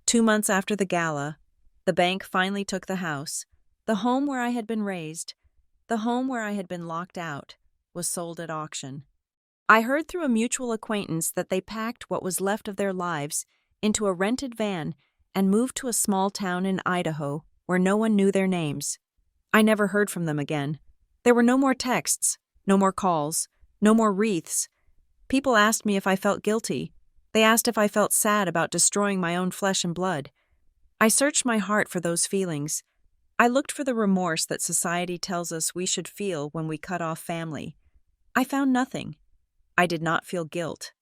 2 months after the gala, the bank finally took the house. The home where I had been raised, the home where I had been locked out, was sold at auction. I heard through a mutual acquaintance that they packed what was left of their lives into a rented van and moved to a small town in Idaho where no one knew their names. I never heard from them again. There were no more texts, no more calls, no more wreaths. People asked me if I felt guilty. They asked if I felt sad about destroying my own flesh and blood. I searched my heart for those feelings. I looked for the remorse that society tells us we should feel when we cut off family. I found nothing. I did not feel guilt.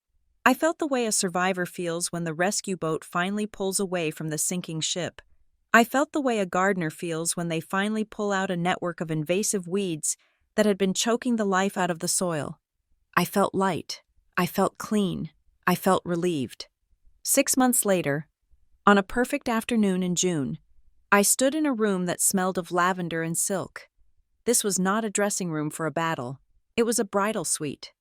I felt the way a survivor feels when the rescue boat finally pulls away from the sinking ship. I felt the way a gardener feels when they finally pull out a network of invasive weeds that had been choking the life out of the soil. I felt light. I felt clean. I felt relieved. 6 months later, on a perfect afternoon in June, I stood in a room that smelled of lavender and silk. This was not a dressing room for a battle. It was a bridal suite.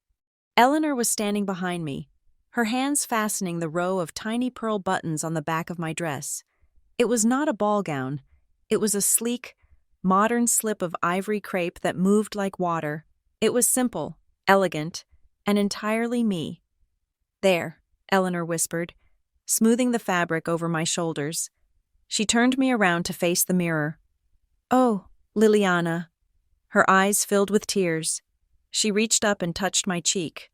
Eleanor was standing behind me, her hands fastening the row of tiny pearl buttons on the back of my dress. It was not a ball gown. It was a sleek, modern slip of ivory crepe that moved like water. It was simple, elegant, and entirely me. "There," Eleanor whispered, smoothing the fabric over my shoulders. She turned me around to face the mirror. "Oh, Liliana." Her eyes filled with tears. She reached up and touched my cheek.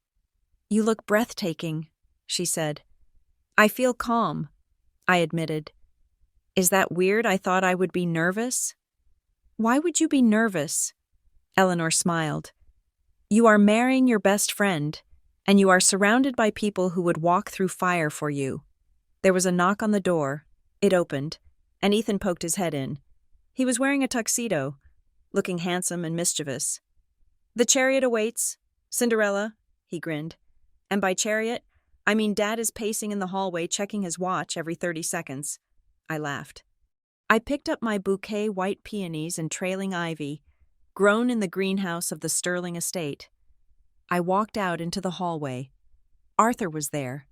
"You look breathtaking," she said. "I feel calm," I admitted. "Is that weird? I thought I would be nervous." "Why would you be nervous?" Eleanor smiled. "You are marrying your best friend, and you are surrounded by people who would walk through fire for you." There was a knock on the door. It opened, and Ethan poked his head in. He was wearing a tuxedo, looking handsome and mischievous. "The chariot awaits, Cinderella," he grinned. "And by chariot, I mean Dad is pacing in the hallway checking his watch every 30 seconds. I laughed. I picked up my bouquet white peonies and trailing ivy, grown in the greenhouse of the Sterling estate. I walked out into the hallway. Arthur was there.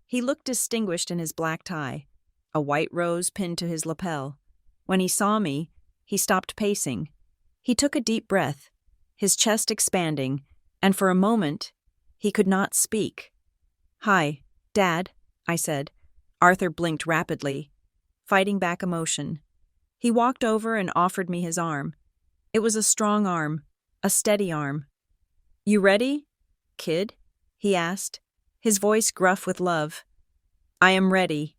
He looked distinguished in his black tie, a white rose pinned to his lapel. When he saw me, he stopped pacing. He took a deep breath, his chest expanding, and for a moment, he could not speak. "Hi, Dad," I said. Arthur blinked rapidly, fighting back emotion. He walked over and offered me his arm. It was a strong arm, a steady arm. "You ready, kid?" he asked, his voice gruff with love. "I am ready."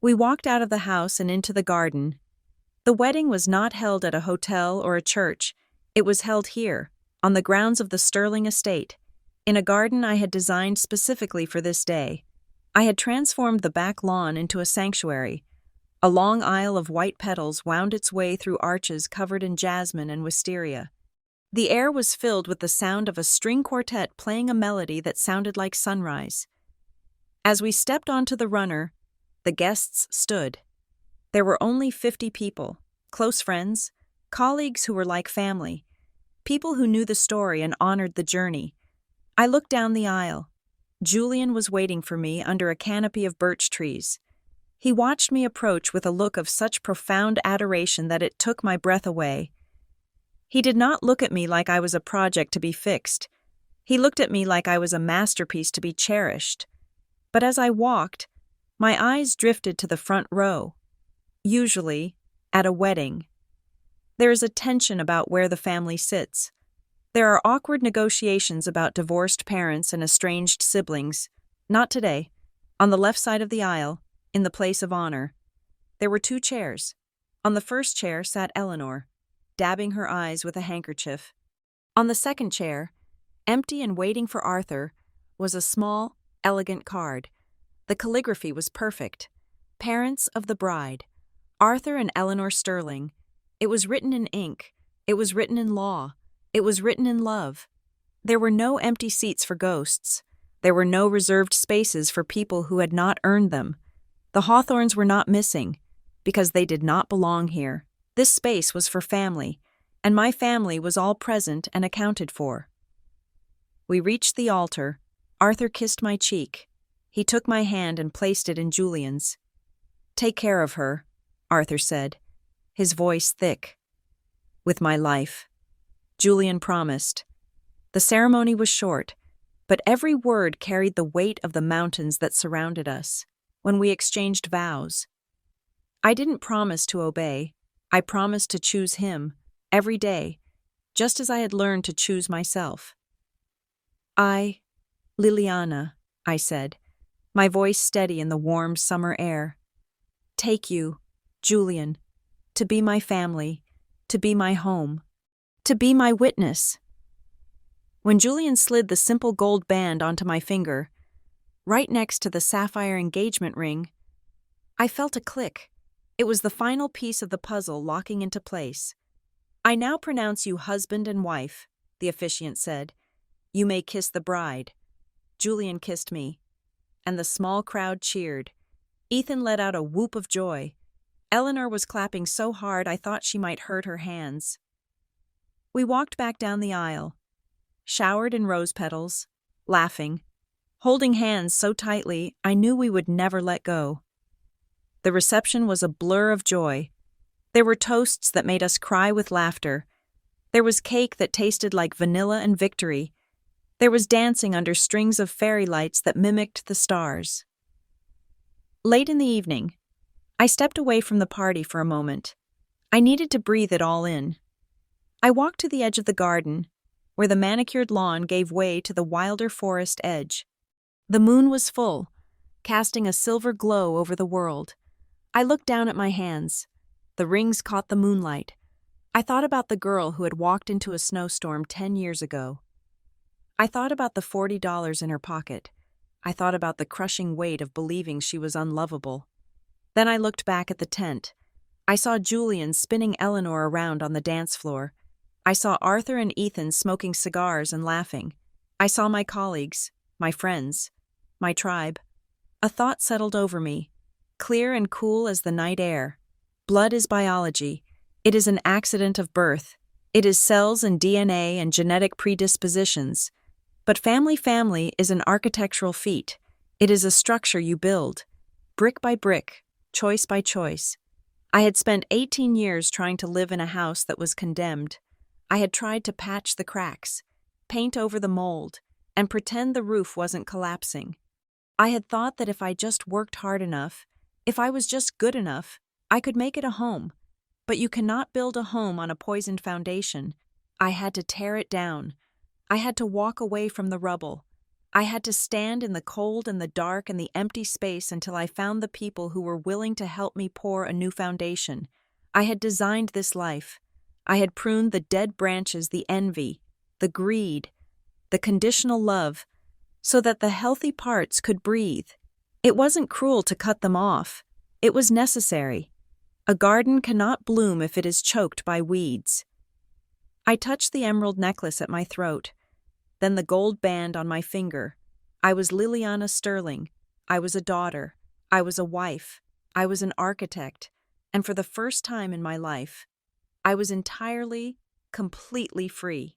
We walked out of the house and into the garden. The wedding was not held at a hotel or a church. It was held here, on the grounds of the Sterling estate, in a garden I had designed specifically for this day. I had transformed the back lawn into a sanctuary. A long aisle of white petals wound its way through arches covered in jasmine and wisteria. The air was filled with the sound of a string quartet playing a melody that sounded like sunrise. As we stepped onto the runner, the guests stood. There were only 50 people, close friends, colleagues who were like family, people who knew the story and honored the journey. I looked down the aisle. Julian was waiting for me under a canopy of birch trees. He watched me approach with a look of such profound adoration that it took my breath away. He did not look at me like I was a project to be fixed. He looked at me like I was a masterpiece to be cherished. But as I walked, my eyes drifted to the front row. Usually, at a wedding, There is a tension about where the family sits. There are awkward negotiations about divorced parents and estranged siblings. Not today. On the left side of the aisle, in the place of honor, there were 2 chairs. On the first chair sat Eleanor, dabbing her eyes with a handkerchief. On the second chair, empty and waiting for Arthur, was a small, elegant card. The calligraphy was perfect. Parents of the bride, Arthur and Eleanor Sterling. It was written in ink. It was written in law. It was written in love. There were no empty seats for ghosts. There were no reserved spaces for people who had not earned them. The Hawthorns were not missing, because they did not belong here. This space was for family, and my family was all present and accounted for. We reached the altar. Arthur kissed my cheek. He took my hand and placed it in Julian's. "Take care of her," Arthur said, his voice thick. "With my life," Julian promised. The ceremony was short, but every word carried the weight of the mountains that surrounded us. When we exchanged vows, I didn't promise to obey. I promised to choose him, every day, just as I had learned to choose myself. Liliana, I said, my voice steady in the warm summer air. Take you, Julian, to be my family, to be my home, to be my witness. When Julian slid the simple gold band onto my finger, right next to the sapphire engagement ring, I felt a click. It was the final piece of the puzzle locking into place. "I now pronounce you husband and wife," the officiant said. "You may kiss the bride." Julian kissed me, and the small crowd cheered. Ethan let out a whoop of joy. Eleanor was clapping so hard I thought she might hurt her hands. We walked back down the aisle, showered in rose petals, laughing, holding hands so tightly I knew we would never let go. The reception was a blur of joy. There were toasts that made us cry with laughter. There was cake that tasted like vanilla and victory. There was dancing under strings of fairy lights that mimicked the stars. Late in the evening, I stepped away from the party for a moment. I needed to breathe it all in. I walked to the edge of the garden, where the manicured lawn gave way to the wilder forest edge. The moon was full, casting a silver glow over the world. I looked down at my hands. The rings caught the moonlight. I thought about the girl who had walked into a snowstorm 10 years ago. I thought about the $40 in her pocket. I thought about the crushing weight of believing she was unlovable. Then I looked back at the tent. I saw Julian spinning Eleanor around on the dance floor. I saw Arthur and Ethan smoking cigars and laughing. I saw my colleagues, my friends, my tribe. A thought settled over me, clear and cool as the night air. Blood is biology. It is an accident of birth. It is cells and DNA and genetic predispositions. But family is an architectural feat. It is a structure you build, brick by brick, choice by choice. I had spent 18 years trying to live in a house that was condemned. I had tried to patch the cracks, paint over the mold, and pretend the roof wasn't collapsing. I had thought that if I just worked hard enough, if I was just good enough, I could make it a home. But you cannot build a home on a poisoned foundation. I had to tear it down. I had to walk away from the rubble. I had to stand in the cold and the dark and the empty space until I found the people who were willing to help me pour a new foundation. I had designed this life. I had pruned the dead branches, the envy, the greed, the conditional love, so that the healthy parts could breathe. It wasn't cruel to cut them off. It was necessary. A garden cannot bloom if it is choked by weeds. I touched the emerald necklace at my throat, then the gold band on my finger. I was Liliana Sterling. I was a daughter. I was a wife. I was an architect. And for the first time in my life, I was entirely, completely free.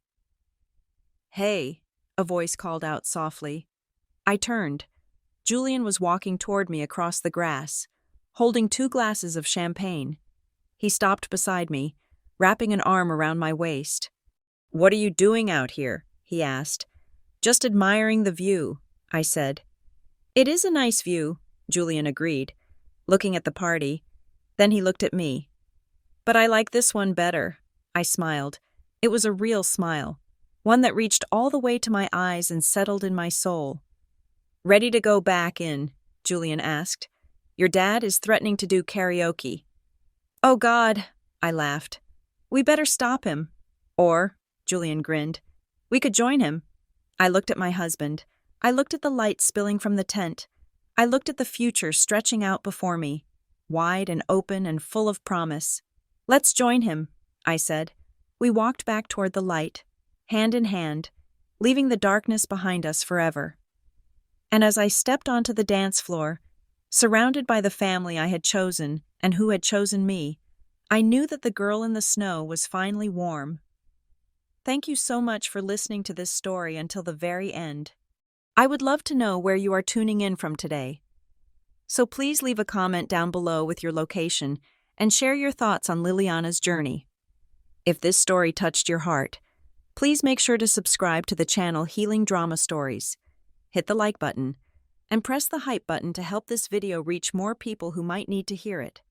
"Hey," a voice called out softly. I turned. Julian was walking toward me across the grass, holding 2 glasses of champagne. He stopped beside me, wrapping an arm around my waist. "What are you doing out here?" he asked. "Just admiring the view," I said. "It is a nice view," Julian agreed, looking at the party. Then he looked at me. "But I like this one better." I smiled. It was a real smile, one that reached all the way to my eyes and settled in my soul. "Ready to go back in?" Julian asked. "Your dad is threatening to do karaoke." "Oh God," I laughed. "We better stop him." "Or," Julian grinned, "we could join him." I looked at my husband. I looked at the light spilling from the tent. I looked at the future stretching out before me, wide and open and full of promise. "Let's join him," I said. We walked back toward the light, hand in hand, leaving the darkness behind us forever. And as I stepped onto the dance floor, surrounded by the family I had chosen and who had chosen me, I knew that the girl in the snow was finally warm. Thank you so much for listening to this story until the very end. I would love to know where you are tuning in from today. So please leave a comment down below with your location and share your thoughts on Liliana's journey. If this story touched your heart, please make sure to subscribe to the channel Healing Drama Stories. Hit the like button and press the hype button to help this video reach more people who might need to hear it.